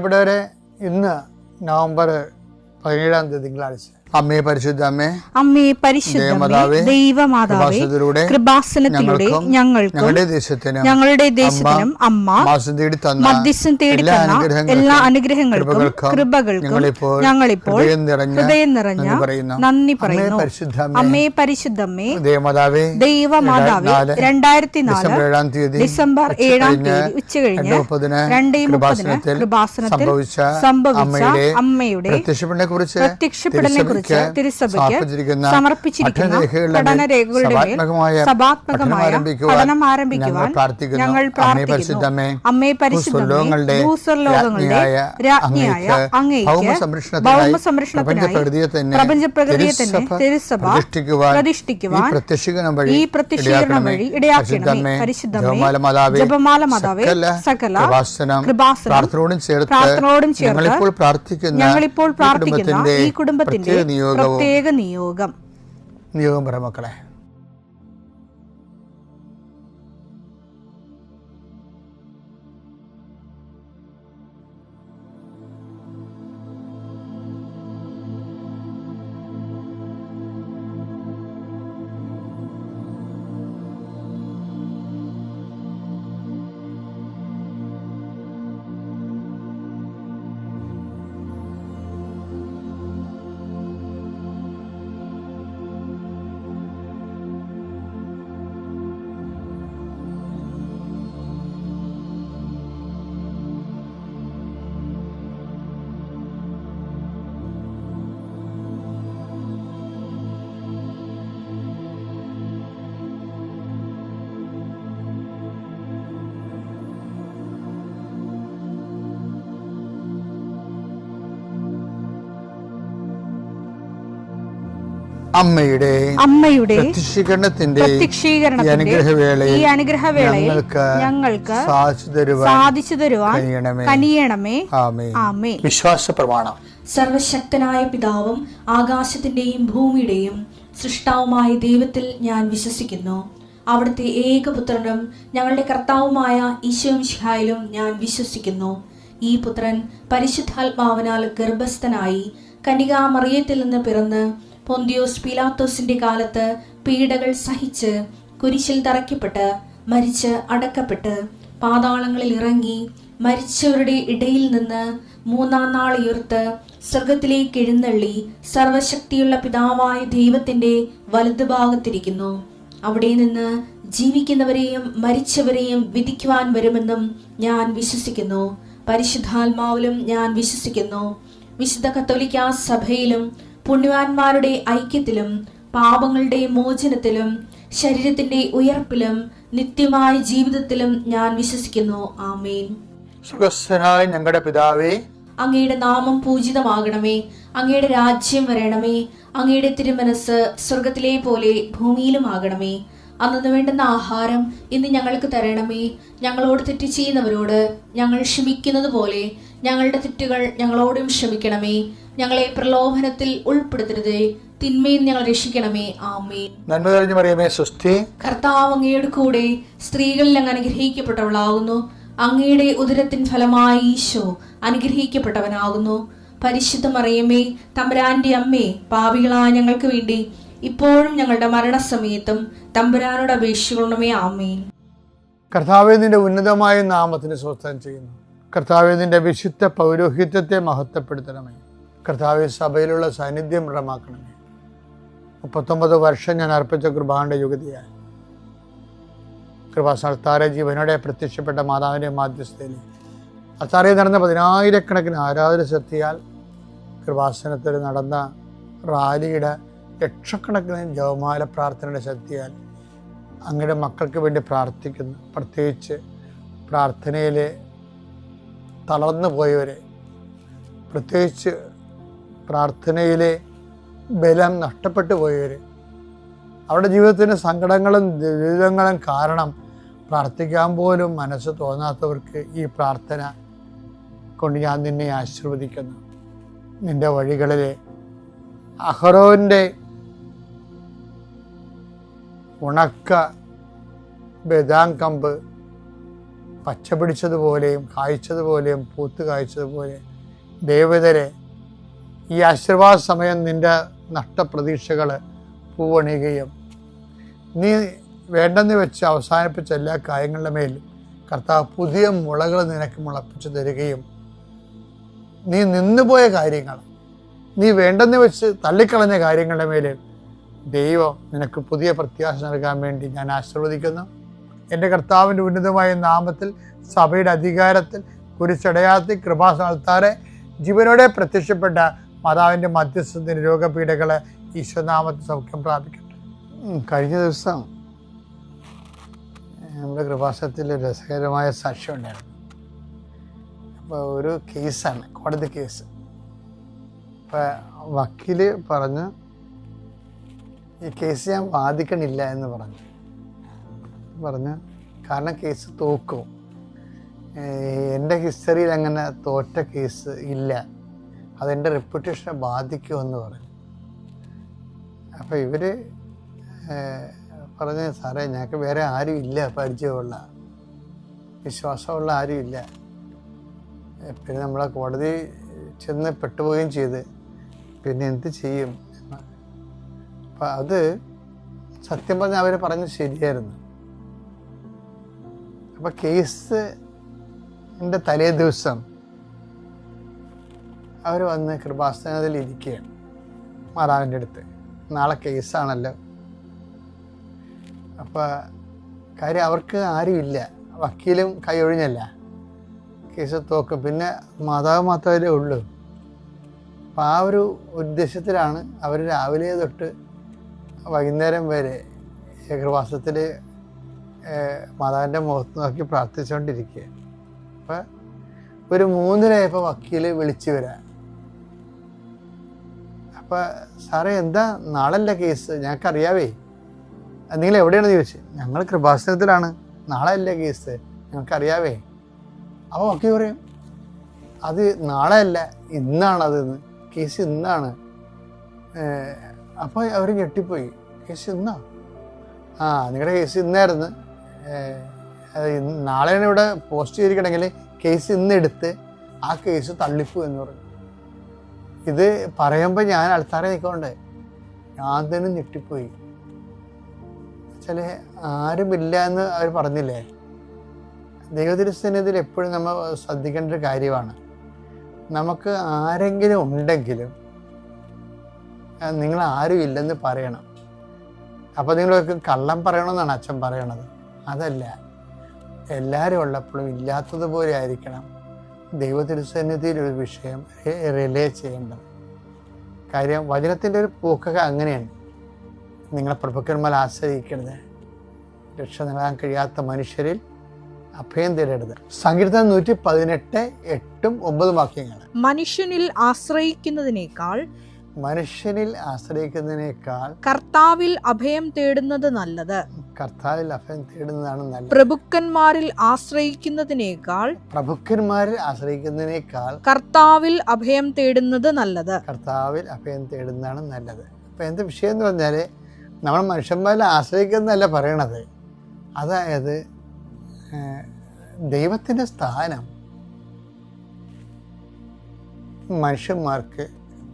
പ്രിയപ്പെട്ടവരെ, ഇന്ന് നവംബർ 17 തിങ്കളാഴ്ച. അമ്മേ പരിശുദ്ധ അമ്മേ, അമ്മേ പരിശുദ്ധമേ, ദൈവമാതാവേ, കൃപാസനത്തിലൂടെ ഞങ്ങൾക്കും ഞങ്ങളുടെ ദേശത്തിനും അമ്മ മധ്യസ്ഥം തേടി തന്ന എല്ലാ അനുഗ്രഹങ്ങൾക്കും കൃപകൾക്കും ഞങ്ങളിപ്പോൾ ഹൃദയം നിറഞ്ഞ നന്ദി പറയുന്നു. അമ്മേ പരിശുദ്ധമേ, ദൈവമാതാവേ, 2004 ഡിസംബർ 7 ഉച്ചകഴിഞ്ഞ് 2:30 കൃപാസനത്തിൽ സംഭവിച്ച അമ്മയുടെ പ്രത്യക്ഷപ്പെടലിനെ കുറിച്ച് തിരുസഭയ്ക്ക് സമർപ്പിച്ചിരിക്കുന്ന പഠനരേഖകളുടെ മേൽ സഭാത്മകമായ പഠനം ആരംഭിക്കുവാൻ ഞങ്ങൾ പ്രാർത്ഥിക്കുന്നു. അമ്മേ പരിശുദ്ധമേ, ഭൂസ്വർലോകങ്ങളുടെ രാജ്ഞിയായ അങ്ങേയ്ക്ക് ഭൗമസംരക്ഷണത്തിനായി പ്രപഞ്ചപ്രകൃതിയെ തന്നെ തിരുസഭ പ്രതിഷ്ഠിക്കുവാൻ ഈ പ്രത്യക്ഷീകരണം വഴി ഇടയാക്കണമേ. പരിശുദ്ധമേ, ജപമാല മാതാവേ, സകല കൃപാസനം പ്രാർത്ഥനയോടും ചേർത്ത് ഞങ്ങളിപ്പോൾ പ്രാർത്ഥിക്കുന്ന ഈ കുടുംബത്തിന്റെ പ്രത്യേക നിയോഗം പറ മക്കളെ. അമ്മയുടെ പ്രത്യക്ഷീകരണത്തിന്റെ ഈ അനുഗ്രഹവേളയിൽ ഞങ്ങൾക്ക് സാധിച്ചു തരുവാൻ കനിയണമേ. ആമേൻ. വിശ്വാസ പ്രമാണം. സർവശക്തനായ പിതാവും ആകാശത്തിന്റെയും ഭൂമിയുടെയും സൃഷ്ടാവുമായ ദൈവത്തിൽ ഞാൻ വിശ്വസിക്കുന്നു. അവിടുത്തെ ഏകപുത്രനും ഞങ്ങളുടെ കർത്താവുമായ ഈശോമിശിഹായിലും ഞാൻ വിശ്വസിക്കുന്നു. ഈ പുത്രൻ പരിശുദ്ധാത്മാവിനാൽ ഗർഭസ്ഥനായി കന്യകാമറിയത്തിൽ നിന്ന് പിറന്ന് പൊന്തിയോസ് പീലാത്തോസിന്റെ കാലത്ത് പീഡകൾ സഹിച്ച് കുരിശിൽ തറയ്ക്കപ്പെട്ട് മരിച്ച് അടക്കപ്പെട്ട് പാതാളങ്ങളിൽ ഇറങ്ങി മരിച്ചവരുടെ ഇടയിൽ നിന്ന് 3-ാം നാൾ ഉയർത്ത് സ്വർഗത്തിലേക്ക് എഴുന്നള്ളി സർവശക്തിയുള്ള പിതാവായ ദൈവത്തിന്റെ വലതുഭാഗത്തിരിക്കുന്നു. അവിടെ നിന്ന് ജീവിക്കുന്നവരെയും മരിച്ചവരെയും വിധിക്കുവാൻ വരുമെന്നും ഞാൻ വിശ്വസിക്കുന്നു. പരിശുദ്ധാത്മാവിലും ഞാൻ വിശ്വസിക്കുന്നു. വിശുദ്ധ കത്തോലിക്കാ സഭയിലും പുണ്യവാന്മാരുടെ ഐക്യത്തിലും പാപങ്ങളുടെ മോചനത്തിലും ശരീരത്തിന്റെ ഉയർപ്പിലും നിത്യമായ ജീവിതത്തിലും ഞാൻ വിശ്വസിക്കുന്നു. ആമേൻ. സുഖസ്ഥനായ ഞങ്ങളുടെ പിതാവേ, അങ്ങയുടെ നാമം പൂജിതമാകണമേ. അങ്ങയുടെ രാജ്യം വരണമേ. അങ്ങയുടെ തിരുമനസ് സ്വർഗത്തിലെ പോലെ ഭൂമിയിലും ആകണമേ. അന്നു വേണ്ടുന്ന ആഹാരം ഇന്ന് ഞങ്ങൾക്ക് തരണമേ. ഞങ്ങളോട് തെറ്റ് ചെയ്യുന്നവരോട് ഞങ്ങൾ ക്ഷമിക്കുന്നത് പോലെ ഞങ്ങളുടെ തെറ്റുകൾ ഞങ്ങളോടും ക്ഷമിക്കണമേ. ഞങ്ങളെ പ്രലോഭനത്തിൽ ഉൾപ്പെടുത്തരുതേ, തിന്മയിൽ ഞങ്ങൾ രക്ഷിക്കണമേ. ആമേൻ. നന്മ നിറഞ്ഞ മറിയമേ, സ്വസ്തി. കർത്താവ് അങ്ങയുടെ കൂടെ സ്ത്രീകളിൽ അങ്ങ് അനുഗ്രഹിക്കപ്പെട്ടവളാകുന്നു. അങ്ങയുടെ ഉദരത്തിൻ ഫലമായി ഈശോ അനുഗ്രഹിക്കപ്പെട്ടവനാകുന്നു. പരിശുദ്ധ മറിയമേ, തമ്പുരാന്റെ അമ്മേ, പാപികളായ ഞങ്ങൾക്ക് വേണ്ടി ഇപ്പോഴും ഞങ്ങളുടെ മരണസമയത്തും തമ്പുരാനോട് അപേക്ഷിക്കണമേ. ആമേൻ. കർത്താവേ, നിന്റെ ഉന്നതമായ നാമത്തിന് സ്വസ്ഥം ചെയ്യുന്നു. കർത്താവേ, നിന്റെ വിശുദ്ധ പൗരോഹിത്യത്തെ മഹത്വപ്പെടുത്തണമേ. കർത്താവേ, സഭയിലുള്ള സാന്നിധ്യം ദൃഢമാക്കണമേ. 39 വർഷം ഞാൻ അർപ്പിച്ച കൃപാന്റെ യുഗതിയായി കൃപാസ്ഥാന ജീവനോടെ പ്രത്യക്ഷപ്പെട്ട മാതാവിൻ്റെ മാധ്യസ്ഥയിൽ അത്താറയിൽ നടന്ന 10,000 ആരാധന ശക്തിയാൽ കൃപാസനത്തിൽ നടന്ന റാലിയുടെ ലക്ഷക്കണക്കിന് ജപമാല പ്രാർത്ഥനയുടെ ശക്തിയാൽ അങ്ങയുടെ മക്കൾക്ക് വേണ്ടി പ്രാർത്ഥിക്കുന്നു. പ്രത്യേകിച്ച് പ്രാർത്ഥനയിൽ തളർന്നു പോയവരെ, പ്രത്യേകിച്ച് പ്രാർത്ഥനയിലെ ബലം നഷ്ടപ്പെട്ടു പോയവർ, അവരുടെ ജീവിതത്തിന് സങ്കടങ്ങളും ദുരിതങ്ങളും കാരണം പ്രാർത്ഥിക്കാൻ പോലും മനസ്സ് തോന്നാത്തവർക്ക് ഈ പ്രാർത്ഥന കൊണ്ട് ഞാൻ നിന്നെ ആശീർവദിക്കുന്നു. നിൻ്റെ വഴികളിൽ അഹരോൻ്റെ ഉണക്ക ബദാം കമ്പ് പച്ച പിടിച്ചതുപോലെയും കായ്ച്ചതുപോലെയും പൂത്ത് കായ്ച്ചതുപോലെയും ദൈവതരെ ഈ ആശീർവാദ സമയം നിൻ്റെ നഷ്ടപ്രതീക്ഷകൾ പൂവണിയുകയും നീ വേണ്ടെന്ന് വെച്ച് അവസാനിപ്പിച്ച എല്ലാ കാര്യങ്ങളുടെ മേൽ കർത്താവ് പുതിയ മുളകൾ നിനക്ക് മുളപ്പിച്ചു തരികയും നീ നിന്നുപോയ കാര്യങ്ങൾ, നീ വേണ്ടെന്ന് വെച്ച് തള്ളിക്കളഞ്ഞ കാര്യങ്ങളുടെ മേൽ ദൈവം നിനക്ക് പുതിയ പ്രത്യാശ നൽകാൻ വേണ്ടി ഞാൻ ആശീർവദിക്കുന്നു. എൻ്റെ കർത്താവിൻ്റെ ഉന്നതമായ നാമത്തിൽ സഭയുടെ അധികാരത്തിൽ കുരിശടയാളത്തിൽ കൃപാസ്ഥാനത്താറെ ജീവനോടെ പ്രത്യക്ഷപ്പെട്ട മാതാവിൻ്റെ മധ്യസ്ഥത്തിന് രോഗപീഠകളെ ഈശ്വരനാമത്തിൽ സൗഖ്യം പ്രാപിക്കട്ടെ. കഴിഞ്ഞ ദിവസം നമ്മുടെ കൃപാസനത്തിൽ രസകരമായ സാക്ഷ്യം ഉണ്ടായിരുന്നു. അപ്പോൾ ഒരു കേസാണ്, കോടതി കേസ്. അപ്പോൾ വക്കീല് പറഞ്ഞു ഈ കേസ് ഞാൻ വാദിക്കണില്ല എന്ന് പറഞ്ഞു കാരണം കേസ് തോക്കും, എൻ്റെ ഹിസ്റ്ററിയിൽ അങ്ങനെ തോറ്റ കേസ് ഇല്ല, അതെൻ്റെ റെപ്യൂട്ടേഷനെ ബാധിക്കുമെന്ന് പറഞ്ഞു. അപ്പോൾ ഇവർ പറഞ്ഞ് സാറേ ഞങ്ങൾക്ക് വേറെ ആരും ഇല്ല, പരിചയമുള്ള വിശ്വാസമുള്ള ആരും ഇല്ല. പിന്നെ നമ്മളെ കോടതി ചെന്ന് പെട്ടുപോവുകയും ചെയ്ത് പിന്നെ എന്ത് ചെയ്യും. അപ്പം അത് സത്യം പറഞ്ഞാൽ അവർ പറഞ്ഞത് ശരിയായിരുന്നു. അപ്പം കേസിൻ്റെ തലേ ദിവസം അവർ വന്ന് കൃപാസ്ഥാനത്തിൽ ഇരിക്കുകയാണ് മാതാവിൻ്റെ അടുത്ത്. നാളെ കേസാണല്ലോ. അപ്പോൾ കാര്യം അവർക്ക് ആരുമില്ല, വക്കീലും കൈ ഒഴിഞ്ഞല്ല, കേസ് തോക്കും, പിന്നെ മാതാവ് മാത്രമേ ഉള്ളൂ. അപ്പം ആ ഒരു ഉദ്ദേശത്തിലാണ് അവർ രാവിലെ തൊട്ട് വൈകുന്നേരം വരെ കൃപാസനത്തിൽ മാതാവിൻ്റെ മുഖത്ത് നോക്കി പ്രാർത്ഥിച്ചുകൊണ്ടിരിക്കുക. അപ്പം ഒരു 3:30 വക്കീൽ വിളിച്ചു വരാം. അപ്പം സാറേ എന്താ നാളല്ല കേസ്, ഞങ്ങൾക്കറിയാവേ, നിങ്ങൾ എവിടെയാണെന്ന് ചോദിച്ചു. ഞങ്ങൾ കൃപാസനത്തിലാണ്, നാളെ അല്ലേ കേസ്, ഞങ്ങൾക്കറിയാവേ. അപ്പോൾ വക്കീൽ പറയും അത് നാളെ അല്ല ഇന്നാണതെന്ന്, കേസ് ഇന്നാണ്. അപ്പോൾ അവർ ഞെട്ടിപ്പോയി, കേസ് ഇന്നാ? ആ നിങ്ങളുടെ കേസ് ഇന്നായിരുന്നു, നാളെയാണ് ഇവിടെ പോസ്റ്റ് ചെയ്തിരിക്കണമെങ്കിൽ കേസ് ഇന്നെടുത്ത് ആ കേസ് തള്ളിപ്പോ എന്ന് പറഞ്ഞു. ഇത് പറയുമ്പോൾ ഞാൻ അൾത്താരെ നിൽക്കൊണ്ട് ഞാൻ തന്നെ ഞെട്ടിപ്പോയി. ചില ആരുമില്ല എന്ന് അവർ പറഞ്ഞില്ലേ. ദൈവതിരുസന്നിധിയിൽ എപ്പോഴും നമ്മൾ ശ്രദ്ധിക്കേണ്ട ഒരു കാര്യമാണ്, നമുക്ക് ആരെങ്കിലും ഉണ്ടെങ്കിലും നിങ്ങൾ ആരും ഇല്ലെന്ന് പറയണം. അപ്പോൾ നിങ്ങളൊക്കെ കള്ളം പറയണമെന്നാണ് അച്ഛൻ പറയണത്. അതല്ല, എല്ലാവരും ഉള്ളപ്പോഴും ഇല്ലാത്തതുപോലെ ആയിരിക്കണം ദൈവതിരുസന്നിധിയിൽ ഒരു വിഷയം റിലേ ചെയ്യേണ്ടത്. കാര്യം വചനത്തിൻ്റെ ഒരു പോക്കൊക്കെ അങ്ങനെയാണ്. നിങ്ങളെ പ്രഭുക്കന്മാർ ആശ്രയിക്കരുത്, രക്ഷ നേടാൻ കഴിയാത്ത മനുഷ്യരിൽ അഭയം തേടരുത്. സങ്കീർത്തനം 118 8-9 വാക്യങ്ങൾ. മനുഷ്യനിൽ ആശ്രയിക്കുന്നതിനേക്കാൾ കർത്താവിൽ അഭയം തേടുന്നത് നല്ലത്. കർത്താവിൽ അഭയം തേടുന്നതാണ് നല്ലത്. പ്രഭുക്കന്മാരിൽ ആശ്രയിക്കുന്നതിനേക്കാൾ കർത്താവിൽ അഭയം തേടുന്നത് നല്ലത്. കർത്താവിൽ അഭയം തേടുന്നതാണ് നല്ലത്. അപ്പം എന്ത് വിഷയം എന്ന് പറഞ്ഞാൽ നമ്മൾ മനുഷ്യന്മാരിൽ ആശ്രയിക്കുന്നതല്ല പറയണത്. അതായത് ദൈവത്തിൻ്റെ സ്ഥാനം മനുഷ്യന്മാർക്ക്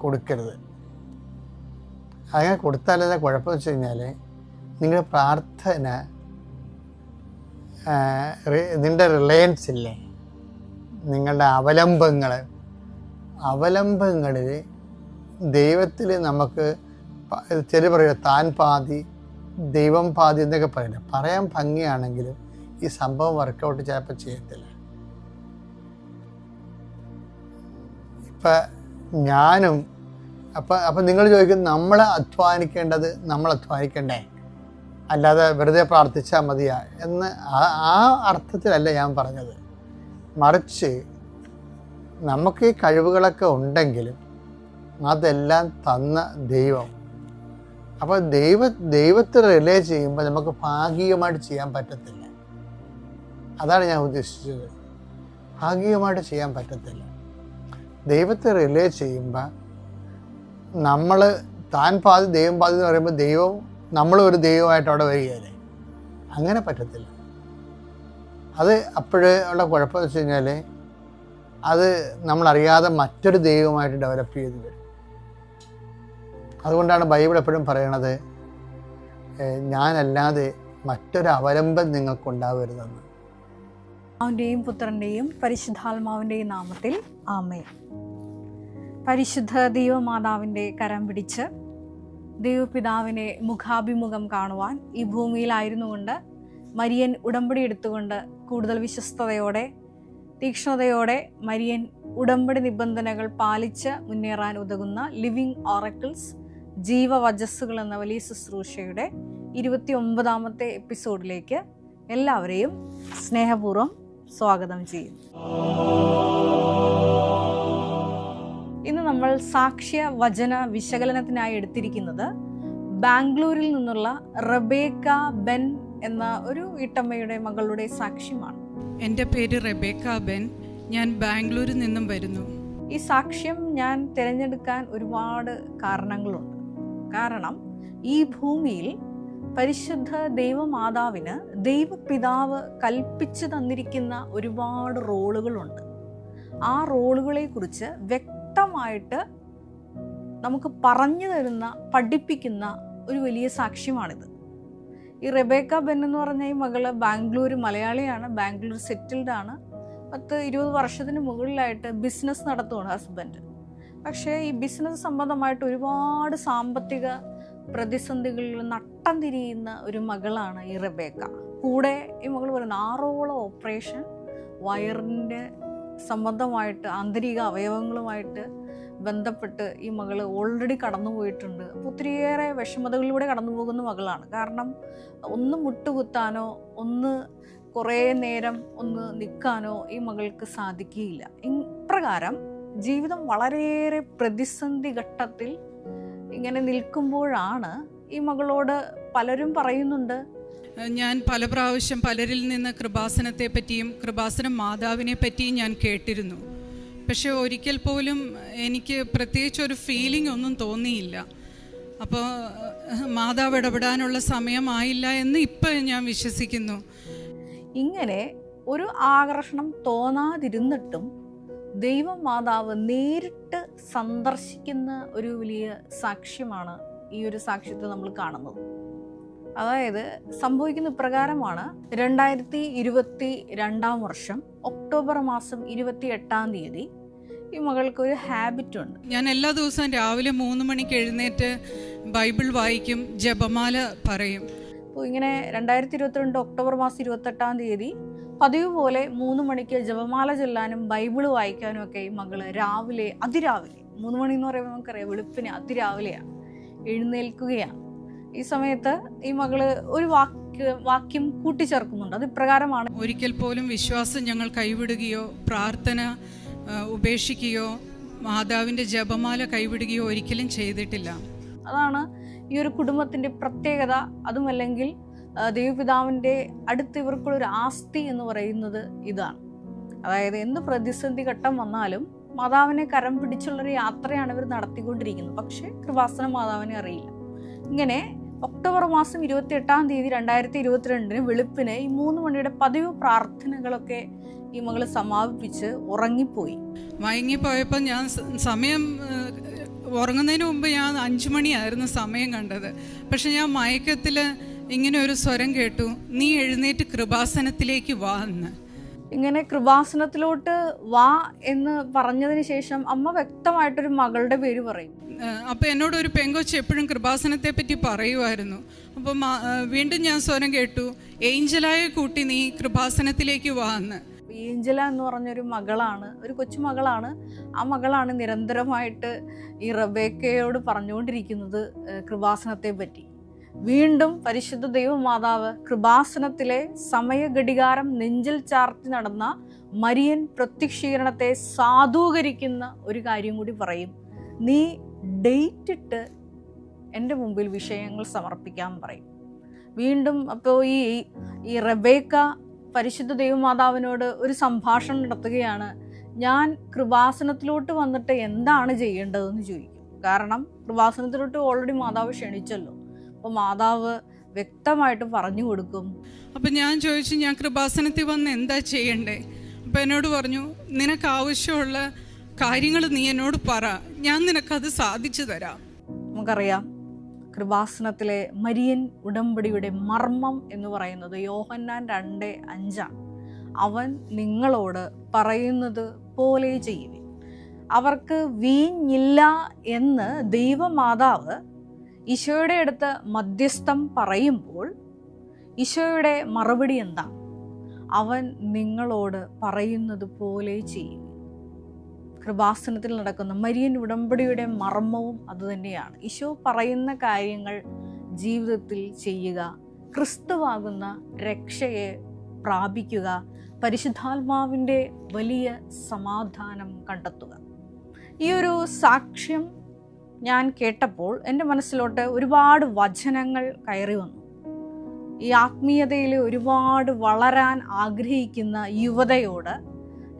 കൊടുക്കരുത്. അങ്ങനെ കൊടുത്താലേ കുഴപ്പം വെച്ച് കഴിഞ്ഞാൽ നിങ്ങളുടെ പ്രാർത്ഥന, നിങ്ങളുടെ റിലയൻസ് ഇല്ലേ, നിങ്ങളുടെ അവലംബങ്ങളിൽ ദൈവത്തിൽ നമുക്ക് ചില പറയുക താൻ പാതി ദൈവം പാതി എന്നൊക്കെ പറയില്ല. പറയാൻ ഭംഗിയാണെങ്കിലും ഈ സംഭവം വർക്കൗട്ട് ചിലപ്പോൾ ചെയ്യത്തില്ല. ഇപ്പം ഞാനും അപ്പം നിങ്ങൾ ചോദിക്കും നമ്മൾ അധ്വാനിക്കണ്ടേ, അല്ലാതെ വെറുതെ പ്രാർത്ഥിച്ചാൽ മതിയാ എന്ന് ആ അർത്ഥത്തിലല്ല ഞാൻ പറഞ്ഞത്. മറിച്ച് നമുക്ക് ഈ കഴിവുകളൊക്കെ ഉണ്ടെങ്കിലും അതെല്ലാം തന്ന ദൈവം. അപ്പോൾ ദൈവത്തെ റിലേ ചെയ്യുമ്പോൾ നമുക്ക് ഭാഗികമായിട്ട് ചെയ്യാൻ പറ്റത്തില്ല. അതാണ് ഞാൻ ഉദ്ദേശിച്ചത്. ഭാഗികമായിട്ട് ചെയ്യാൻ പറ്റത്തില്ല. ദൈവത്തെ റിലേ ചെയ്യുമ്പോൾ നമ്മൾ താൻ പാതി ദൈവം പാതി എന്ന് പറയുമ്പോൾ ദൈവം നമ്മളൊരു ദൈവമായിട്ട് അവിടെ വരികയല്ലേ. അങ്ങനെ പറ്റത്തില്ല. അത് അപ്പോഴേ ഉള്ള കുഴപ്പമെന്ന് വെച്ച് കഴിഞ്ഞാൽ അത് നമ്മളറിയാതെ മറ്റൊരു ദൈവമായിട്ട് ഡെവലപ്പ് ചെയ്ത് വരും. അതുകൊണ്ടാണ് ബൈബിൾ എപ്പോഴും പറയണത്, ഞാനല്ലാതെ മറ്റൊരു അവലംബം നിങ്ങൾക്കുണ്ടാവരുതെന്ന്. പിതാവിൻ്റെയും പുത്രൻ്റെയും പരിശുദ്ധാത്മാവിൻ്റെയും നാമത്തിൽ ആമേൻ. പരിശുദ്ധ ദൈവമാതാവിൻ്റെ കരം പിടിച്ച് ദൈവപിതാവിനെ മുഖാഭിമുഖം കാണുവാൻ ഈ ഭൂമിയിലായിരുന്നുകൊണ്ട് മരിയൻ ഉടമ്പടി എടുത്തുകൊണ്ട് കൂടുതൽ വിശ്വസ്തയോടെ തീക്ഷ്ണതയോടെ മരിയൻ ഉടമ്പടി നിബന്ധനകൾ പാലിച്ച് മുന്നേറാൻ ഉതകുന്ന ലിവിങ് ഓറക്കിൾസ് ജീവവചസ്സുകൾ എന്ന വലിയ ശുശ്രൂഷയുടെ 29ാമത്തെ എപ്പിസോഡിലേക്ക് എല്ലാവരെയും സ്നേഹപൂർവ്വം സ്വാഗതം ചെയ്യും. ഇന്ന് നമ്മൾ സാക്ഷ്യ വചന വിശകലനത്തിനായി എടുത്തിരിക്കുന്നത് ബാംഗ്ലൂരിൽ നിന്നുള്ള റെബേക്ക ബെൻ എന്ന ഒരു വീട്ടമ്മയുടെ മകളുടെ സാക്ഷ്യമാണ്. എൻ്റെ പേര് റെബേക്ക ബെൻ. ഞാൻ ബാംഗ്ലൂരിൽ നിന്നും വരുന്നു. ഈ സാക്ഷ്യം ഞാൻ തിരഞ്ഞെടുക്കാൻ ഒരുപാട് കാരണങ്ങളുണ്ട്. കാരണം ഈ ഭൂമിയിൽ പരിശുദ്ധ ദൈവമാതാവിന് ദൈവപിതാവ് കൽപ്പിച്ചു തന്നിരിക്കുന്ന ഒരുപാട് റോളുകളുണ്ട്. ആ റോളുകളെ കുറിച്ച് വ്യക്തമായിട്ട് നമുക്ക് പറഞ്ഞു തരുന്ന, പഠിപ്പിക്കുന്ന ഒരു വലിയ സാക്ഷ്യമാണിത്. ഈ റെബേക്ക ബെൻ എന്ന് പറഞ്ഞ ഈ മകള് ബാംഗ്ലൂർ മലയാളിയാണ്, ബാംഗ്ലൂർ സെറ്റിൽഡ് ആണ്. 10-20 വർഷത്തിന് മുകളിലായിട്ട് ബിസിനസ് നടത്തുകയാണ് ഹസ്ബൻഡ്. പക്ഷേ ഈ ബിസിനസ് സംബന്ധമായിട്ട് ഒരുപാട് സാമ്പത്തിക പ്രതിസന്ധികളിൽ നട്ടം തിരിയുന്ന ഒരു മകളാണ് ഈ റെബേക്ക. കൂടെ ഈ മകൾ പറയുന്ന 6ഓളം ഓപ്പറേഷൻ വയറിൻ്റെ സംബന്ധമായിട്ട് ആന്തരിക അവയവങ്ങളുമായിട്ട് ബന്ധപ്പെട്ട് ഈ മകൾ ഓൾറെഡി കടന്നു പോയിട്ടുണ്ട്. അപ്പോൾ ഒത്തിരിയേറെ വിഷമതകളിലൂടെ കടന്നു പോകുന്ന മകളാണ്. കാരണം ഒന്ന് മുട്ടുകുത്താനോ ഒന്ന് കുറേ നേരം ഒന്ന് നിൽക്കാനോ ഈ മകൾക്ക് സാധിക്കുകയില്ല. ഇപ്രകാരം ജീവിതം വളരെയേറെ പ്രതിസന്ധി ഘട്ടത്തിൽ ഇങ്ങനെ നിൽക്കുമ്പോഴാണ് ഈ മകളോട് പലരും പറയുന്നുണ്ട്, ഞാൻ പല പ്രാവശ്യം പലരിൽ നിന്ന് കൃപാസനത്തെ പറ്റിയും കൃപാസനം മാതാവിനെ പറ്റിയും ഞാൻ കേട്ടിരുന്നു. പക്ഷെ ഒരിക്കൽ പോലും എനിക്ക് പ്രത്യേകിച്ച് ഒരു ഫീലിംഗ് ഒന്നും തോന്നിയില്ല. അപ്പോൾ മാതാവ് ഇടപെടാനുള്ള സമയമായില്ല എന്ന് ഇപ്പം ഞാൻ വിശ്വസിക്കുന്നു. ഇങ്ങനെ ഒരു ആകർഷണം തോന്നാതിരുന്നിട്ടും ദൈവമാതാവ് നേരിട്ട് സന്ദർശിക്കുന്ന ഒരു വലിയ സാക്ഷ്യമാണ് ഈ ഒരു സാക്ഷ്യത്തെ നമ്മൾ കാണുന്നത്. അതായത് സംഭവിക്കുന്ന ഇപ്രകാരമാണ്. 2022 വർഷം ഒക്ടോബർ മാസം 28-ാം തീയതി ഈ മകൾക്ക് ഒരു ഹാബിറ്റ് ഉണ്ട്. ഞാൻ എല്ലാ ദിവസവും രാവിലെ 3 മണിക്ക് എഴുന്നേറ്റ് ബൈബിൾ വായിക്കും, ജപമാല പറയും. അപ്പോൾ ഇങ്ങനെ 2022 ഒക്ടോബർ മാസം 28-ാം തീയതി പതിവ് പോലെ 3 മണിക്ക് ജപമാല ചൊല്ലാനും ബൈബിള് വായിക്കാനും ഒക്കെ ഈ മകള് അതിരാവിലെ 3 മണി എന്ന് പറയുമ്പോൾ നമുക്കറിയാം വെളുപ്പിന് അതിരാവിലെയാണ് എഴുന്നേൽക്കുകയാണ്. ഈ സമയത്ത് ഈ മകള് ഒരു വാക്യം കൂട്ടിച്ചേർക്കുന്നുണ്ട്. അത് ഇപ്രകാരമാണ്: ഒരിക്കൽ പോലും വിശ്വാസം ഞങ്ങൾ കൈവിടുകയോ പ്രാർത്ഥന ഉപേക്ഷിക്കുകയോ മാതാവിൻ്റെ ജപമാല കൈവിടുകയോ ഒരിക്കലും ചെയ്തിട്ടില്ല. അതാണ് ഈ ഒരു കുടുംബത്തിൻ്റെ പ്രത്യേകത. അതുമല്ലെങ്കിൽ ദൈവപിതാവിൻ്റെ അടുത്ത് ഇവർക്കുള്ളൊരു ആസ്തി എന്ന് പറയുന്നത് ഇതാണ്. അതായത് എന്ത് പ്രതിസന്ധി ഘട്ടം വന്നാലും മാതാവിനെ കരം പിടിച്ചുള്ളൊരു യാത്രയാണ് ഇവർ നടത്തിക്കൊണ്ടിരിക്കുന്നത്. പക്ഷേ കൃപാസന മാതാവിനെ അറിയില്ല. ഇങ്ങനെ ഒക്ടോബർ മാസം 28-ാം തീയതി 2022 വെളുപ്പിന് ഈ 3 മണിയുടെ പതിവ് പ്രാർത്ഥനകളൊക്കെ ഈ മകള് സമാപിപ്പിച്ച് ഉറങ്ങിപ്പോയി. മയങ്ങിപ്പോയപ്പോൾ ഞാൻ സമയം ഉറങ്ങുന്നതിന് മുമ്പ് ഞാൻ 5 മണിയായിരുന്നു സമയം കണ്ടത്. പക്ഷെ ഞാൻ മയക്കത്തിൽ ഇങ്ങനെ ഒരു സ്വരം കേട്ടു, നീ എഴുന്നേറ്റ് കൃപാസനത്തിലേക്ക് വാ എന്ന്. ഇങ്ങനെ കൃപാസനത്തിലോട്ട് വാ എന്ന് പറഞ്ഞതിന് ശേഷം അമ്മ വ്യക്തമായിട്ടൊരു മകളുടെ പേര് പറയും. അപ്പോൾ എന്നോട് ഒരു പെങ്കൊച്ച് എപ്പോഴും കൃപാസനത്തെ പറ്റി പറയുമായിരുന്നു. അപ്പം വീണ്ടും ഞാൻ സ്വരം കേട്ടു, ഏഞ്ചലായ കൂട്ടി നീ കൃപാസനത്തിലേക്ക് വാ എന്ന്. ഏഞ്ചല എന്ന് പറഞ്ഞൊരു മകളാണ്, ഒരു കൊച്ചുമകളാണ്. ആ മകളാണ് നിരന്തരമായിട്ട് ഈ റെബേക്കയോട് പറഞ്ഞുകൊണ്ടിരിക്കുന്നത് കൃപാസനത്തെ പറ്റി. വീണ്ടും പരിശുദ്ധ ദൈവമാതാവ് കൃപാസനത്തിലെ സമയഘടികാരം നെഞ്ചിൽ ചാർത്തി നടന്ന മരിയൻ പ്രത്യക്ഷീകരണത്തെ സാധൂകരിക്കുന്ന ഒരു കാര്യം കൂടി പറയും. നീ ഡേറ്റ് ഇട്ട് എൻ്റെ മുമ്പിൽ വിഷയങ്ങൾ സമർപ്പിക്കാൻ പറയും. വീണ്ടും അപ്പോൾ ഈ റെബേക്ക പരിശുദ്ധ ദൈവമാതാവിനോട് ഒരു സംഭാഷണം നടത്തുകയാണ്. ഞാൻ കൃപാസനത്തിലോട്ട് വന്നിട്ട് എന്താണ് ചെയ്യേണ്ടതെന്ന് ചോദിക്കും. കാരണം കൃപാസനത്തിലോട്ട് ഓൾറെഡി മാതാവ് ക്ഷണിച്ചല്ലോ. അപ്പോൾ മാതാവ് വ്യക്തമായിട്ട് പറഞ്ഞു കൊടുക്കും. അപ്പം ഞാൻ ചോദിച്ചു, ഞാൻ കൃപാസനത്തിൽ വന്ന് എന്താ ചെയ്യണ്ടേ? അപ്പം എന്നോട് പറഞ്ഞു, നിനക്ക് ആവശ്യമുള്ള കാര്യങ്ങൾ നീ എന്നോട് പറ, ഞാൻ നിനക്കത് സാധിച്ചു തരാം. നമുക്കറിയാം കൃപാസനത്തിലെ മരിയൻ ഉടമ്പടിയുടെ മർമ്മം എന്ന് പറയുന്നത് യോഹന്നാൻ 2:5. അവൻ നിങ്ങളോട് പറയുന്നത് പോലെ ചെയ്യുവിൻ. അവർക്ക് വീഞ്ഞില്ല എന്ന് ദൈവമാതാവ് ഈശോയുടെ അടുത്ത് മധ്യസ്ഥം പറയുമ്പോൾ ഈശോയുടെ മറുപടി എന്താ? അവൻ നിങ്ങളോട് പറയുന്നത് പോലെ ചെയ്യും. കൃപാസനത്തിൽ നടക്കുന്ന മരിയൻ ഉടമ്പടിയുടെ മർമ്മവും അതുതന്നെയാണ്. ഈശോ പറയുന്ന കാര്യങ്ങൾ ജീവിതത്തിൽ ചെയ്യുക, ക്രിസ്തുവാകുന്ന രക്ഷയെ പ്രാപിക്കുക, പരിശുദ്ധാത്മാവിൻ്റെ വലിയ സമാധാനം കണ്ടെത്തുക. ഈ ഒരു സാക്ഷ്യം ഞാൻ കേട്ടപ്പോൾ എൻ്റെ മനസ്സിലോട്ട് ഒരുപാട് വചനങ്ങൾ കയറി വന്നു. ഈ ആത്മീയതയിൽ ഒരുപാട് വളരാൻ ആഗ്രഹിക്കുന്ന യുവതയോട്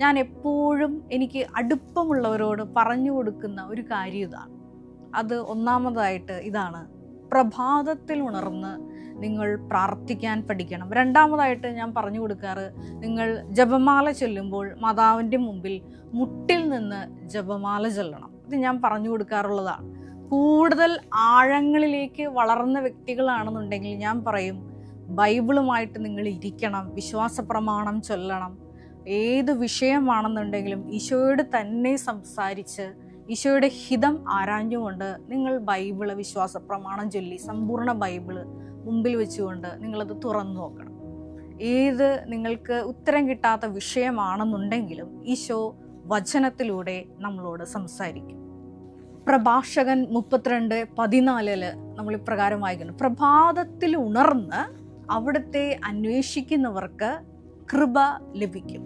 ഞാൻ എപ്പോഴും എനിക്ക് അടുപ്പമുള്ളവരോട് പറഞ്ഞു കൊടുക്കുന്ന ഒരു കാര്യം ഇതാണ്. അത് ഒന്നാമതായിട്ട് ഇതാണ്: പ്രഭാതത്തിൽ ഉണർന്ന് നിങ്ങൾ പ്രാർത്ഥിക്കാൻ പഠിക്കണം. രണ്ടാമതായിട്ട് ഞാൻ പറഞ്ഞു കൊടുക്കാറ്, നിങ്ങൾ ജപമാല ചൊല്ലുമ്പോൾ മാതാവിൻ്റെ മുമ്പിൽ മുട്ടിൽ നിന്ന് ജപമാല ചൊല്ലണം. ഇത് ഞാൻ പറഞ്ഞു കൊടുക്കാറുള്ളതാണ്. കൂടുതൽ ആഴങ്ങളിലേക്ക് വളർന്ന വ്യക്തികളാണെന്നുണ്ടെങ്കിൽ ഞാൻ പറയും, ബൈബിളുമായിട്ട് നിങ്ങൾ ഇരിക്കണം, വിശ്വാസ പ്രമാണം ചൊല്ലണം. ഏത് വിഷയമാണെന്നുണ്ടെങ്കിലും ഈശോയോട് തന്നെ സംസാരിച്ച് ഈശോയുടെ ഹിതം ആരാഞ്ഞുകൊണ്ട് നിങ്ങൾ ബൈബിള് വിശ്വാസ പ്രമാണം ചൊല്ലി സമ്പൂർണ്ണ ബൈബിള് മുമ്പിൽ വെച്ചുകൊണ്ട് നിങ്ങളത് തുറന്നു നോക്കണം. ഏത് നിങ്ങൾക്ക് ഉത്തരം കിട്ടാത്ത വിഷയമാണെന്നുണ്ടെങ്കിലും ഈശോ വചനത്തിലൂടെ നമ്മളോട് സംസാരിക്കും. പ്രഭാഷകൻ 32:14 നമ്മൾ ഇപ്രകാരം വായിക്കുന്നു: പ്രഭാതത്തിൽ ഉണർന്ന് അവിടുത്തെ അന്വേഷിക്കുന്നവർക്ക് കൃപ ലഭിക്കും.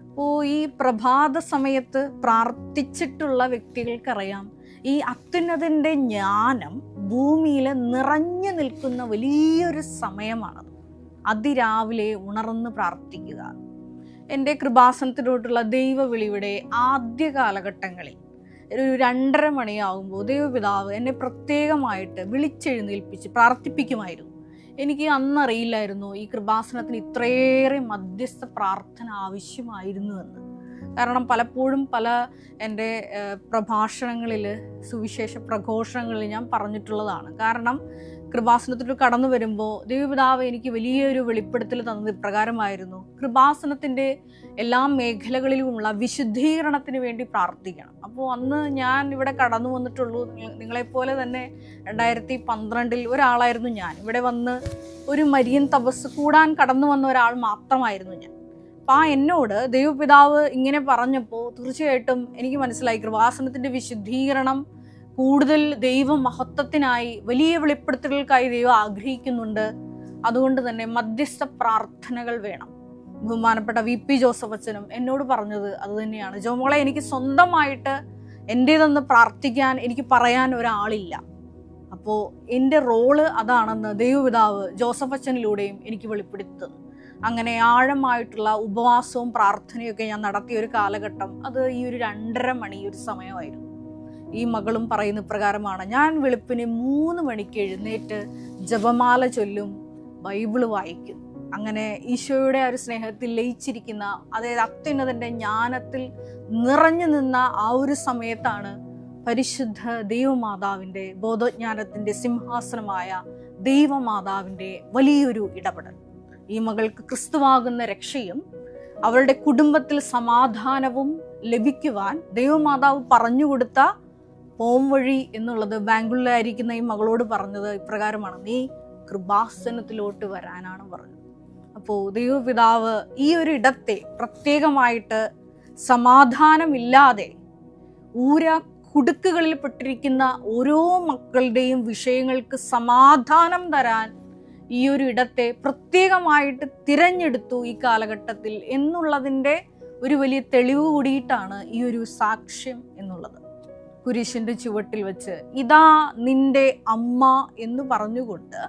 അപ്പോൾ ഈ പ്രഭാത സമയത്ത് പ്രാർത്ഥിച്ചിട്ടുള്ള വ്യക്തികൾക്കറിയാം, ഈ അത്യുന്നതൻ്റെ ജ്ഞാനം ഭൂമിയിൽ നിറഞ്ഞു നിൽക്കുന്ന വലിയൊരു സമയമാണത്. അതിരാവിലെ ഉണർന്ന് പ്രാർത്ഥിക്കുക. എൻ്റെ കൃപാസനത്തിലോട്ടുള്ള ദൈവവിളിയുടെ ആദ്യ കാലഘട്ടങ്ങളിൽ ഒരു 2:30 മണിയാകുമ്പോൾ ദൈവപിതാവ് എന്നെ പ്രത്യേകമായിട്ട് വിളിച്ചെഴുന്നേൽപ്പിച്ച് പ്രാർത്ഥിപ്പിക്കുമായിരുന്നു. എനിക്ക് അന്നറിയില്ലായിരുന്നു ഈ കൃപാസനത്തിന് ഇത്രയേറെ മധ്യസ്ഥ പ്രാർത്ഥന ആവശ്യമായിരുന്നുവെന്ന്. കാരണം പലപ്പോഴും പല എൻ്റെ പ്രഭാഷണങ്ങളിൽ, സുവിശേഷ പ്രഘോഷണങ്ങളിൽ ഞാൻ പറഞ്ഞിട്ടുള്ളതാണ്. കാരണം കൃപാസനത്തിലൂടെ കടന്നു വരുമ്പോൾ ദൈവപിതാവ് എനിക്ക് വലിയൊരു വെളിപ്പെടുത്തൽ തന്നത് ഇപ്രകാരമായിരുന്നു: കൃപാസനത്തിൻ്റെ എല്ലാ മേഖലകളിലുമുള്ള വിശുദ്ധീകരണത്തിന് വേണ്ടി പ്രാർത്ഥിക്കണം. അപ്പോൾ അന്ന് ഞാൻ ഇവിടെ കടന്നു വന്നിട്ടുള്ളൂ. നിങ്ങളെപ്പോലെ തന്നെ 2012 ഒരാളായിരുന്നു ഞാൻ. ഇവിടെ വന്ന് ഒരു മരിയൻ തപസ് കൂടാൻ കടന്നു വന്ന ഒരാൾ മാത്രമായിരുന്നു ഞാൻ. അപ്പം എന്നോട് ദൈവപിതാവ് ഇങ്ങനെ പറഞ്ഞപ്പോൾ തീർച്ചയായിട്ടും എനിക്ക് മനസ്സിലായി, കൃപാസനത്തിൻ്റെ വിശുദ്ധീകരണം കൂടുതൽ ദൈവമഹത്വത്തിനായി, വലിയ വെളിപ്പെടുത്തലുകൾക്കായി ദൈവം ആഗ്രഹിക്കുന്നുണ്ട്. അതുകൊണ്ട് തന്നെ മധ്യസ്ഥ പ്രാർത്ഥനകൾ വേണം. ബഹുമാനപ്പെട്ട VP ജോസഫ് അച്ഛനും എന്നോട് പറഞ്ഞത് അതുതന്നെയാണ്. ജോമോളെ, എനിക്ക് സ്വന്തമായിട്ട് എൻ്റേതെന്ന് പ്രാർത്ഥിക്കാൻ എനിക്ക് പറയാൻ ഒരാളില്ല. അപ്പോൾ എൻ്റെ റോള് അതാണെന്ന് ദൈവപിതാവ് ജോസഫ് അച്ഛനിലൂടെയും എനിക്ക് വെളിപ്പെടുത്തി തന്നു. അങ്ങനെ ആഴമായിട്ടുള്ള ഉപവാസവും പ്രാർത്ഥനയൊക്കെ ഞാൻ നടത്തിയ ഒരു കാലഘട്ടം, അത് ഈ ഒരു 2:30 മണി ഒരു സമയമായിരുന്നു. ഈ മകളും പറയുന്ന പ്രകാരമാണ്: ഞാൻ വെളുപ്പിന് 3 മണിക്ക് എഴുന്നേറ്റ് ജപമാല ചൊല്ലും, ബൈബിള് വായിക്കും. അങ്ങനെ ഈശോയുടെ ഒരു സ്നേഹത്തിൽ ലയിച്ചിരിക്കുന്ന, അതായത് അത്യുന്നതൻ്റെ ജ്ഞാനത്തിൽ നിറഞ്ഞു നിന്ന ആ ഒരു സമയത്താണ് പരിശുദ്ധ ദൈവമാതാവിൻ്റെ, ബോധജ്ഞാനത്തിൻ്റെ സിംഹാസനമായ ദൈവമാതാവിൻ്റെ വലിയൊരു ഇടപെടൽ. ഈ മകൾക്ക് ക്രിസ്തുവാകുന്ന രക്ഷയും അവളുടെ കുടുംബത്തിൽ സമാധാനവും ലഭിക്കുവാൻ ദൈവമാതാവ് പറഞ്ഞുകൊടുത്ത പോംവഴി എന്നുള്ളത് ബാംഗ്ലൂരിലായിരിക്കുന്ന ഈ മകളോട് പറഞ്ഞത് ഇപ്രകാരമാണ്: നീ കൃപാസനത്തിലോട്ട് വരാനാണ് പറഞ്ഞത്. അപ്പോൾ ദൈവപിതാവ് ഈ ഒരു ഇടത്തെ പ്രത്യേകമായിട്ട് സമാധാനമില്ലാതെ കുടുക്കുകളിൽ പെട്ടിരിക്കുന്ന ഓരോ മക്കളുടെയും വിഷയങ്ങൾക്ക് സമാധാനം തരാൻ ഈ ഒരു ഇടത്തെ പ്രത്യേകമായിട്ട് തിരഞ്ഞെടുത്തു ഈ കാലഘട്ടത്തിൽ എന്നുള്ളതിൻ്റെ ഒരു വലിയ തെളിവ് കൂടിയിട്ടാണ് ഈ ഒരു സാക്ഷ്യം എന്നുള്ളത്. കുരിശിൻ്റെ ചുവട്ടിൽ വെച്ച് ഇതാ നിന്റെ അമ്മ എന്ന് പറഞ്ഞുകൊണ്ട്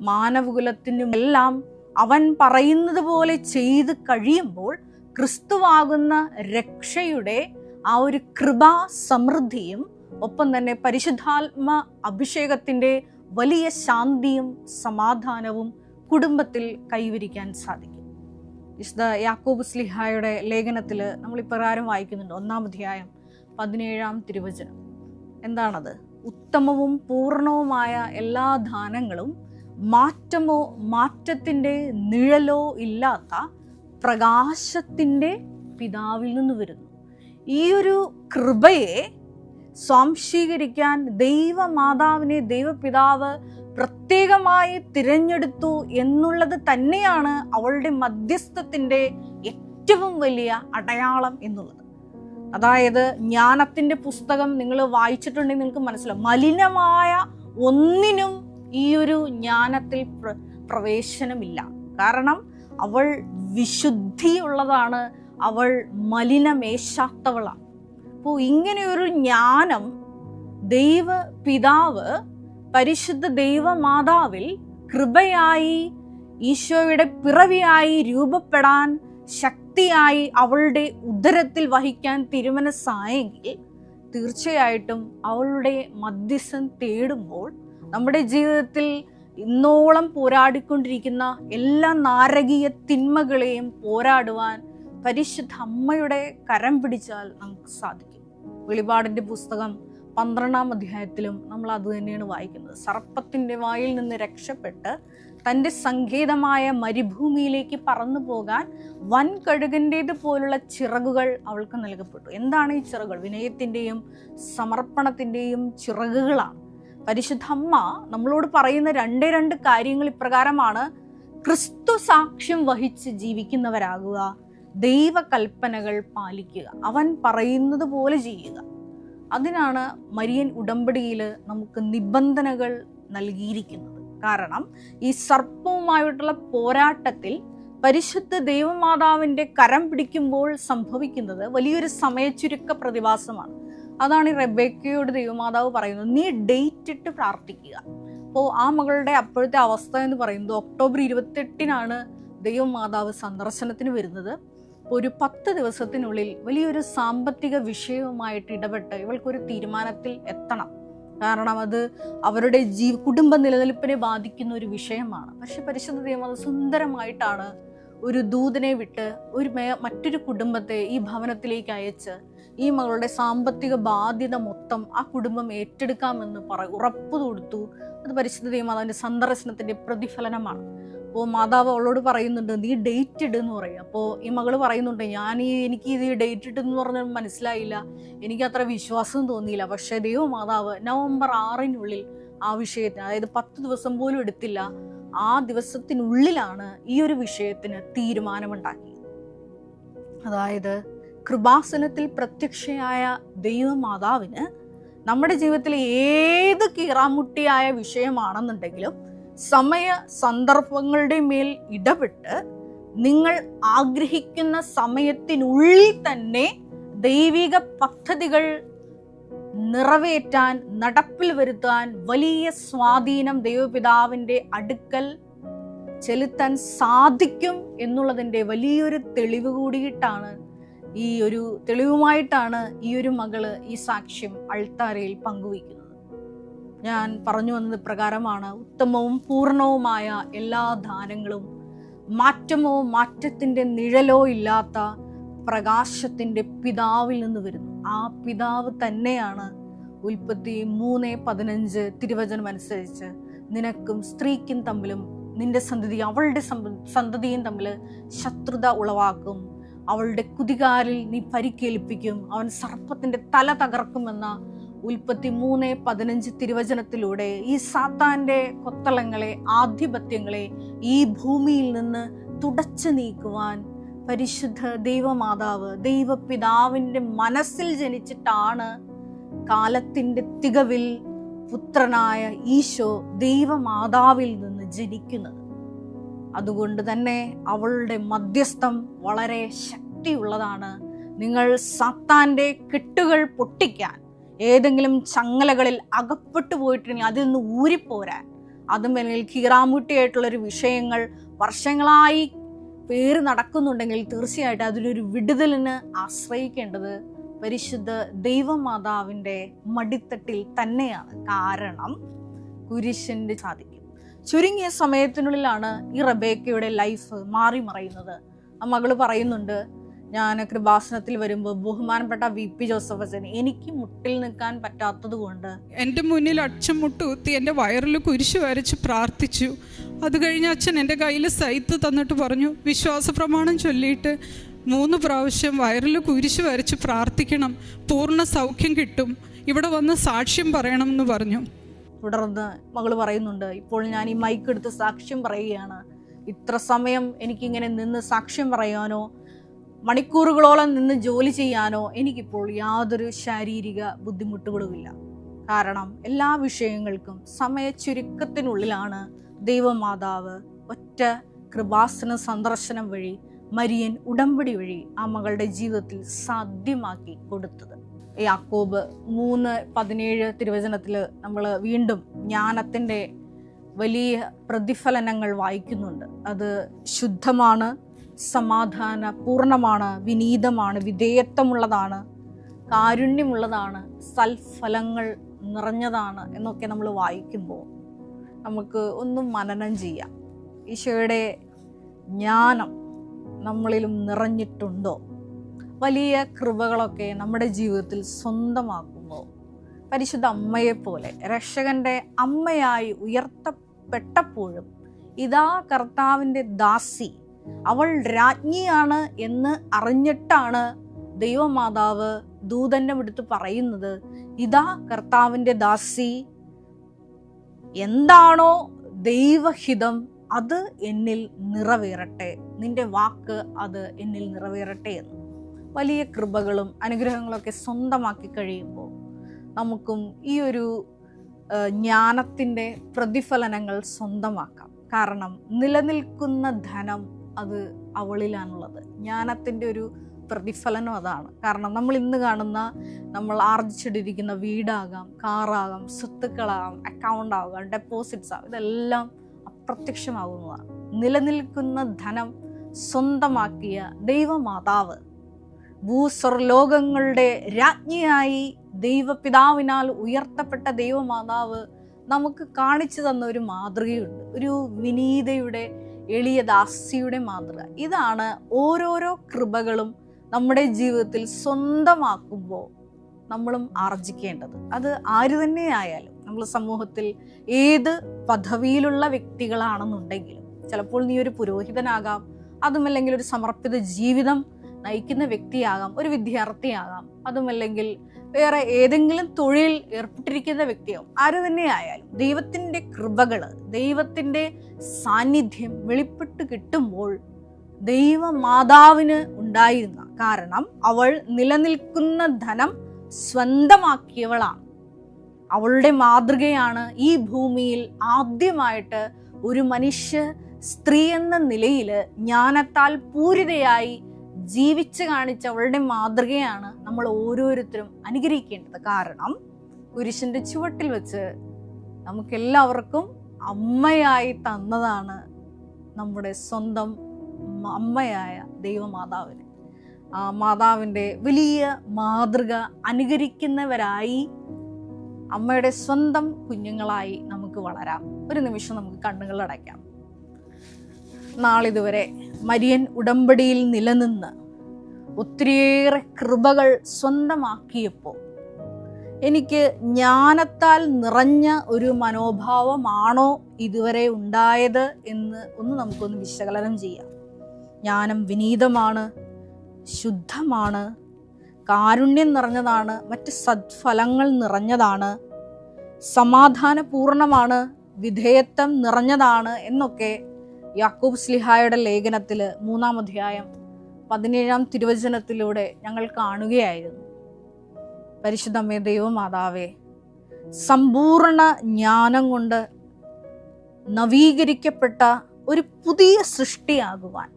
മാനവകുലത്തിനുമെല്ലാം അവൻ പറയുന്നത് പോലെ ചെയ്ത് കഴിയുമ്പോൾ ക്രിസ്തുവാകുന്ന രക്ഷയുടെ ആ ഒരു കൃപാ സമൃദ്ധിയും ഒപ്പം തന്നെ പരിശുദ്ധാത്മ അഭിഷേകത്തിൻ്റെ വലിയ ശാന്തിയും സമാധാനവും കുടുംബത്തിൽ കൈവരിക്കാൻ സാധിക്കും. വിശുദ്ധ യാക്കോബ് ശ്ലീഹായുടെ ലേഖനത്തിൽ നമ്മൾ ഇപ്രകാരം വായിക്കുന്നുണ്ട്. 1-ാം അധ്യായം 17-ാം തിരുവചനം. എന്താണത്? ഉത്തമവും പൂർണ്ണവുമായ എല്ലാ ദാനങ്ങളും മാറ്റമോ മാറ്റത്തിൻ്റെ നിഴലോ ഇല്ലാത്ത പ്രകാശത്തിൻ്റെ പിതാവിൽ നിന്ന് വരുന്നു. ഈ ഒരു കൃപയെ സ്വാംശീകരിക്കാൻ ദൈവമാതാവിനെ ദൈവപിതാവ് പ്രത്യേകമായി തിരഞ്ഞെടുത്തു എന്നുള്ളത് തന്നെയാണ് അവളുടെ മധ്യസ്ഥത്തിൻ്റെ ഏറ്റവും വലിയ അടയാളം എന്നുള്ളത്. അതായത് ജ്ഞാനത്തിൻ്റെ പുസ്തകം നിങ്ങൾ വായിച്ചിട്ടുണ്ടെങ്കിൽ നിങ്ങൾക്ക് മനസ്സിലാവും, മലിനമായ ഒന്നിനും ഈ ഒരു ജ്ഞാനത്തിൽ പ്രവേശനമില്ല. കാരണം അവൾ വിശുദ്ധിയുള്ളതാണ്, അവൾ മലിനമേശാത്തവളാണ്. അപ്പോൾ ഇങ്ങനെയൊരു ജ്ഞാനം ദൈവപിതാവ് പരിശുദ്ധ ദൈവമാതാവിൽ കൃപയായി ഈശോയുടെ പിറവിയായി രൂപപ്പെടാൻ ശക്തിയായി അവളുടെ ഉദരത്തിൽ വഹിക്കാൻ തിരുമനസ്സായെങ്കിൽ തീർച്ചയായിട്ടും അവളുടെ മധ്യസ്ഥം തേടുമ്പോൾ നമ്മുടെ ജീവിതത്തിൽ ഇന്നോളം പോരാടിക്കൊണ്ടിരിക്കുന്ന എല്ലാ നാരകീയ തിന്മകളെയും പോരാടുവാൻ പരിശുദ്ധ അമ്മയുടെ കരം പിടിച്ചാൽ നമുക്ക് സാധിക്കും. വെളിപാടിൻ്റെ പുസ്തകം 12-ാം അധ്യായത്തിലും നമ്മൾ അത് തന്നെയാണ് വായിക്കുന്നത്. സർപ്പത്തിൻ്റെ വായിൽ നിന്ന് രക്ഷപ്പെട്ട് തൻ്റെ സങ്കേതമായ മരുഭൂമിയിലേക്ക് പറന്നു പോകാൻ വൻകഴുകൻ്റേത് പോലുള്ള ചിറകുകൾ അവൾക്ക് നൽകപ്പെട്ടു. എന്താണ് ഈ ചിറകുകൾ? വിനയത്തിൻ്റെയും സമർപ്പണത്തിൻ്റെയും ചിറകുകളാണ്. പരിശുദ്ധ അമ്മ നമ്മളോട് പറയുന്ന രണ്ട് കാര്യങ്ങൾ ഇപ്രകാരമാണ്: ക്രിസ്തു സാക്ഷ്യം വഹിച്ച് ജീവിക്കുന്നവരാകുക, ദൈവകൽപ്പനകൾ പാലിക്കുക, അവൻ പറയുന്നത് പോലെ ചെയ്യുക. അതിനാണ് മരിയൻ ഉടമ്പടിയിൽ നമുക്ക് നിബന്ധനകൾ നൽകിയിരിക്കുന്നത്. കാരണം ഈ സർപ്പവുമായിട്ടുള്ള പോരാട്ടത്തിൽ പരിശുദ്ധ ദൈവമാതാവിൻ്റെ കരം പിടിക്കുമ്പോൾ സംഭവിക്കുന്നത് വലിയൊരു സമയച്ചുരുക്ക പ്രതിഭാസമാണ്. അതാണ് ഈ റെബേക്കയോട് ദൈവമാതാവ് പറയുന്നത്, നീ ഡേറ്റ് ഇട്ട് പ്രാർത്ഥിക്കുക. അപ്പോൾ ആ മകളുടെ അപ്പോഴത്തെ അവസ്ഥ എന്ന് പറയുന്നത് ഒക്ടോബർ 28-നാണ് ദൈവമാതാവ് സന്ദർശനത്തിന് വരുന്നത്. ഒരു 10 ദിവസത്തിനുള്ളിൽ വലിയൊരു സാമ്പത്തിക വിഷയവുമായിട്ട് ഇടപെട്ട് ഇവൾക്കൊരു തീരുമാനത്തിൽ എത്തണം. കാരണം അത് അവരുടെ കുടുംബ നിലനിൽപ്പിനെ ബാധിക്കുന്ന ഒരു വിഷയമാണ്. പക്ഷെ പരിശുദ്ധ ദൈവമാതാവ് സുന്ദരമായിട്ടാണ് ഒരു ദൂതനെ വിട്ട് മറ്റൊരു കുടുംബത്തെ ഈ ഭവനത്തിലേക്ക് അയച്ച് ഈ മകളുടെ സാമ്പത്തിക ബാധ്യത മൊത്തം ആ കുടുംബം ഏറ്റെടുക്കാമെന്ന് ഉറപ്പ് കൊടുത്തു. അത് പരിശുദ്ധ ദൈവമാതാവിൻ്റെ സന്ദർശനത്തിൻ്റെ പ്രതിഫലനമാണ്. അപ്പോൾ മാതാവ് അവളോട് പറയുന്നുണ്ട്, നീ ഡേറ്റ് ഇടെന്ന് പറയും. അപ്പോൾ ഈ മകള് പറയുന്നുണ്ട്, എനിക്ക് ഇത് ഡേറ്റ് ഇട്ടെന്ന് പറഞ്ഞാൽ മനസ്സിലായില്ല, എനിക്ക് അത്ര വിശ്വാസം തോന്നിയില്ല. പക്ഷേ ദൈവമാതാവ് നവംബർ 6-നുള്ളിൽ ആ വിഷയത്തിന്, അതായത് 10 ദിവസം പോലും എടുത്തില്ല, ആ ദിവസത്തിനുള്ളിലാണ് ഈ ഒരു വിഷയത്തിന് തീരുമാനമുണ്ടാക്കിയത്. അതായത് കൃപാസനത്തിൽ പ്രത്യക്ഷയായ ദൈവമാതാവിന് നമ്മുടെ ജീവിതത്തിലെ ഏത് കീറാമുട്ടിയായ വിഷയമാണെന്നുണ്ടെങ്കിലും സമയ സന്ദർഭങ്ങളുടെ മേൽ ഇടപെട്ട് നിങ്ങൾ ആഗ്രഹിക്കുന്ന സമയത്തിനുള്ളിൽ തന്നെ ദൈവിക പദ്ധതികൾ നിറവേറ്റാൻ, നടപ്പിൽ വരുത്താൻ വലിയ സ്വാധീനം ദൈവപിതാവിൻ്റെ അടുക്കൽ ചെലുത്താൻ സാധിക്കും എന്നുള്ളതിൻ്റെ വലിയൊരു തെളിവ് കൂടിയിട്ടാണ് തെളിവുമായിട്ടാണ് ഈ ഒരു മകള് ഈ സാക്ഷ്യം അൾത്താരയിൽ പങ്കുവയ്ക്കുന്നത്. ഞാൻ പറഞ്ഞു വന്നത് പ്രകാരമാണ്, ഉത്തമവും പൂർണ്ണവുമായ എല്ലാ ദാനങ്ങളും മാറ്റമോ മാറ്റത്തിൻ്റെ നിഴലോ ഇല്ലാത്ത പ്രകാശത്തിൻ്റെ പിതാവിൽ നിന്ന് വരുന്നു. ആ പിതാവ് തന്നെയാണ് ഉൽപ്പത്തി 3:15 തിരുവചനം അനുസരിച്ച് നിനക്കും സ്ത്രീക്കും തമ്മിലും നിന്റെ സന്തതി അവളുടെ സന്തതിയും തമ്മിൽ ശത്രുത ഉളവാക്കും, അവളുടെ കുതികാലിൽ നീ പരിക്കേൽപ്പിക്കും, അവൻ സർപ്പത്തിൻ്റെ തല തകർക്കുമെന്ന ഉൽപ്പത്തി 3:15 തിരുവചനത്തിലൂടെ ഈ സാത്താൻ്റെ കൊത്തളങ്ങളെ, ആധിപത്യങ്ങളെ ഈ ഭൂമിയിൽ നിന്ന് തുടച്ചു നീക്കുവാൻ പരിശുദ്ധ ദൈവമാതാവ് ദൈവപിതാവിൻ്റെ മനസ്സിൽ ജനിച്ചിട്ടാണ് കാലത്തിൻ്റെ തികവിൽ പുത്രനായ ഈശോ ദൈവമാതാവിൽ നിന്ന് ജനിക്കുന്നത്. അതുകൊണ്ട് തന്നെ അവളുടെ മധ്യസ്ഥം വളരെ ശക്തിയുള്ളതാണ്. നിങ്ങൾ സാത്താൻ്റെ കെട്ടുകൾ പൊട്ടിക്കാൻ, ഏതെങ്കിലും ചങ്ങലകളിൽ അകപ്പെട്ടു പോയിട്ടുണ്ടെങ്കിൽ അതിൽ നിന്ന് ഊരിപ്പോരാൻ, അതുമല്ലെങ്കിൽ കീറാമുട്ടിയായിട്ടുള്ളൊരു വിഷയങ്ങൾ വർഷങ്ങളായി പേര് നടക്കുന്നുണ്ടെങ്കിൽ തീർച്ചയായിട്ടും അതിലൊരു വിടുതലിന് ആശ്രയിക്കേണ്ടത് പരിശുദ്ധ ദൈവമാതാവിൻ്റെ മടിത്തട്ടിൽ തന്നെയാണ്. കാരണം കുരിശിൻ്റെ സാധിക്കും. ചുരുങ്ങിയ സമയത്തിനുള്ളിലാണ് ഈ റബേക്കയുടെ ലൈഫ് മാറി മറയുന്നത്. ആ മകള് പറയുന്നുണ്ട്, ഞാൻ കൃപാസനത്തിൽ വരുമ്പോൾ ബഹുമാനപ്പെട്ട VP ജോസഫ് അച്ഛൻ എനിക്ക് മുട്ടിൽ നിൽക്കാൻ പറ്റാത്തത് കൊണ്ട് എൻ്റെ മുന്നിൽ അച്ഛൻ മുട്ടുകുത്തി എൻ്റെ വയറിൽ കുരിശ് വരച്ച് പ്രാർത്ഥിച്ചു. അത് കഴിഞ്ഞ് അച്ഛൻ എൻ്റെ കയ്യിൽ സൈത്ത് തന്നിട്ട് പറഞ്ഞു, വിശ്വാസ പ്രമാണം ചൊല്ലിയിട്ട് 3 പ്രാവശ്യം വയറിൽ കുരിശ് വരച്ച് പ്രാർത്ഥിക്കണം, പൂർണ്ണ സൗഖ്യം കിട്ടും, ഇവിടെ വന്ന് സാക്ഷ്യം പറയണം എന്ന് പറഞ്ഞു. തുടർന്ന് മകൾ പറയുന്നുണ്ട്, ഇപ്പോൾ ഞാൻ ഈ മൈക്ക് എടുത്ത് സാക്ഷ്യം പറയുകയാണ്. ഇത്ര സമയം എനിക്കിങ്ങനെ നിന്ന് സാക്ഷ്യം പറയാനോ മണിക്കൂറുകളോളം നിന്ന് ജോലി ചെയ്യാനോ എനിക്കിപ്പോൾ യാതൊരു ശാരീരിക ബുദ്ധിമുട്ടുകളുമില്ല. കാരണം എല്ലാ വിഷയങ്ങൾക്കും സമയ ചുരുക്കത്തിനുള്ളിലാണ് ദൈവമാതാവ് ഒറ്റ കൃപാസന സന്ദർശനം വഴി, മരിയൻ ഉടമ്പടി വഴി ആ മകളുടെ ജീവിതത്തിൽ സാധ്യമാക്കി കൊടുത്തത്. യാക്കോബ് 3:17 തിരുവചനത്തിൽ നമ്മൾ വീണ്ടും ജ്ഞാനത്തിൻ്റെ വലിയ പ്രതിഫലനങ്ങൾ വായിക്കുന്നുണ്ട്. അത് ശുദ്ധമാണ്, സമാധാന പൂർണ്ണമാണ്, വിനീതമാണ്, വിധേയത്വമുള്ളതാണ്, കാരുണ്യമുള്ളതാണ്, സൽഫലങ്ങൾ നിറഞ്ഞതാണ് എന്നൊക്കെ നമ്മൾ വായിക്കുമ്പോൾ നമുക്ക് ഒന്നും മനനം ചെയ്യാം. ഈശോയുടെ ജ്ഞാനം നമ്മളിലും നിറഞ്ഞിട്ടുണ്ടോ? വലിയ കൃപകളൊക്കെ നമ്മുടെ ജീവിതത്തിൽ സ്വന്തമാക്കുമ്പോൾ പരിശുദ്ധ അമ്മയെപ്പോലെ രക്ഷകന്റെ അമ്മയായി ഉയർത്തപ്പെട്ടപ്പോഴും ഇതാ കർത്താവിൻ്റെ ദാസി, അവൾ രാജ്ഞിയാണ് എന്ന് അറിഞ്ഞിട്ടാണ് ദൈവമാതാവ് ദൂതന്റെ അടുത്ത് പറയുന്നത്, ഇതാ കർത്താവിൻ്റെ ദാസി, എന്താണോ ദൈവഹിതം അത് എന്നിൽ നിറവേറട്ടെ, നിന്റെ വാക്ക് അത് എന്നിൽ നിറവേറട്ടെ എന്ന്. വലിയ കൃപകളും അനുഗ്രഹങ്ങളൊക്കെ സ്വന്തമാക്കി കഴിയുമ്പോൾ നമുക്കും ഈ ഒരു ജ്ഞാനത്തിൻ്റെ പ്രതിഫലനങ്ങൾ സ്വന്തമാക്കാം. കാരണം നിലനിൽക്കുന്ന ധനം അത് അവളിലാണുള്ളത്. ജ്ഞാനത്തിൻ്റെ ഒരു പ്രതിഫലനം അതാണ്. കാരണം നമ്മൾ ഇന്ന് കാണുന്ന, നമ്മൾ ആർജിച്ചിട്ടിരിക്കുന്ന വീടാകാം, കാറാകാം, സ്വത്തുക്കളാകാം, അക്കൗണ്ട് ആകാം, ഡെപ്പോസിറ്റ്സ് ആകാം, ഇതെല്ലാം അപ്രത്യക്ഷമാകുന്നതാണ്. നിലനിൽക്കുന്ന ധനം സ്വന്തമാക്കിയ ദൈവമാതാവ്, ഭൂസ്വർലോകങ്ങളുടെ രാജ്ഞിയായി ദൈവപിതാവിനാൽ ഉയർത്തപ്പെട്ട ദൈവമാതാവ് നമുക്ക് കാണിച്ചു തന്ന ഒരു മാതൃകയുണ്ട്, ഒരു വിനീതയുടെ എളിയ ദാസിയുടെ മാതൃക. ഇതാണ് ഓരോരോ കൃപകളും നമ്മുടെ ജീവിതത്തിൽ സ്വന്തമാക്കുമ്പോൾ നമ്മളും ആർജിക്കേണ്ടത്. അത് ആര് തന്നെയായാലും, നമ്മൾ സമൂഹത്തിൽ ഏത് പദവിയിലുള്ള വ്യക്തികളാണെന്നുണ്ടെങ്കിലും, ചിലപ്പോൾ നീ ഒരു പുരോഹിതനാകാം, അതുമല്ലെങ്കിൽ ഒരു സമർപ്പിത ജീവിതം നയിക്കുന്ന വ്യക്തിയാകാം, ഒരു വിദ്യാർത്ഥിയാകാം, അതുമല്ലെങ്കിൽ വേറെ ഏതെങ്കിലും തൊഴിൽ ഏർപ്പെട്ടിരിക്കുന്ന വ്യക്തിയാവും, ആര് തന്നെയായാലും ദൈവത്തിൻ്റെ കൃപകൾ, ദൈവത്തിൻ്റെ സാന്നിധ്യം വെളിപ്പെട്ട് കിട്ടുമ്പോൾ ദൈവമാതാവിന് ഉണ്ടായിരുന്ന, കാരണം അവൾ നിലനിൽക്കുന്ന ധനം സ്വന്തമാക്കിയവളാണ്. അവളുടെ മാതൃകയാണ് ഈ ഭൂമിയിൽ ആദ്യമായിട്ട് ഒരു മനുഷ്യ സ്ത്രീ എന്ന നിലയിൽ ജ്ഞാനത്താൽ പൂരിതയായി ജീവിച്ച് കാണിച്ച അവളുടെ മാതൃകയാണ് നമ്മൾ ഓരോരുത്തരും അനുകരിക്കേണ്ടത്. കാരണം കുരിശിൻ്റെ ചുവട്ടിൽ വെച്ച് നമുക്കെല്ലാവർക്കും അമ്മയായി തന്നതാണ് നമ്മുടെ സ്വന്തം അമ്മയായ ദൈവമാതാവിനെ. ആ മാതാവിൻ്റെ വലിയ മാതൃക അനുകരിക്കുന്നവരായി, അമ്മയുടെ സ്വന്തം കുഞ്ഞുങ്ങളായി നമുക്ക് വളരാം. ഒരു നിമിഷം നമുക്ക് കണ്ണുകൾ അടയ്ക്കാം. നാളിതുവരെ മരിയൻ ഉടമ്പടിയിൽ നിലനിന്ന് ഒത്തിരിയേറെ കൃപകൾ സ്വന്തമാക്കിയപ്പോൾ എനിക്ക് ജ്ഞാനത്താൽ നിറഞ്ഞ ഒരു മനോഭാവമാണോ ഇതുവരെ ഉണ്ടായത് എന്ന് നമുക്കൊന്ന് വിശകലനം ചെയ്യാം. ജ്ഞാനം വിനീതമാണ്, ശുദ്ധമാണ്, കാരുണ്യം നിറഞ്ഞതാണ്, മറ്റ് സദ്ഫലങ്ങൾ നിറഞ്ഞതാണ്, സമാധാനപൂർണമാണ്, വിധേയത്വം നിറഞ്ഞതാണ് എന്നൊക്കെ യാക്കോബ് ശ്ലീഹായുടെ ലേഖനത്തിൽ 3-ാം അധ്യായം 17-ാം തിരുവചനത്തിലൂടെ ഞങ്ങൾ കാണുകയായിരുന്നു. പരിശുദ്ധമേ ദൈവമാതാവേ, സമ്പൂർണ്ണ ജ്ഞാനം കൊണ്ട് നവീകരിക്കപ്പെട്ട ഒരു പുതിയ സൃഷ്ടിയാകുവാൻ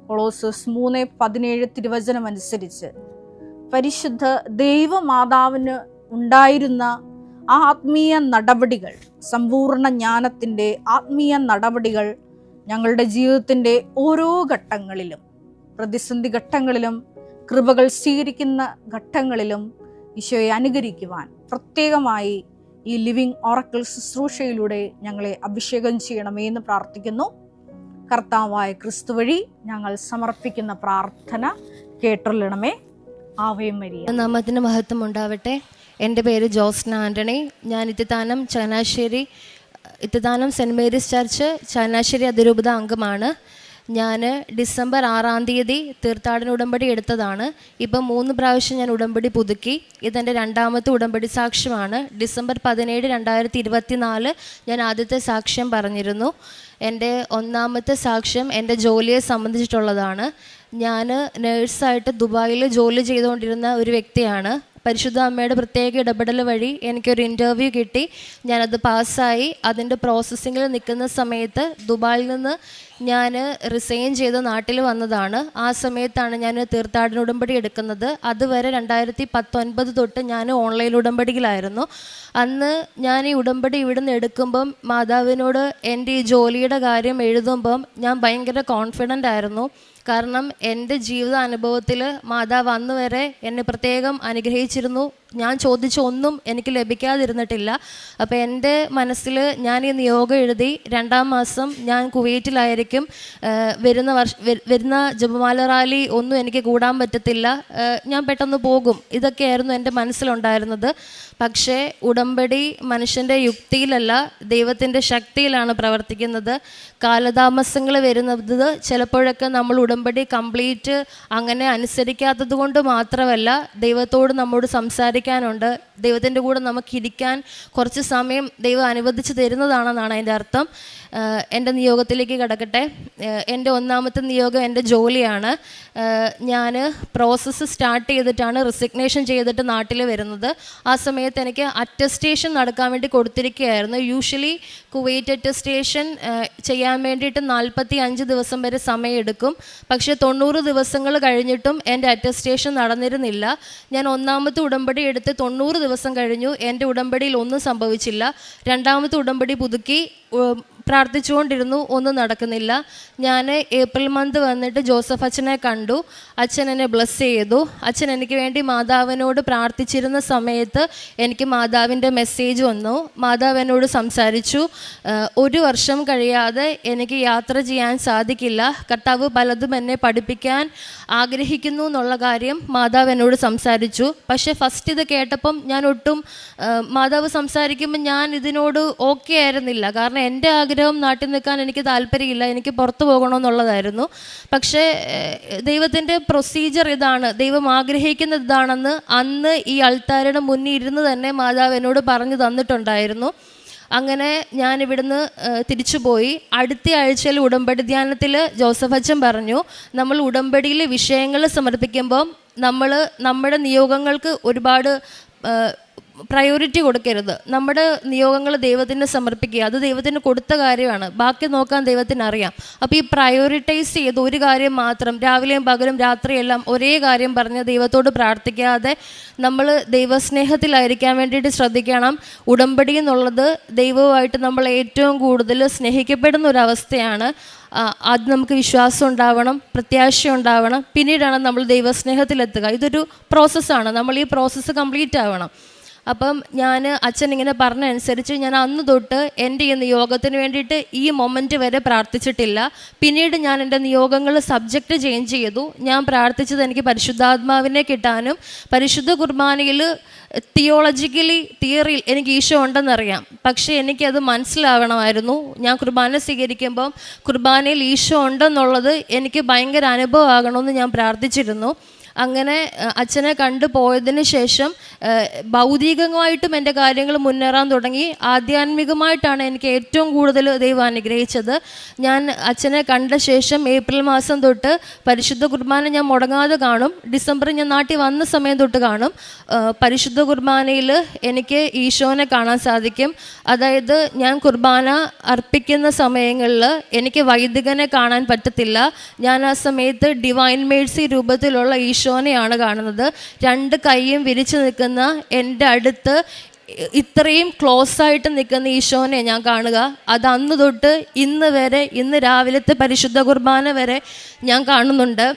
കൊളോസ്യസ് 3:17 തിരുവചനം അനുസരിച്ച് പരിശുദ്ധ ദൈവമാതാവിന് ഉണ്ടായിരുന്ന ആത്മീയ നടപടികൾ, സമ്പൂർണ്ണ ജ്ഞാനത്തിൻ്റെ ആത്മീയ നടപടികൾ ഞങ്ങളുടെ ജീവിതത്തിൻ്റെ ഓരോ ഘട്ടങ്ങളിലും, പ്രതിസന്ധി ഘട്ടങ്ങളിലും, കൃപകൾ സ്വീകരിക്കുന്ന ഘട്ടങ്ങളിലും ഈശോയെ അനുകരിക്കുവാൻ പ്രത്യേകമായി ഈ ലിവിങ് ഓറക്കിൾ ശുശ്രൂഷയിലൂടെ ഞങ്ങളെ അഭിഷേകം ചെയ്യണമേ എന്ന് പ്രാർത്ഥിക്കുന്നു. കർത്താവായ ക്രിസ്തു വഴി ഞങ്ങൾ സമർപ്പിക്കുന്ന പ്രാർത്ഥന കേട്ടൊള്ളണമേ. Ave Maria. നാമത്തിന് മഹത്വം ഉണ്ടാവട്ടെ. എൻ്റെ പേര് ജോസ്ന ആൻ്റണി. ഞാൻ Ithithanam saint Mary's church Changanassery അതിരൂപത അംഗമാണ്. ഞാൻ ഡിസംബർ 6-ാം തീയതി തീർത്ഥാടന ഉടമ്പടി എടുത്തതാണ്. ഇപ്പം 3 പ്രാവശ്യം ഞാൻ ഉടമ്പടി പുതുക്കി. ഇതെൻ്റെ 2ാമത്തെ ഉടമ്പടി സാക്ഷ്യമാണ്. ഡിസംബർ 17, 2024 ഞാൻ ആദ്യത്തെ സാക്ഷ്യം പറഞ്ഞിരുന്നു. എൻ്റെ 1ാമത്തെ സാക്ഷ്യം എൻ്റെ ജോലിയെ സംബന്ധിച്ചിട്ടുള്ളതാണ്. ഞാൻ നേഴ്സായിട്ട് ദുബായിൽ ജോലി ചെയ്തുകൊണ്ടിരുന്ന ഒരു വ്യക്തിയാണ്. പരിശുദ്ധ അമ്മയുടെ പ്രത്യേക ഇടപെടൽ വഴി എനിക്കൊരു ഇൻ്റർവ്യൂ കിട്ടി. ഞാനത് പാസ്സായി. അതിൻ്റെ പ്രോസസ്സിങ്ങിൽ നിൽക്കുന്ന സമയത്ത് ദുബായിൽ നിന്ന് ഞാൻ റിസൈൻ ചെയ്ത് നാട്ടിൽ വന്നതാണ്. ആ സമയത്താണ് ഞാൻ തീർത്ഥാടന ഉടമ്പടി എടുക്കുന്നത്. അതുവരെ 2019 തൊട്ട് ഞാൻ ഓൺലൈൻ ഉടമ്പടിയിലായിരുന്നു. അന്ന് ഞാൻ ഈ ഉടമ്പടി ഇവിടുന്ന് എടുക്കുമ്പം മാതാവിനോട് എൻ്റെ ഈ ജോലിയുടെ കാര്യം എഴുതുമ്പം ഞാൻ ഭയങ്കര കോൺഫിഡൻ്റ് ആയിരുന്നു. കാരണം എൻ്റെ ജീവിതാനുഭവത്തിൽ മാതാവ് അന്ന് വരെ എന്നെ പ്രത്യേകം അനുഗ്രഹിച്ചിരുന്നു. ഞാൻ ചോദിച്ച ഒന്നും എനിക്ക് ലഭിക്കാതിരുന്നിട്ടില്ല. അപ്പോൾ എൻ്റെ മനസ്സിൽ ഞാൻ ഈ നിയോഗം എഴുതി 2ാം മാസം ഞാൻ കുവൈറ്റിലായിരിക്കും. വരുന്ന ജപമാല റാലി ഒന്നും എനിക്ക് കൂടാൻ പറ്റത്തില്ല, ഞാൻ പെട്ടെന്ന് പോകും. ഇതൊക്കെയായിരുന്നു എൻ്റെ മനസ്സിലുണ്ടായിരുന്നത്. പക്ഷേ ഉടമ്പടി മനുഷ്യൻ്റെ യുക്തിയിലല്ല, ദൈവത്തിൻ്റെ ശക്തിയിലാണ് പ്രവർത്തിക്കുന്നത്. കാലതാമസങ്ങൾ വരുന്നത് ചിലപ്പോഴൊക്കെ നമ്മൾ ഉടമ്പടി കംപ്ലീറ്റ് അങ്ങനെ അനുസരിക്കാത്തത് കൊണ്ട് മാത്രമല്ല, ദൈവത്തോട് നമ്മോട് സംസാരിക്കാനുണ്ട്, ദൈവത്തിൻ്റെ കൂടെ നമുക്കിരിക്കാൻ കുറച്ച് സമയം ദൈവം അനുവദിച്ച് തരുന്നതാണെന്നാണ് അതിൻ്റെ അർത്ഥം. എൻ്റെ നിയോഗത്തിലേക്ക് കിടക്കട്ടെ. എൻ്റെ 1ാമത്തെ നിയോഗം എൻ്റെ ജോലിയാണ്. ഞാൻ പ്രോസസ്സ് സ്റ്റാർട്ട് ചെയ്തിട്ടാണ് റിസിഗ്നേഷൻ ചെയ്തിട്ട് നാട്ടിൽ വരുന്നത്. ആ സമയത്ത് എനിക്ക് അറ്റസ്റ്റേഷൻ നടക്കാൻ വേണ്ടി കൊടുത്തിരിക്കുകയായിരുന്നു. യൂഷ്വലി കുവൈറ്റ് അറ്റസ്റ്റേഷൻ ചെയ്യാൻ വേണ്ടിയിട്ട് 45 ദിവസം വരെ സമയമെടുക്കും. പക്ഷേ 90 ദിവസങ്ങൾ കഴിഞ്ഞിട്ടും എൻ്റെ അറ്റസ്റ്റേഷൻ നടന്നിരുന്നില്ല. ഞാൻ 1ാമത്തെ ഉടമ്പടി എടുത്ത് 90 ദിവസം കഴിഞ്ഞു. എൻ്റെ ഉടമ്പടിയിൽ ഒന്നും സംഭവിച്ചില്ല. 2ാമത്തെ ഉടമ്പടി പുതുക്കി പ്രാർത്ഥിച്ചുകൊണ്ടിരുന്നു, ഒന്നും നടക്കുന്നില്ല. ഞാൻ ഏപ്രിൽ മന്ത് വന്നിട്ട് ജോസഫ് അച്ഛനെ കണ്ടു. അച്ഛൻ എന്നെ ബ്ലെസ് ചെയ്തു. അച്ഛൻ എനിക്ക് വേണ്ടി മാതാവിനോട് പ്രാർത്ഥിച്ചിരുന്ന സമയത്ത് എനിക്ക് മാതാവിൻ്റെ മെസ്സേജ് വന്നു. മാതാവ് എന്നോട് സംസാരിച്ചു. 1 വർഷം കഴിയാതെ എനിക്ക് യാത്ര ചെയ്യാൻ സാധിക്കില്ല, കർത്താവ് പലതും എന്നെ പഠിപ്പിക്കാൻ ആഗ്രഹിക്കുന്നു എന്നുള്ള കാര്യം മാതാവ് എന്നോട് സംസാരിച്ചു. പക്ഷേ ഫസ്റ്റ് ഇത് കേട്ടപ്പം ഞാൻ ഒട്ടും മാതാവ് സംസാരിക്കുമ്പോൾ ഞാൻ ഇതിനോട് ഓക്കെ ആയിരുന്നില്ല. കാരണം എൻ്റെ ആഗ്രഹം നാട്ടിൽ നിൽക്കാൻ എനിക്ക് താല്പര്യമില്ല, എനിക്ക് പുറത്തു പോകണമെന്നുള്ളതായിരുന്നു. പക്ഷേ ദൈവത്തിൻ്റെ പ്രൊസീജിയർ ഇതാണ്, ദൈവം ആഗ്രഹിക്കുന്നത് ഇതാണെന്ന് അന്ന് ഈ അൾത്താരയുടെ മുന്നിൽ ഇരുന്ന് തന്നെ മാതാവ് എന്നോട് പറഞ്ഞു തന്നിട്ടുണ്ടായിരുന്നു. അങ്ങനെ ഞാൻ ഇവിടുന്ന് തിരിച്ചുപോയി. അടുത്ത ആഴ്ചയിൽ ഉടമ്പടി ധ്യാനത്തിൽ ജോസഫ് അച്ഛൻ പറഞ്ഞു, നമ്മൾ ഉടമ്പടിയിൽ വിഷയങ്ങൾ സമർപ്പിക്കുമ്പം നമ്മുടെ നിയോഗങ്ങൾക്ക് ഒരുപാട് പ്രയോറിറ്റി കൊടുക്കരുത്. നമ്മുടെ നിയോഗങ്ങൾ ദൈവത്തിന് സമർപ്പിക്കുക, അത് ദൈവത്തിന് കൊടുത്ത കാര്യമാണ്, ബാക്കി നോക്കാൻ ദൈവത്തിന് അറിയാം. അപ്പോൾ ഈ പ്രയോറിറ്റൈസ് ചെയ്ത് ഒരു കാര്യം മാത്രം രാവിലെയും പകലും രാത്രിയെല്ലാം ഒരേ കാര്യം പറഞ്ഞ് ദൈവത്തോട് പ്രാർത്ഥിക്കാതെ നമ്മൾ ദൈവസ്നേഹത്തിലായിരിക്കാൻ വേണ്ടിയിട്ട് ശ്രദ്ധിക്കണം. ഉടമ്പടി എന്നുള്ളത് ദൈവവുമായിട്ട് നമ്മൾ ഏറ്റവും കൂടുതൽ സ്നേഹിക്കപ്പെടുന്ന ഒരവസ്ഥയാണ്. അത് നമുക്ക് വിശ്വാസം ഉണ്ടാവണം, പ്രത്യാശ ഉണ്ടാവണം, പിന്നീടാണ് നമ്മൾ ദൈവസ്നേഹത്തിലെത്തുക. ഇതൊരു പ്രോസസ്സാണ്, നമ്മൾ ഈ പ്രോസസ്സ് കംപ്ലീറ്റ് ആവണം. അപ്പം ഞാൻ അച്ഛൻ ഇങ്ങനെ പറഞ്ഞ അനുസരിച്ച് ഞാൻ അന്ന് തൊട്ട് എൻ്റെ ഈ നിയോഗത്തിന് വേണ്ടിയിട്ട് ഈ മൊമെൻറ്റ് വരെ പ്രാർത്ഥിച്ചിട്ടില്ല. പിന്നീട് ഞാൻ എൻ്റെ നിയോഗങ്ങൾ സബ്ജക്റ്റ് ചേഞ്ച് ചെയ്തു. ഞാൻ പ്രാർത്ഥിച്ചത് എനിക്ക് പരിശുദ്ധാത്മാവിനെ കിട്ടാനും പരിശുദ്ധ കുർബാനയിൽ തിയറിയിൽ എനിക്ക് ഈശോ ഉണ്ടെന്നറിയാം, പക്ഷേ എനിക്കത് മനസ്സിലാവണമായിരുന്നു. ഞാൻ കുർബാന സ്വീകരിക്കുമ്പം കുർബാനയിൽ ഈശോ ഉണ്ടെന്നുള്ളത് എനിക്ക് ഭയങ്കര അനുഭവമാകണമെന്ന് ഞാൻ പ്രാർത്ഥിച്ചിരുന്നു. അങ്ങനെ അച്ഛനെ കണ്ടു പോയതിന് ശേഷം ഭൗതികമായിട്ടും എൻ്റെ കാര്യങ്ങൾ മുന്നേറാൻ തുടങ്ങി. ആധ്യാത്മികമായിട്ടാണ് എനിക്ക് ഏറ്റവും കൂടുതൽ ദൈവം അനുഗ്രഹിച്ചത്. ഞാൻ അച്ഛനെ കണ്ട ശേഷം ഏപ്രിൽ മാസം തൊട്ട് പരിശുദ്ധ കുർബാന ഞാൻ മുടങ്ങാതെ കാണും. ഡിസംബറിൽ ഞാൻ നാട്ടിൽ വന്ന സമയം തൊട്ട് കാണും. പരിശുദ്ധ കുർബാനയിൽ എനിക്ക് ഈശോനെ കാണാൻ സാധിക്കും. അതായത് ഞാൻ കുർബാന അർപ്പിക്കുന്ന സമയങ്ങളിൽ എനിക്ക് വൈദികനെ കാണാൻ പറ്റത്തില്ല. ഞാൻ ആ സമയത്ത് ഡിവൈൻ മേഴ്സി രൂപത്തിലുള്ള ഈശോനെയാണ് കാണുന്നത്. 2 കൈയും വിരിച്ചു നിൽക്കുന്ന എൻ്റെ അടുത്ത് ഇത്രയും ക്ലോസ് ആയിട്ട് നിൽക്കുന്ന ഈശോനെ ഞാൻ കാണുക. അത് അന്ന് തൊട്ട് ഇന്ന് വരെ, ഇന്ന് രാവിലത്തെ പരിശുദ്ധ കുർബാന വരെ ഞാൻ കാണുന്നുണ്ട്.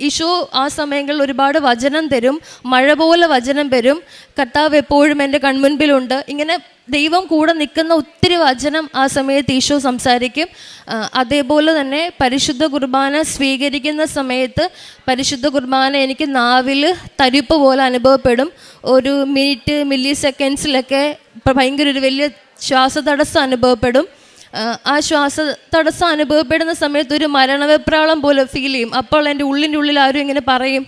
ഈശോ ആ സമയങ്ങളിൽ ഒരുപാട് വചനം തരും, മഴ പോലെ വചനം തരും. കർത്താവ് എപ്പോഴും എൻ്റെ കൺമുൻപിലുണ്ട്. ഇങ്ങനെ ദൈവം കൂടെ നിൽക്കുന്ന ഒത്തിരി വചനം ആ സമയത്ത് ഈശോ സംസാരിക്കും. അതേപോലെ തന്നെ പരിശുദ്ധ കുർബാന സ്വീകരിക്കുന്ന സമയത്ത് പരിശുദ്ധ കുർബാന എനിക്ക് നാവിൽ തരിപ്പ് പോലെ അനുഭവപ്പെടും. ഒരു മിനിറ്റ്, മില്ലി സെക്കൻഡ്സിലൊക്കെ ഭയങ്കര ഒരു വലിയ ശ്വാസതടസ്സം അനുഭവപ്പെടും. ആ ശ്വാസതടസ്സം അനുഭവപ്പെടുന്ന സമയത്ത് ഒരു മരണവെപ്രാളം പോലെ ഫീൽ ചെയ്യും. അപ്പോൾ എൻ്റെ ഉള്ളിൽ ആരും ഇങ്ങനെ പറയും,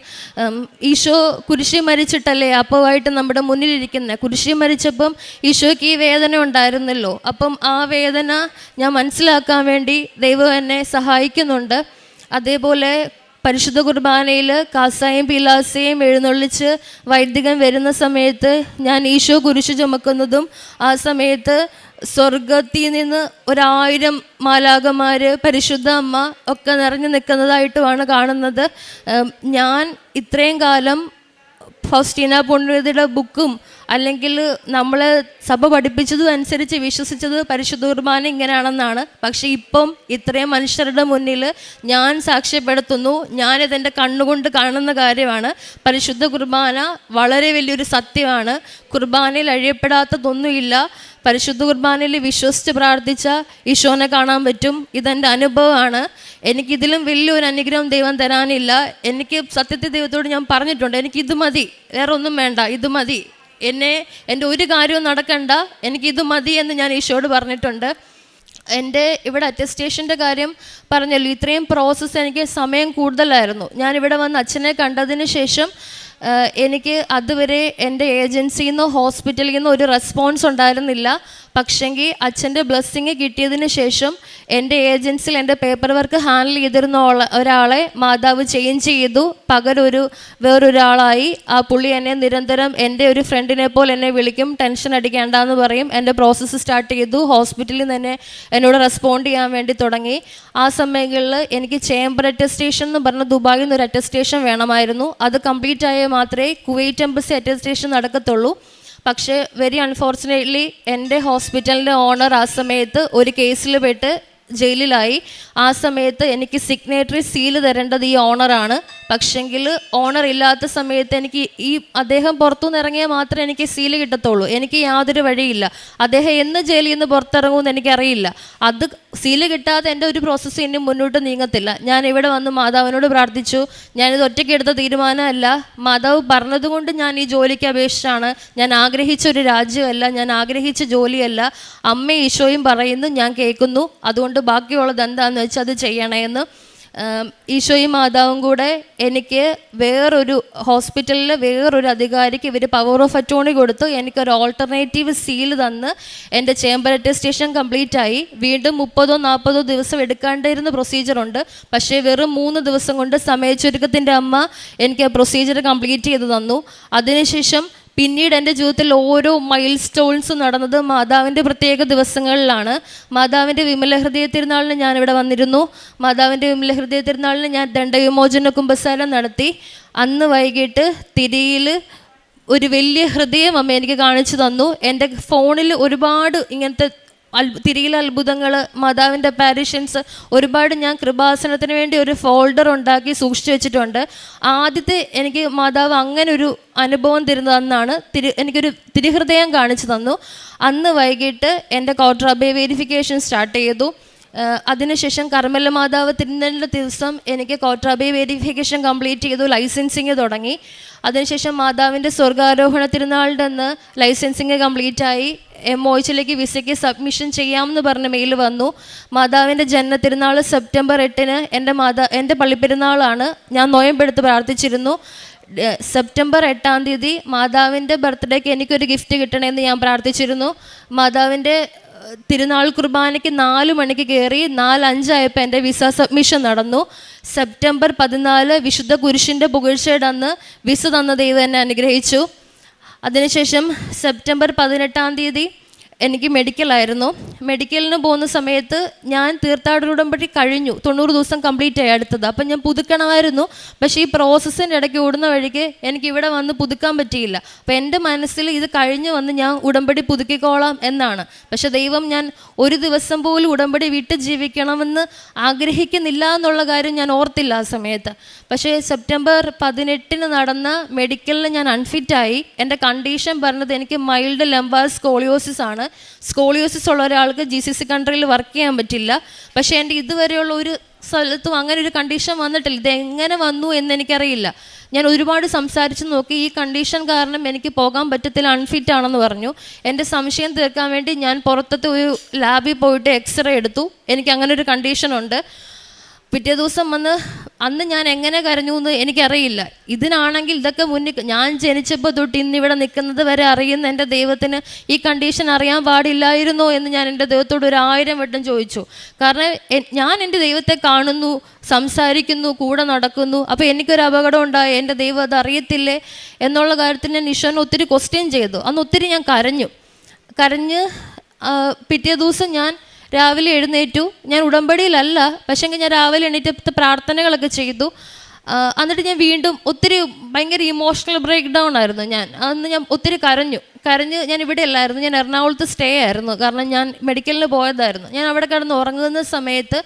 ഈശോ കുരിശിൽ മരിച്ചിട്ടല്ലേ അപ്പമായിട്ട് നമ്മുടെ മുന്നിലിരിക്കുന്നത്. കുരിശിൽ മരിച്ചപ്പം ഈശോയ്ക്ക് ഈ വേദന ഉണ്ടായിരുന്നല്ലോ. അപ്പം ആ വേദന ഞാൻ മനസ്സിലാക്കാൻ വേണ്ടി ദൈവം എന്നെ സഹായിക്കുന്നുണ്ട്. അതേപോലെ പരിശുദ്ധ കുർബാനയിൽ കാസായും പീലാസയും എഴുന്നള്ളിച്ച് വൈദികൻ വരുന്ന സമയത്ത് ഞാൻ ഈശോ കുരിശ് ചുമക്കുന്നതും ആ സമയത്ത് സ്വർഗത്തിൽ നിന്ന് 1000 മാലാഖമാർ, പരിശുദ്ധ അമ്മ ഒക്കെ നിറഞ്ഞു നിൽക്കുന്നതായിട്ടുമാണ് കാണുന്നത്. ഞാൻ ഇത്രയും കാലം ഫൗസ്റ്റീന പുണ്യവതിയുടെ ബുക്കും അല്ലെങ്കിൽ നമ്മൾ സഭ പഠിപ്പിച്ചതും അനുസരിച്ച് വിശ്വസിച്ചത് പരിശുദ്ധ കുർബാന ഇങ്ങനെയാണെന്നാണ്. പക്ഷേ ഇപ്പം ഇത്രയും മനുഷ്യരുടെ മുന്നിൽ ഞാൻ സാക്ഷ്യപ്പെടുത്തുന്നു, ഞാനിതെൻ്റെ കണ്ണുകൊണ്ട് കാണുന്ന കാര്യമാണ്. പരിശുദ്ധ കുർബാന വളരെ വലിയൊരു സത്യമാണ്. കുർബാനയിൽ അഴിയപ്പെടാത്തതൊന്നുമില്ല. പരിശുദ്ധ കുർബാനയിൽ വിശ്വസിച്ച് പ്രാർത്ഥിച്ച ഈശോനെ കാണാൻ പറ്റും. ഇതെൻ്റെ അനുഭവമാണ്. എനിക്കിതിലും വലിയൊരു അനുഗ്രഹം ദൈവം തരാനില്ല. എനിക്ക് സത്യത്തിൽ ദൈവത്തോട് ഞാൻ പറഞ്ഞിട്ടുണ്ട്, എനിക്കിത് മതി, വേറെ ഒന്നും വേണ്ട, ഇത് മതി, എൻ്റെ ഒരു കാര്യവും നടക്കണ്ട, എനിക്കിത് മതി എന്ന് ഞാൻ ഈശോയോട് പറഞ്ഞിട്ടുണ്ട്. എൻ്റെ ഇവിടെ അറ്റസ്റ്റേഷൻ്റെ കാര്യം പറഞ്ഞല്ലോ, ഇത്രയും പ്രോസസ്സ് എനിക്ക് സമയം കൂടുതലായിരുന്നു. ഞാനിവിടെ വന്ന് അച്ഛനെ കണ്ടതിന് ശേഷം എനിക്ക് അതുവരെ എൻ്റെ ഏജൻസിയിൽ നിന്നോ ഹോസ്പിറ്റലിൽ നിന്നോ ഒരു റെസ്പോൺസ് ഉണ്ടായിരുന്നില്ല. പക്ഷെങ്കിൽ അച്ഛൻ്റെ ബ്ലെസ്സിങ് കിട്ടിയതിന് ശേഷം എൻ്റെ ഏജൻസിയിൽ എൻ്റെ പേപ്പർ വർക്ക് ഹാൻഡിൽ ചെയ്തിരുന്ന ഒരാളെ മാതാവ് ചേഞ്ച് ചെയ്തു, പകരം വേറൊരാളായി. ആ പുള്ളി എന്നെ നിരന്തരം എൻ്റെ ഒരു ഫ്രണ്ടിനെ പോലെ എന്നെ വിളിക്കും, ടെൻഷൻ അടിക്കേണ്ടെന്ന് പറയും. എൻ്റെ പ്രോസസ്സ് സ്റ്റാർട്ട് ചെയ്തു. ഹോസ്പിറ്റലിൽ നിന്ന് എന്നോട് റെസ്പോണ്ട് ചെയ്യാൻ വേണ്ടി തുടങ്ങി. ആ സമയങ്ങളിൽ എനിക്ക് ചേംബർ അറ്റസ്റ്റേഷൻ എന്ന് പറഞ്ഞ ദുബായിൽ നിന്ന് ഒരു അറ്റസ്റ്റേഷൻ വേണമായിരുന്നു. അത് കംപ്ലീറ്റ് ആയാൽ മാത്രമേ കുവൈറ്റ് എംബസി അറ്റസ്റ്റേഷൻ നടക്കത്തുള്ളൂ. പക്ഷേ വെരി അൺഫോർച്ചുനേറ്റ്ലി എൻ്റെ ഹോസ്പിറ്റലിൻ്റെ ഓണർ ആ സമയത്ത് ഒരു കേസിൽ പെട്ട് ജയിലിലായി. ആ സമയത്ത് എനിക്ക് സിഗ്നേറ്ററി സീല് തരേണ്ടത് ഈ ഓണറാണ്. പക്ഷെങ്കിൽ ഓണർ ഇല്ലാത്ത സമയത്ത് എനിക്ക് അദ്ദേഹം പുറത്തുനിന്ന് ഇറങ്ങിയാൽ മാത്രമേ എനിക്ക് സീല് കിട്ടത്തുള്ളൂ. എനിക്ക് യാതൊരു വഴിയില്ല. അദ്ദേഹം എന്ന് ജയിലിൽ നിന്ന് പുറത്തിറങ്ങുമെന്ന് എനിക്കറിയില്ല. അത് സീല് കിട്ടാതെ എൻ്റെ ഒരു പ്രോസസ്സ് ഇനി മുന്നോട്ട് നീങ്ങത്തില്ല. ഞാൻ ഇവിടെ വന്ന് മാതാവിനോട് പ്രാർത്ഥിച്ചു. ഞാനിത് ഒറ്റയ്ക്ക് എടുത്ത തീരുമാനമല്ല, മാതാവ് പറഞ്ഞതുകൊണ്ട് ഞാൻ ഈ ജോലിക്ക് അപേക്ഷിച്ചാണ്. ഞാൻ ആഗ്രഹിച്ച ഒരു രാജ്യമല്ല, ഞാൻ ആഗ്രഹിച്ച ജോലിയല്ല. അമ്മയും ഈശോയും പറയുന്നു, ഞാൻ കേൾക്കുന്നു. അതുകൊണ്ട് ബാക്കിയുള്ളത് എന്താണെന്ന് വെച്ചാൽ അത് ചെയ്യണമെന്ന്. ഈശോയും മാതാവും കൂടെ എനിക്ക് വേറൊരു ഹോസ്പിറ്റലിൽ വേറൊരു അധികാരിക്ക് ഇവർ പവർ ഓഫ് അറ്റോർണി കൊടുത്തു. എനിക്കൊരു ഓൾട്ടർനേറ്റീവ് സീൽ തന്ന് എൻ്റെ ചേംബർ അറ്റസ്റ്റേഷൻ കംപ്ലീറ്റ് ആയി. വീണ്ടും 30-40 ദിവസം എടുക്കേണ്ടിരുന്ന പ്രൊസീജിയറുണ്ട്. പക്ഷേ വെറും 3 ദിവസം കൊണ്ട് സമയച്ചുരുക്കത്തിൻ്റെ അമ്മ എനിക്ക് ആ പ്രൊസീജിയർ കംപ്ലീറ്റ് ചെയ്ത് തന്നു. അതിനുശേഷം പിന്നീട് എൻ്റെ ജീവിതത്തിൽ ഓരോ മൈൽ സ്റ്റോൺസും നടന്നത് മാതാവിൻ്റെ പ്രത്യേക ദിവസങ്ങളിലാണ്. മാതാവിൻ്റെ വിമലഹൃദയ തിരുനാളിന് ഞാനിവിടെ വന്നിരുന്നു. മാതാവിൻ്റെ വിമലഹൃദയ തിരുനാളിന് ഞാൻ ദണ്ഡവിമോചന കുമ്പസാരം നടത്തി. അന്ന് വൈകിട്ട് തിരിയിൽ ഒരു വലിയ ഹൃദയം അമ്മ എനിക്ക് കാണിച്ചു തന്നു. എൻ്റെ ഫോണിൽ ഒരുപാട് ഇങ്ങനത്തെ തിരിയിലെ അത്ഭുതങ്ങൾ, മാതാവിൻ്റെ അപ്പാരിഷൻസ് ഒരുപാട് ഞാൻ കൃപാസനത്തിന് വേണ്ടി ഒരു ഫോൾഡർ ഉണ്ടാക്കി സൂക്ഷിച്ചു വെച്ചിട്ടുണ്ട്. ആദ്യത്തെ എനിക്ക് മാതാവ് അങ്ങനെ ഒരു അനുഭവം തരുന്നത് അന്നാണ്. എനിക്കൊരു തിരുഹൃദയം കാണിച്ചു തന്നു. അന്ന് വൈകിട്ട് എൻ്റെ കോട്രാബേ വെരിഫിക്കേഷൻ സ്റ്റാർട്ട് ചെയ്തു. അതിനുശേഷം കർമ്മല മാതാവ് തിരുനെല്ല ദിവസം എനിക്ക് കോട്രാബേ വെരിഫിക്കേഷൻ കംപ്ലീറ്റ് ചെയ്തു, ലൈസൻസിങ് തുടങ്ങി. അതിനുശേഷം മാതാവിൻ്റെ സ്വർഗാരോഹണ തിരുനാളിൻ്റെ അന്ന് ലൈസൻസിങ് കംപ്ലീറ്റ് ആയി. MOH വിസയ്ക്ക് സബ്മിഷൻ ചെയ്യാമെന്ന് പറഞ്ഞ മെയിൽ വന്നു. മാതാവിൻ്റെ ജന്മ തിരുനാൾ സെപ്റ്റംബർ 8 എൻ്റെ പള്ളിപ്പെരുന്നാളാണ്. ഞാൻ നോയമ്പെടുത്ത് പ്രാർത്ഥിച്ചിരുന്നു. സെപ്റ്റംബർ 8 മാതാവിൻ്റെ ബർത്ത്ഡേക്ക് എനിക്കൊരു ഗിഫ്റ്റ് കിട്ടണമെന്ന് ഞാൻ പ്രാർത്ഥിച്ചിരുന്നു. മാതാവിൻ്റെ തിരുനാൾ കുർബാനയ്ക്ക് 4 മണിക്ക് കയറി 4:05 ആയപ്പോൾ എൻ്റെ വിസ സബ്മിഷൻ നടന്നു. സെപ്റ്റംബർ 14 വിശുദ്ധ കുരിശിൻ്റെ പുകഴ്ചയുടെ അന്ന് വിസ തന്ന ദൈവം എന്നെ അനുഗ്രഹിച്ചു. അതിനുശേഷം സെപ്റ്റംബർ 18 എനിക്ക് മെഡിക്കലായിരുന്നു. മെഡിക്കലിന് പോകുന്ന സമയത്ത് ഞാൻ തീർത്ഥാടന ഉടമ്പടി കഴിഞ്ഞു, 90 ദിവസം കംപ്ലീറ്റ് ആയി അടുത്തത്. അപ്പം ഞാൻ പുതുക്കണമായിരുന്നു. പക്ഷേ ഈ പ്രോസസ്സിൻ്റെ ഇടയ്ക്ക് ഓടുന്ന വഴിക്ക് എനിക്ക് ഇവിടെ വന്ന് പുതുക്കാൻ പറ്റിയില്ല. അപ്പം എൻ്റെ മനസ്സിൽ ഇത് കഴിഞ്ഞ് വന്ന് ഞാൻ ഉടമ്പടി പുതുക്കിക്കോളാം എന്നാണ്. പക്ഷെ ദൈവം ഞാൻ ഒരു ദിവസം പോലും ഉടമ്പടി വിട്ട് ജീവിക്കണമെന്ന് ആഗ്രഹിക്കുന്നില്ല എന്നുള്ള കാര്യം ഞാൻ ഓർത്തില്ല ആ സമയത്ത്. പക്ഷേ സെപ്റ്റംബർ 18 നടന്ന മെഡിക്കലിൽ ഞാൻ അൺഫിറ്റായി. എൻ്റെ കണ്ടീഷൻ പറഞ്ഞത് എനിക്ക് മൈൽഡ് ലംബാർ സ്കോളിയോസിസ് ആണ്. സ്കോളിയോസിസ് ഉള്ള ഒരാൾക്ക് GCC കൺട്രിയിൽ വർക്ക് ചെയ്യാൻ പറ്റില്ല. പക്ഷേ എൻ്റെ ഇതുവരെയുള്ള ഒരു സ്ഥലത്തും അങ്ങനെ ഒരു കണ്ടീഷൻ വന്നിട്ടില്ല. ഇത് എങ്ങനെ വന്നു എന്നെനിക്കറിയില്ല. ഞാൻ ഒരുപാട് സംസാരിച്ച് നോക്കി. ഈ കണ്ടീഷൻ കാരണം എനിക്ക് പോകാൻ പറ്റത്തില്ല, അൺഫിറ്റ് ആണെന്ന് പറഞ്ഞു. എൻ്റെ സംശയം തീർക്കാൻ വേണ്ടി ഞാൻ പുറത്തത്തെ ഒരു ലാബിൽ പോയിട്ട് എക്സ്റേ എടുത്തു. എനിക്ക് അങ്ങനെ ഒരു കണ്ടീഷനുണ്ട്. പിറ്റേ ദിവസം വന്ന് അന്ന് ഞാൻ എങ്ങനെ കരഞ്ഞു എന്ന് എനിക്കറിയില്ല. ഇതിനാണെങ്കിൽ ഇതൊക്കെ മുന്നിൽ ഞാൻ ജനിച്ചപ്പോൾ തൊട്ട് ഇന്നിവിടെ നിൽക്കുന്നത് വരെ അറിയുന്ന എൻ്റെ ദൈവത്തിന് ഈ കണ്ടീഷൻ അറിയാൻ പാടില്ലായിരുന്നോ എന്ന് ഞാൻ എൻ്റെ ദൈവത്തോട് 1000 വട്ടം ചോദിച്ചു. കാരണം ഞാൻ എൻ്റെ ദൈവത്തെ കാണുന്നു, സംസാരിക്കുന്നു, കൂടെ നടക്കുന്നു. അപ്പോൾ എനിക്കൊരു അപകടം ഉണ്ടായി, എൻ്റെ ദൈവം അത് അറിയത്തില്ലേ എന്നുള്ള കാര്യത്തിൽ ഞാൻ ഈശോനെ ഒത്തിരി ക്വസ്റ്റ്യൻ ചെയ്തു. അന്ന് ഒത്തിരി ഞാൻ കരഞ്ഞ് പിറ്റേ ദിവസം ഞാൻ രാവിലെ എഴുന്നേറ്റു. ഞാൻ ഉടമ്പടിയിലല്ല, പക്ഷേങ്കിൽ ഞാൻ രാവിലെ എണീറ്റ് പ്രാർത്ഥനകളൊക്കെ ചെയ്തു. എന്നിട്ട് ഞാൻ വീണ്ടും ഒത്തിരി ഭയങ്കര ഇമോഷണൽ ബ്രേക്ക് ഡൗൺ ആയിരുന്നു. അന്ന് ഞാൻ ഒത്തിരി കരഞ്ഞ് ഞാൻ ഇവിടെ അല്ലായിരുന്നു, ഞാൻ എറണാകുളത്ത് സ്റ്റേ ആയിരുന്നു. കാരണം ഞാൻ മെഡിക്കലിന് പോയതായിരുന്നു. ഞാൻ അവിടെ കിടന്ന് ഉറങ്ങുന്ന സമയത്ത്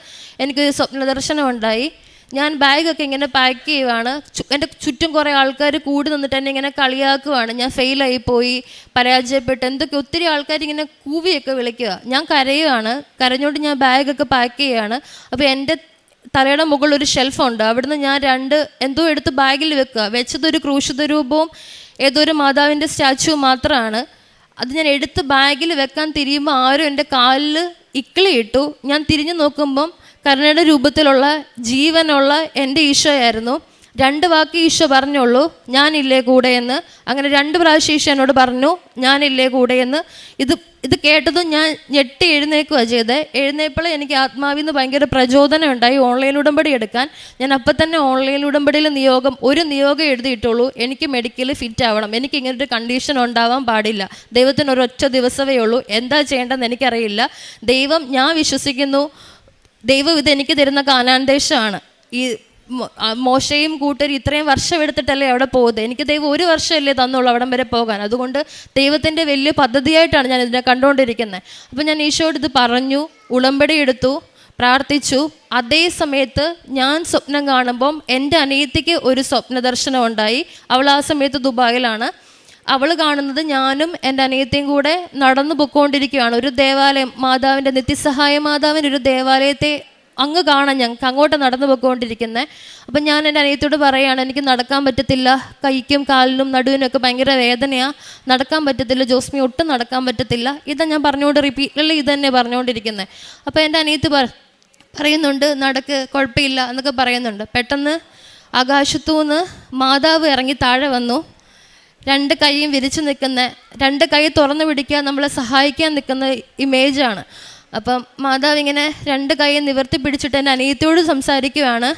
എനിക്കൊരു സ്വപ്നദർശനം ഉണ്ടായി. ഞാൻ ബാഗൊക്കെ ഇങ്ങനെ പാക്ക് ചെയ്യുവാണ്. എൻ്റെ ചുറ്റും കുറേ ആൾക്കാർ കൂടി നിന്നിട്ട് എന്നെ ഇങ്ങനെ കളിയാക്കുവാണ്. ഞാൻ ഫെയിലായി പോയി, പരാജയപ്പെട്ട് എന്തൊക്കെ ഒത്തിരി ആൾക്കാർ ഇങ്ങനെ കൂവിയൊക്കെ വിളിക്കുക. ഞാൻ കരഞ്ഞുകൊണ്ട് ഞാൻ ബാഗൊക്കെ പാക്ക് ചെയ്യുകയാണ്. അപ്പോൾ എൻ്റെ തലയുടെ മുകളിൽ ഒരു ഷെൽഫുണ്ട്. അവിടുന്ന് ഞാൻ 2 എന്തോ എടുത്ത് ബാഗിൽ വെച്ചതൊരു ക്രൂശിത രൂപവും ഏതോ ഒരു മാതാവിൻ്റെ സ്റ്റാച്ചു മാത്രമാണ്. അത് ഞാൻ എടുത്ത് ബാഗിൽ വെക്കാൻ തിരിയുമ്പോൾ ആരും എൻ്റെ കാലിൽ ഇക്കിളിയിട്ടു. ഞാൻ തിരിഞ്ഞു നോക്കുമ്പം കരുണയുടെ രൂപത്തിലുള്ള ജീവനുള്ള എൻ്റെ ഈശോയായിരുന്നു. 2 വാക്ക് ഈശോ പറഞ്ഞുള്ളൂ, ഞാനില്ലേ കൂടെ എന്ന്. അങ്ങനെ 2 പ്രാവശ്യം ഈശോ എന്നോട് പറഞ്ഞു, ഞാനില്ലേ കൂടെ എന്ന്. ഇത് കേട്ടതും ഞാൻ ഞെട്ടി എഴുന്നേൽക്കുകയാണ് ചെയ്തത്. എഴുന്നേൽപ്പോൾ എനിക്ക് ആത്മാവിൽ നിന്ന് ഭയങ്കര പ്രചോദനം ഉണ്ടായി ഓൺലൈൻ ഉടമ്പടി എടുക്കാൻ. ഞാൻ അപ്പം തന്നെ ഓൺലൈൻ ഉടമ്പടിയിൽ ഒരു നിയോഗം എഴുതിയിട്ടുള്ളൂ, എനിക്ക് മെഡിക്കൽ ഫിറ്റ് ആവണം, എനിക്ക് ഇങ്ങനൊരു കണ്ടീഷൻ ഉണ്ടാവാൻ പാടില്ല, ദൈവത്തിന് ഒരൊറ്റ ദിവസമേ ഉള്ളൂ, എന്താ ചെയ്യേണ്ടതെന്ന് എനിക്കറിയില്ല. ഞാൻ വിശ്വസിക്കുന്നു ദൈവം ഇതെനിക്ക് തരുന്ന കാനാൻ ദേശമാണ്. ഈ മോശയും കൂട്ടരും ഇത്രയും വർഷം എടുത്തിട്ടല്ലേ അവിടെ പോകുന്നത്. എനിക്ക് ദൈവം 1 വർഷമല്ലേ തന്നുള്ളൂ അവിടം വരെ പോകാൻ. അതുകൊണ്ട് ദൈവത്തിൻ്റെ വലിയ പദ്ധതിയായിട്ടാണ് ഞാൻ ഇതിനെ കണ്ടുകൊണ്ടിരിക്കുന്നത്. അപ്പം ഞാൻ ഈശോയോട് ഇത് പറഞ്ഞു, ഉടമ്പടി എടുത്തു, പ്രാർത്ഥിച്ചു. അതേ സമയത്ത് ഞാൻ സ്വപ്നം കാണുമ്പം എൻ്റെ അനിയത്തിക്ക് ഒരു സ്വപ്ന ദർശനം ഉണ്ടായി. അവൾ ആ സമയത്ത് ദുബായിലാണ്. അവൾ കാണുന്നത് ഞാനും എൻ്റെ അനിയത്തിയും കൂടെ നടന്നു പൊയ്ക്കൊണ്ടിരിക്കുകയാണ്. ഒരു ദേവാലയം, മാതാവിൻ്റെ നിത്യസഹായ മാതാവിൻ്റെ ഒരു ദേവാലയത്തെ അങ്ങ് കാണാൻ ഞങ്ങൾക്ക് അങ്ങോട്ട് നടന്നു പോയിക്കൊണ്ടിരിക്കുന്നത്. അപ്പം ഞാൻ എൻ്റെ അനിയത്തിയോട് പറയുകയാണ്, എനിക്ക് നടക്കാൻ പറ്റത്തില്ല, കൈക്കും കാലിനും നടുവിനൊക്കെ ഭയങ്കര വേദനയാണ്, നടക്കാൻ പറ്റത്തില്ല ജോസ്മി, ഒട്ടും നടക്കാൻ പറ്റത്തില്ല. ഇതാ ഞാൻ പറഞ്ഞുകൊണ്ട് റിപ്പീറ്റ്ലി ഇത് തന്നെ പറഞ്ഞുകൊണ്ടിരിക്കുന്നത്. അപ്പോൾ എൻ്റെ അനിയത്തി പറയുന്നുണ്ട്, നടക്ക്, കുഴപ്പമില്ല എന്നൊക്കെ പറയുന്നുണ്ട്. പെട്ടെന്ന് ആകാശത്തുനിന്ന് മാതാവ് ഇറങ്ങി താഴെ വന്നു. 2 കൈയും വിരിച്ച് നിൽക്കുന്ന, 2 കൈ തുറന്നു പിടിക്കാൻ നമ്മളെ സഹായിക്കാൻ നിൽക്കുന്ന ഇമേജാണ്. അപ്പം മാതാവ് ഇങ്ങനെ 2 കൈ നിവർത്തി പിടിച്ചിട്ട് എൻ്റെ അനിയത്തിയോട് സംസാരിക്കുകയാണ്.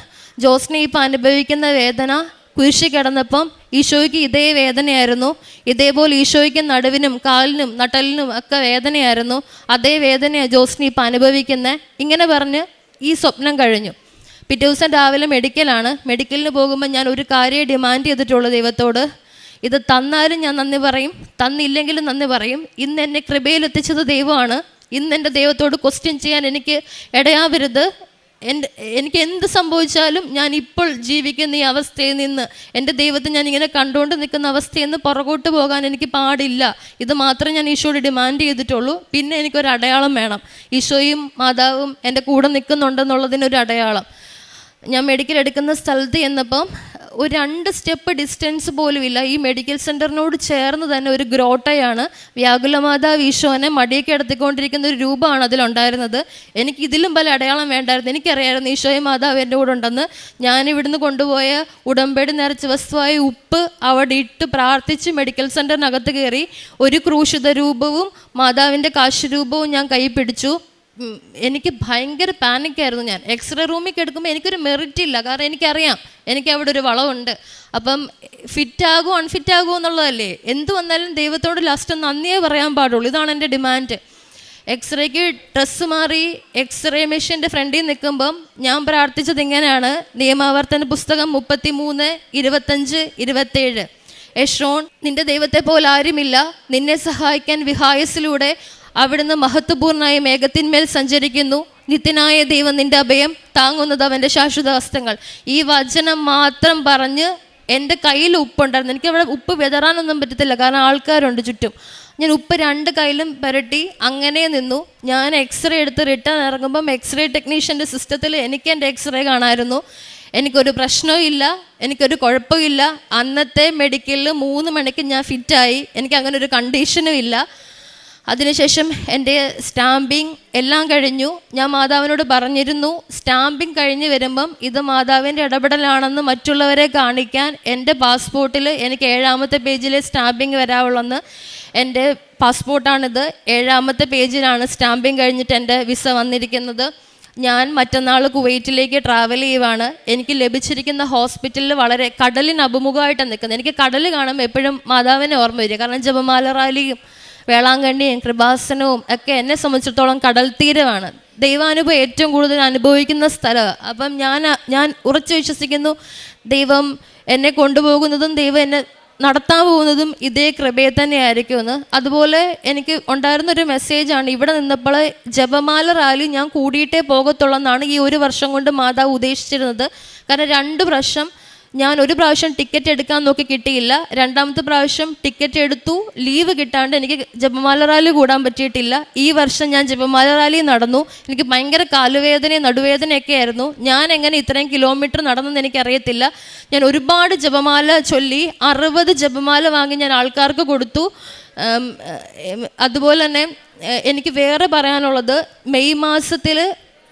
ജോസ്നെ ഇപ്പം അനുഭവിക്കുന്ന വേദന കുരിശി കിടന്നപ്പം ഈശോയ്ക്ക് ഇതേ വേദനയായിരുന്നു, ഇതേപോലെ ഈശോയ്ക്ക് നടുവിനും കാലിനും നട്ടലിനും ഒക്കെ വേദനയായിരുന്നു, അതേ വേദനയാണ് ജോസ്നെ ഇപ്പം അനുഭവിക്കുന്നത്. ഇങ്ങനെ പറഞ്ഞ് ഈ സ്വപ്നം കഴിഞ്ഞു. പിറ്റേ ദിവസം രാവിലെ മെഡിക്കലിന് പോകുമ്പോൾ ഞാൻ ഒരു കാര്യം ഡിമാൻഡ് ചെയ്തിട്ടുള്ളൂ ദൈവത്തോട്, ഇത് തന്നാലും ഞാൻ നന്ദി പറയും, തന്നില്ലെങ്കിലും നന്ദി പറയും. ഇന്ന് എന്നെ കൃപയിലെത്തിച്ചത് ദൈവമാണ്. ഇന്ന് എൻ്റെ ദൈവത്തോട് ക്വസ്റ്റ്യൻ ചെയ്യാൻ എനിക്ക് ഇടയാവരുത്. എനിക്ക് എന്ത് സംഭവിച്ചാലും ഞാൻ ഇപ്പോൾ ജീവിക്കുന്ന ഈ അവസ്ഥയിൽ നിന്ന്, എൻ്റെ ദൈവത്തെ ഞാൻ ഇങ്ങനെ കണ്ടുകൊണ്ട് നിൽക്കുന്ന അവസ്ഥയിൽ നിന്ന് പുറകോട്ട് പോകാൻ എനിക്ക് പാടില്ല. ഇത് മാത്രമേ ഞാൻ ഈശോയോട് ഡിമാൻഡ് ചെയ്തിട്ടുള്ളൂ. പിന്നെ എനിക്കൊരു അടയാളം വേണം, ഈശോയും മാതാവും എൻ്റെ കൂടെ നിൽക്കുന്നുണ്ടെന്നുള്ളതിനൊരു അടയാളം. ഞാൻ മെഡിക്കൽ എടുക്കുന്ന സ്ഥലത്ത് ചെന്നപ്പം ഒരു 2 സ്റ്റെപ്പ് ഡിസ്റ്റൻസ് പോലും ഇല്ല. ഈ മെഡിക്കൽ സെൻറ്ററിനോട് ചേർന്ന് തന്നെ ഒരു ഗ്രോട്ടയാണ്. വ്യാകുലമാതാവ് ഈശോനെ മടിയൊക്കെ എടുത്തിക്കൊണ്ടിരിക്കുന്ന ഒരു രൂപമാണ് അതിലുണ്ടായിരുന്നത്. എനിക്ക് ഇതിലും പല അടയാളം വേണ്ടായിരുന്നു. എനിക്കറിയായിരുന്നു ഈശോയും മാതാവ് എൻ്റെ കൂടെ ഉണ്ടെന്ന്. ഞാനിവിടുന്ന് കൊണ്ടുപോയ ഉടമ്പടി നിറച്ച വസ്തുവായ ഉപ്പ് അവിടെ ഇട്ട് പ്രാർത്ഥിച്ച് മെഡിക്കൽ സെൻറ്ററിനകത്ത് കയറി. ഒരു ക്രൂശിത രൂപവും മാതാവിൻ്റെ കാശുരൂപവും ഞാൻ കൈ പിടിച്ചു. എനിക്ക് ഭയങ്കര പാനിക്കായിരുന്നു. ഞാൻ എക്സ്റേ റൂമിൽ കിടക്കുമ്പോൾ എനിക്കൊരു മെറിറ്റ് ഇല്ല, കാരണം എനിക്കറിയാം എനിക്ക് അവിടെ ഒരു വളവുണ്ട്. അപ്പം ഫിറ്റാകുമോ അൺഫിറ്റാകുമോ എന്നുള്ളതല്ലേ. എന്ത് വന്നാലും ദൈവത്തോട് ലാസ്റ്റ് നന്ദിയേ പറയാൻ പാടുള്ളൂ. ഇതാണ് എൻ്റെ ഡിമാൻഡ്. എക്സ്റേക്ക് ഡ്രസ്സ് മാറി എക്സ്റേ മെഷീൻ്റെ ഫ്രണ്ടിൽ നിൽക്കുമ്പം ഞാൻ പ്രാർത്ഥിച്ചത് ഇങ്ങനെയാണ്. നിയമാവർത്തന പുസ്തകം 33:25-27. എഷ്രോൺ, നിന്റെ ദൈവത്തെ പോലെ ആരുമില്ല, നിന്നെ സഹായിക്കാൻ വിഹായസിലൂടെ അവിടുന്ന് മഹത്വപൂർണ്ണമായ മേഘത്തിന്മേൽ സഞ്ചരിക്കുന്നു. നിത്യനായ ദൈവം നിന്റെ അഭയം, താങ്ങുന്നത് അവൻ്റെ ശാശ്വത ഹസ്തങ്ങൾ. ഈ വചനം മാത്രം പറഞ്ഞ് എൻ്റെ കയ്യിൽ ഉപ്പുണ്ടായിരുന്നു. എനിക്കവിടെ ഉപ്പ് വിതറാനൊന്നും പറ്റത്തില്ല, കാരണം ആൾക്കാരുണ്ട് ചുറ്റും. ഞാൻ ഉപ്പ് 2 കയ്യിലും പുരട്ടി അങ്ങനെ നിന്നു. ഞാൻ എക്സ്റേ എടുത്ത് റിട്ടേൺ ഇറങ്ങുമ്പം എക്സ്റേ ടെക്നീഷ്യൻ്റെ സിസ്റ്റത്തിൽ എനിക്ക് എൻ്റെ എക്സ്റേ കാണാമായിരുന്നു. എനിക്കൊരു പ്രശ്നവും ഇല്ല, എനിക്കൊരു കുഴപ്പമില്ല. അന്നത്തെ മെഡിക്കലിൽ 3 മണിക്ക് ഞാൻ ഫിറ്റായി. എനിക്ക് അങ്ങനെ ഒരു കണ്ടീഷനും ഇല്ല. അതിനുശേഷം എൻ്റെ സ്റ്റാമ്പിങ് എല്ലാം കഴിഞ്ഞു. ഞാൻ മാതാവിനോട് പറഞ്ഞിരുന്നു, സ്റ്റാമ്പിങ് കഴിഞ്ഞ് വരുമ്പം ഇത് മാതാവിൻ്റെ ഇടപെടലാണെന്ന് മറ്റുള്ളവരെ കാണിക്കാൻ എൻ്റെ പാസ്പോർട്ടിൽ എനിക്ക് 7ാമത്തെ പേജിലെ സ്റ്റാമ്പിങ് വരാവുള്ളെന്ന്. എൻ്റെ പാസ്പോർട്ടാണിത്. 7ാമത്തെ പേജിലാണ് സ്റ്റാമ്പിങ് കഴിഞ്ഞിട്ട് എൻ്റെ വിസ വന്നിരിക്കുന്നത്. ഞാൻ മറ്റന്നാൾ കുവൈറ്റിലേക്ക് ട്രാവൽ ചെയ്യുവാണ്. എനിക്ക് ലഭിച്ചിരിക്കുന്ന ഹോസ്പിറ്റലിൽ വളരെ കടലിന് അഭിമുഖമായിട്ടാണ് നിൽക്കുന്നത്. എനിക്ക് കടൽ കാണുമ്പോൾ എപ്പോഴും മാതാവിനെ ഓർമ്മ വരിക, കാരണം ജപമാല റാലിയും വേളാങ്കണ്ണിയും കൃപാസനവും ഒക്കെ എന്നെ സംബന്ധിച്ചിടത്തോളം കടൽ തീരമാണ്. ദൈവാനുഭവം ഏറ്റവും കൂടുതൽ അനുഭവിക്കുന്ന സ്ഥലമാണ്. അപ്പം ഞാൻ ഉറച്ചു വിശ്വസിക്കുന്നു, ദൈവം എന്നെ കൊണ്ടുപോകുന്നതും ദൈവം എന്നെ നടത്താൻ പോകുന്നതും ഇതേ കൃപയെ തന്നെയായിരിക്കുമെന്ന്. അതുപോലെ എനിക്ക് ഉണ്ടായിരുന്നൊരു മെസ്സേജാണ്, ഇവിടെ നിന്നപ്പോൾ ജപമാല റാലി ഞാൻ കൂടിയിട്ടേ പോകത്തുള്ളെന്നാണ് ഈ 1 വർഷം കൊണ്ട് മാതാവ് ഉദ്ദേശിച്ചിരുന്നത്. കാരണം 2 പ്രാവശ്യം ഞാൻ ഒരു പ്രാവശ്യം ടിക്കറ്റ് എടുക്കാൻ നോക്കി കിട്ടിയില്ല. 2ാമത്തെ പ്രാവശ്യം ടിക്കറ്റ് എടുത്തു, ലീവ് കിട്ടാണ്ട് എനിക്ക് ജപമാല റാലി കൂടാൻ പറ്റിയിട്ടില്ല. ഈ വർഷം ഞാൻ ജപമാല റാലി നടന്നു. എനിക്ക് ഭയങ്കര കാലുവേദനയും നടുവേദനയൊക്കെ ആയിരുന്നു. ഞാൻ എങ്ങനെ ഇത്രയും കിലോമീറ്റർ നടന്നെന്ന് എനിക്കറിയത്തില്ല. ഞാൻ ഒരുപാട് ജപമാല ചൊല്ലി 60 ജപമാല വാങ്ങി ഞാൻ ആൾക്കാർക്ക് കൊടുത്തു. അതുപോലെ തന്നെ എനിക്ക് വേറെ പറയാനുള്ളത്, മെയ് മാസത്തിൽ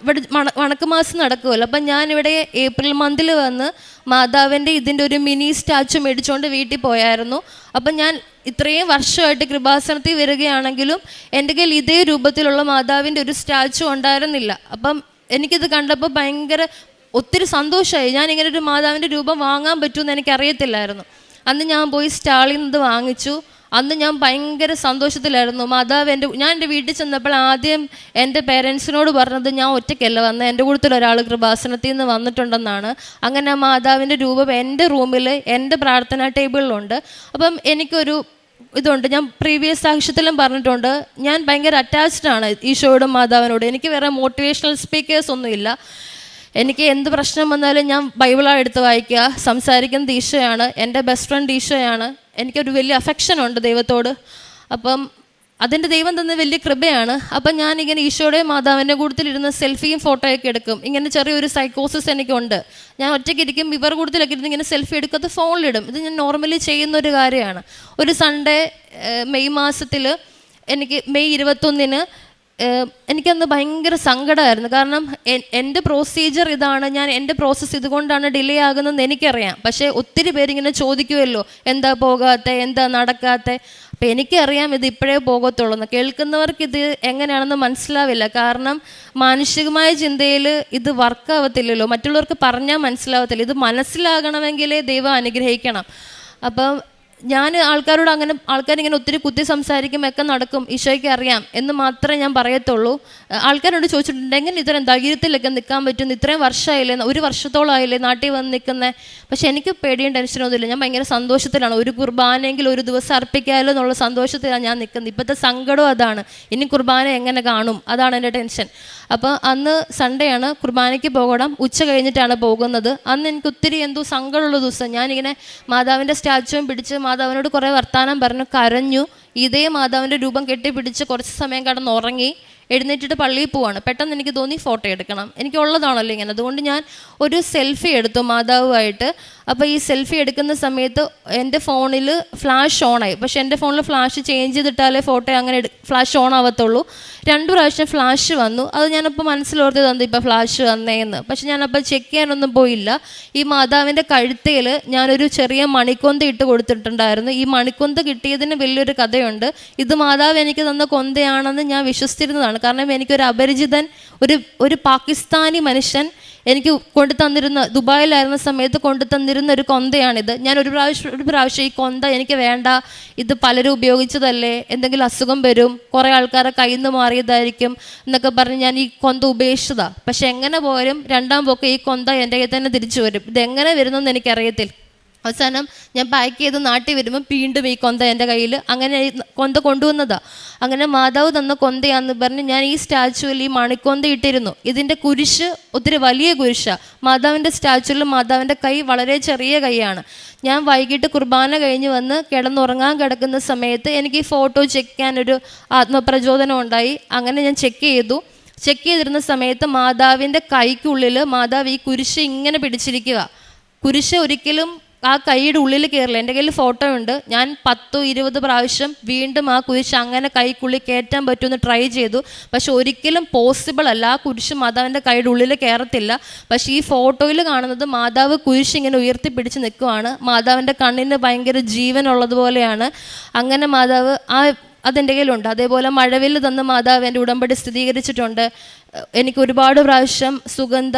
ഇവിടെ വണക്ക് മാസം നടക്കുമല്ലോ. അപ്പം ഞാനിവിടെ ഏപ്രിൽ മന്തിൽ വന്ന് മാതാവിൻ്റെ ഇതിൻ്റെ ഒരു മിനി സ്റ്റാച്ചു മേടിച്ചുകൊണ്ട് വീട്ടിൽ പോയായിരുന്നു. അപ്പം ഞാൻ ഇത്രയും വർഷമായിട്ട് കൃപാസനത്തിൽ വരികയാണെങ്കിലും എൻ്റെ കയ്യിൽ ഇതേ രൂപത്തിലുള്ള മാതാവിൻ്റെ ഒരു സ്റ്റാച്ചു ഉണ്ടായിരുന്നില്ല. അപ്പം എനിക്കിത് കണ്ടപ്പോൾ ഭയങ്കര ഒത്തിരി സന്തോഷമായി. ഞാനിങ്ങനെ ഒരു മാതാവിൻ്റെ രൂപം വാങ്ങാൻ പറ്റുമെന്ന് എനിക്കറിയത്തില്ലായിരുന്നു. അന്ന് ഞാൻ പോയി സ്റ്റാളിൽ നിന്ന് വാങ്ങിച്ചു. അന്ന് ഞാൻ ഭയങ്കര സന്തോഷത്തിലായിരുന്നു. മാതാവ് ഞാൻ എൻ്റെ വീട്ടിൽ ചെന്നപ്പോൾ ആദ്യം എൻ്റെ പേരൻസിനോട് പറഞ്ഞത് ഞാൻ ഒറ്റയ്ക്കല്ല വന്നത്, എൻ്റെ കൂട്ടത്തിൽ ഒരാൾ കൃപാസനത്തിൽ നിന്ന് വന്നിട്ടുണ്ടെന്നാണ്. അങ്ങനെ ആ മാതാവിൻ്റെ രൂപം എൻ്റെ റൂമിൽ എൻ്റെ പ്രാർത്ഥനാ ടേബിളിലുണ്ട്. അപ്പം എനിക്കൊരു ഇതുണ്ട്, ഞാൻ പ്രീവിയസ് സാക്ഷ്യത്തിലും പറഞ്ഞിട്ടുണ്ട്, ഞാൻ ഭയങ്കര അറ്റാച്ച്ഡ് ആണ് ഈശോയോടും മാതാവിനോടും. എനിക്ക് വേറെ മോട്ടിവേഷണൽ സ്പീക്കേഴ്സ് ഒന്നുമില്ല. എനിക്ക് എന്ത് പ്രശ്നം വന്നാലും ഞാൻ ബൈബിളാണ് എടുത്ത് വായിക്കുക. സംസാരിക്കുന്നത് ഈശോയാണ്, എൻ്റെ ബെസ്റ്റ് ഫ്രണ്ട് ഈശോയാണ്. എനിക്കൊരു വലിയ അഫെക്ഷൻ ഉണ്ട് ദൈവത്തോട്. അപ്പം അതിൻ്റെ ദൈവം തന്ന വലിയ കൃപയാണ്. അപ്പം ഞാനിങ്ങനെ ഈശോയുടെ മാതാവിൻ്റെ കൂട്ടത്തിലിരുന്ന് സെൽഫിയും ഫോട്ടോയൊക്കെ എടുക്കും. ഇങ്ങനെ ചെറിയൊരു സൈക്കോസിസ് എനിക്കുണ്ട്. ഞാൻ ഒറ്റയ്ക്ക് ഇരിക്കും, ഇവരുടെ കൂട്ടത്തിലൊക്കെ ഇരുന്ന് ഇങ്ങനെ സെൽഫി എടുക്കാത്ത ഫോണിലിടും. ഇത് ഞാൻ നോർമലി ചെയ്യുന്നൊരു കാര്യമാണ്. ഒരു സൺഡേ മെയ് മാസത്തിൽ എനിക്ക് മെയ് 21-ന് എനിക്കന്ന് ഭയങ്കര സങ്കടമായിരുന്നു. കാരണം എൻ്റെ പ്രൊസീജിയർ ഇതാണ്, എൻ്റെ പ്രോസസ്സ് ഇതുകൊണ്ടാണ് ഡിലേ ആകുന്നതെന്ന് എനിക്കറിയാം. പക്ഷേ ഒത്തിരി പേരിങ്ങനെ ചോദിക്കുമല്ലോ, എന്താ പോകാത്ത, എന്താ നടക്കാത്ത. അപ്പം എനിക്കറിയാം ഇത് ഇപ്പോഴേ പോകത്തുള്ളൂ. കേൾക്കുന്നവർക്ക് ഇത് എങ്ങനെയാണെന്ന് മനസ്സിലാവില്ല. കാരണം മാനുഷികമായ ചിന്തയിൽ ഇത് വർക്കാവത്തില്ലല്ലോ, മറ്റുള്ളവർക്ക് പറഞ്ഞാൽ മനസ്സിലാവത്തില്ല. ഇത് മനസ്സിലാകണമെങ്കിലേ ദൈവം അനുഗ്രഹിക്കണം. അപ്പം ഞാൻ ആൾക്കാരിങ്ങനെ ഒത്തിരി കുത്തി സംസാരിക്കുമൊക്കെ നടക്കും, ഈശോയ്ക്ക് അറിയാം എന്ന് മാത്രമേ ഞാൻ പറയത്തുള്ളൂ. ആൾക്കാരോട് ചോദിച്ചിട്ടുണ്ട്, എങ്ങനെ ഇത്രയും ധൈര്യത്തിലൊക്കെ നിൽക്കാൻ പറ്റുന്നു, ഇത്രയും വർഷമായില്ലേ, 1 വർഷത്തോളമായില്ലേ നാട്ടിൽ വന്ന് നിൽക്കുന്നത്. പക്ഷെ എനിക്ക് പേടിയും ടെൻഷനൊന്നുമില്ല. ഞാൻ ഭയങ്കര സന്തോഷത്തിലാണ്. ഒരു കുർബാനയെങ്കിലും ഒരു ദിവസം അർപ്പിക്കാമല്ലോ എന്നുള്ള സന്തോഷത്തിലാണ് ഞാൻ നിൽക്കുന്നത്. ഇപ്പോഴത്തെ സങ്കടം അതാണ്, ഇനി കുർബാന എങ്ങനെ കാണും, അതാണ് എൻ്റെ ടെൻഷൻ. അപ്പോൾ അന്ന് സൺഡേ ആണ്, കുർബാനയ്ക്ക് പോകണം, ഉച്ച കഴിഞ്ഞിട്ടാണ് പോകുന്നത്. അന്ന് എനിക്ക് ഒത്തിരി എന്തോ സങ്കടമുള്ള ദിവസം. ഞാനിങ്ങനെ മാതാവിൻ്റെ സ്റ്റാച്ചുവും പിടിച്ച് മാതാവിനോട് കുറേ വർത്താനം പറഞ്ഞു, കരഞ്ഞു. ഇതേ മാതാവിൻ്റെ രൂപം കെട്ടിപ്പിടിച്ച് കുറച്ച് സമയം കിടന്നുറങ്ങി. എഴുന്നേറ്റിട്ട് പള്ളിയിൽ പോവാണ്. പെട്ടെന്ന് എനിക്ക് തോന്നി ഫോട്ടോ എടുക്കണം, എനിക്കുള്ളതാണല്ലോ ഇങ്ങനെ. അതുകൊണ്ട് ഞാൻ ഒരു സെൽഫി എടുത്തു മാതാവുമായിട്ട്. അപ്പോൾ ഈ സെൽഫി എടുക്കുന്ന സമയത്ത് എൻ്റെ ഫോണിൽ ഫ്ലാഷ് ഓണായി. പക്ഷേ എൻ്റെ ഫോണിൽ ഫ്ലാഷ് ചേഞ്ച് ചെയ്തിട്ടാലേ ഫോട്ടോ അങ്ങനെ ഫ്ലാഷ് ഓൺ ആവത്തുള്ളൂ. 2 പ്രാവശ്യം ഫ്ലാഷ് വന്നു. അത് ഞാനപ്പോൾ മനസ്സിലോർത്ത് തന്നു ഇപ്പോൾ ഫ്ലാഷ് വന്നേന്ന്. പക്ഷെ ഞാനപ്പോൾ ചെക്ക് ചെയ്യാനൊന്നും പോയില്ല. ഈ മാതാവിൻ്റെ കഴുത്തയിൽ ഞാനൊരു ചെറിയ മണിക്കൊന്ത ഇട്ട് കൊടുത്തിട്ടുണ്ടായിരുന്നു. ഈ മണിക്കൊന്ത കിട്ടിയതിന് വലിയൊരു കഥയുണ്ട്. ഇത് മാതാവ് എനിക്ക് തന്ന കൊന്തയാണെന്ന് ഞാൻ വിശ്വസിച്ചിരുന്നതാണ്. എന്നുള്ളതാണ്. കാരണം എനിക്കൊരു അപരിചിതൻ, ഒരു പാകിസ്ഥാനി മനുഷ്യൻ എനിക്ക് കൊണ്ടു തന്നിരുന്ന, ദുബായിലായിരുന്ന സമയത്ത് കൊണ്ടു തന്നിരുന്ന ഒരു കൊന്തയാണിത്. ഞാൻ ഒരു പ്രാവശ്യം ഈ കൊന്ത എനിക്ക് വേണ്ട, ഇത് പലരും ഉപയോഗിച്ചതല്ലേ, എന്തെങ്കിലും അസുഖം വരും, കുറേ ആൾക്കാരെ കയ്യിൽ നിന്ന് മാറിയതായിരിക്കും എന്നൊക്കെ പറഞ്ഞ് ഞാൻ ഈ കൊന്ത ഉപേക്ഷിച്ചതാണ്. പക്ഷെ എങ്ങനെ പോയാലും രണ്ടാം പോക്ക് ഈ കൊന്ത എൻ്റെ കയ്യിൽ തന്നെ തിരിച്ചു വരും. ഇതെങ്ങനെ വരുന്നെന്ന് എനിക്കറിയത്തില്ല. അവസാനം ഞാൻ പാക്ക് ചെയ്ത് നാട്ടിൽ വരുമ്പോൾ വീണ്ടും ഈ കൊന്ത എൻ്റെ കയ്യിൽ, അങ്ങനെ കൊന്ത കൊണ്ടുവന്നതാണ്. അങ്ങനെ മാതാവ് തന്ന കൊന്തയാന്ന് പറഞ്ഞ് ഞാൻ ഈ സ്റ്റാച്ചുവിൽ ഈ മണിക്കൊന്ത ഇട്ടിരുന്നു. ഇതിൻ്റെ കുരിശ് ഒത്തിരി വലിയ കുരിശാണ്. മാതാവിൻ്റെ സ്റ്റാച്ചുവിൽ മാതാവിൻ്റെ കൈ വളരെ ചെറിയ കൈയാണ്. ഞാൻ വൈകിട്ട് കുർബാന കഴിഞ്ഞ് വന്ന് കിടന്നുറങ്ങാൻ കിടക്കുന്ന സമയത്ത് എനിക്ക് ഈ ഫോട്ടോ ചെക്ക് ചെയ്യാനൊരു ആത്മപ്രചോദനം ഉണ്ടായി. അങ്ങനെ ഞാൻ ചെക്ക് ചെയ്തിരുന്ന സമയത്ത് മാതാവിൻ്റെ കൈക്കുള്ളിൽ മാതാവ് ഈ കുരിശ് ഇങ്ങനെ പിടിച്ചിരിക്കുക. കുരിശ് ഒരിക്കലും ആ കൈയുടെ ഉള്ളിൽ കയറില്ല. എൻ്റെ കയ്യിൽ ഫോട്ടോ ഉണ്ട്. ഞാൻ 10-20 പ്രാവശ്യം വീണ്ടും ആ കുരിശ് അങ്ങനെ കൈക്കുള്ളിൽ കയറ്റാൻ പറ്റുമെന്ന് ട്രൈ ചെയ്തു. പക്ഷെ ഒരിക്കലും പോസിബിൾ അല്ല. ആ കുരിശ് മാതാവിൻ്റെ കൈയുടെ ഉള്ളിൽ കയറത്തില്ല. പക്ഷേ ഈ ഫോട്ടോയിൽ കാണുന്നത് മാതാവ് കുരിശ് ഇങ്ങനെ ഉയർത്തിപ്പിടിച്ച് നിൽക്കുവാണ്. മാതാവിൻ്റെ കണ്ണിന് ഭയങ്കര ജീവനുള്ളതുപോലെയാണ്. അങ്ങനെ മാതാവ് അതെൻ്റെ കയ്യിലുണ്ട്. അതേപോലെ മഴവിൽ തന്ന മാതാവ് എൻ്റെ ഉടമ്പടി സ്ഥിരീകരിച്ചിട്ടുണ്ട്. എനിക്ക് ഒരുപാട് പ്രാവശ്യം സുഗന്ധ